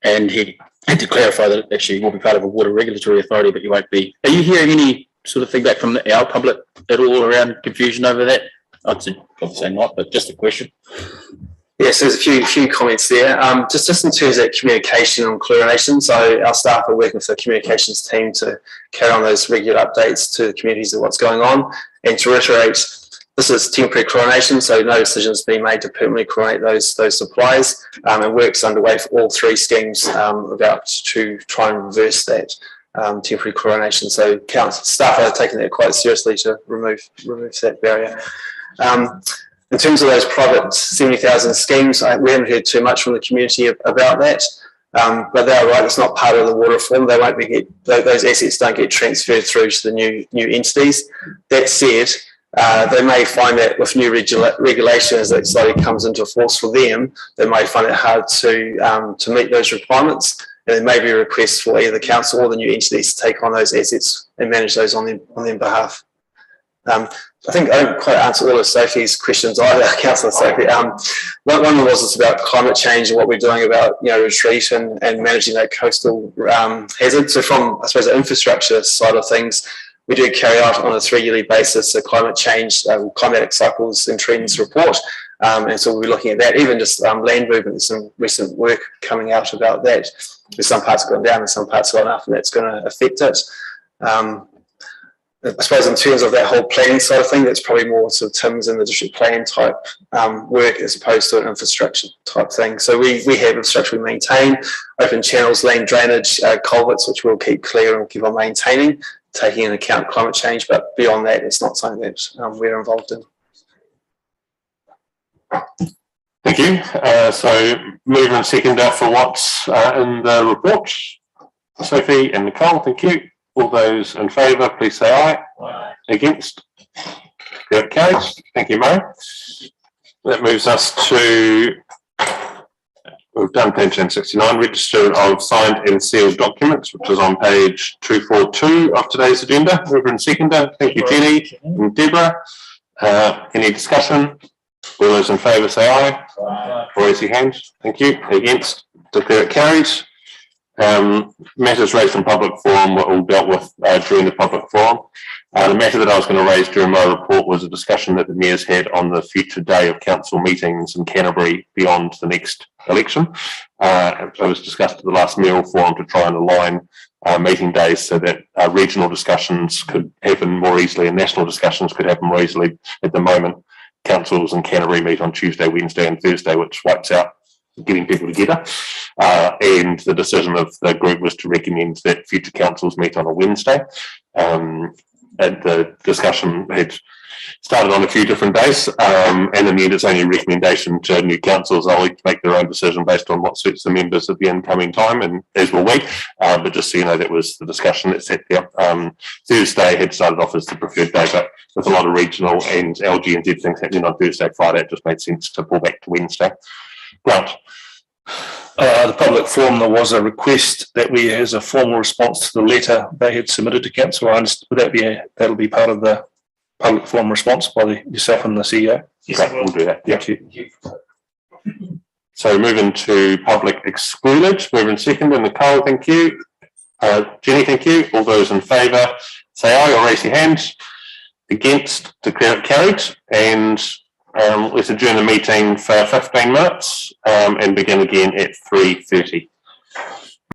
and he had to clarify that it actually will be part of a Water Regulatory Authority, but you won't be. Are you hearing any sort of feedback from our public at all around confusion over that? I'd say not, but just a question. Yes, there's a few comments there. Just in terms of communication on chlorination, so our staff are working with the communications team to carry on those regular updates to the communities of what's going on. And to reiterate, this is temporary chlorination, so no decisions being made to permanently chlorinate those supplies. And work's underway for all three schemes about to try and reverse that temporary chlorination. So staff are taking that quite seriously to remove that barrier. In terms of those private 70,000 schemes, we haven't heard too much from the community about that, but they are right, it's not part of the water reform. They won't be those assets don't get transferred through to the new entities. That said, they may find that with new regulation as it slowly comes into force for them, they may find it hard to meet those requirements, and there may be a request for either the council or the new entities to take on those assets and manage those on their behalf. I think I don't quite answer all of Sophie's questions either, Councillor Sophie. One was about climate change and what we're doing about retreat and managing that coastal hazard. So from, I suppose, the infrastructure side of things, we do carry out on a 3-yearly basis a climate change, climatic cycles and trends report. And so we'll be looking at that, even just land movement. There's some recent work coming out about that. There's some parts going down and some parts going up, and that's going to affect it. I suppose in terms of that whole planning side of thing, that's probably more sort of Tim's and the district plan type work as opposed to an infrastructure type thing. So we have infrastructure we maintain, open channels, land drainage, culverts, which we'll keep clear and keep on maintaining, taking into account climate change. But beyond that, it's not something that we're involved in. Thank you. So mover and seconder for what's in the report. Sophie and Nicole, thank you. All those in favour, please say aye. Aye. Against? That carries. Thank you, Murray. That moves us to, we've done pension 69, register of signed and sealed documents, which is on page 242 of today's agenda. Mover and seconder, thank you, Jenny and Deborah. Any discussion? All those in favour say aye. Aye. Raise your hand. Thank you. Against? Declare it carries. Matters raised in public forum were all dealt with during the public forum. The matter that I was going to raise during my report was a discussion that the Mayor's had on the future day of council meetings in Canterbury beyond the next election. It was discussed at the last mayoral forum to try and align meeting days so that regional discussions could happen more easily and national discussions could happen more easily. At the moment, councils in Canterbury meet on Tuesday, Wednesday and Thursday, which wipes out getting people together, and the decision of the group was to recommend that future councils meet on a Wednesday. And the discussion had started on a few different days, and in the end it's only a recommendation to new councils. They'll make their own decision based on what suits the members at the incoming time, and as will we. But just so you know, that was the discussion that sat there. Thursday had started off as the preferred day, but with a lot of regional and LG and Z things happening on Thursday, Friday, it just made sense to pull back to Wednesday. Grant. The public forum, there was a request that we, as a formal response to the letter they had submitted to council, that'll be part of the public forum response by yourself and the CEO? Yes, okay, we'll do that. Thank you. So moving to public excluded, moving second, and Nicole, thank you. Jenny, thank you. All those in favour say aye or raise your hands. Against, declare it carried. And let's adjourn the meeting for 15 minutes and begin again at 3:30.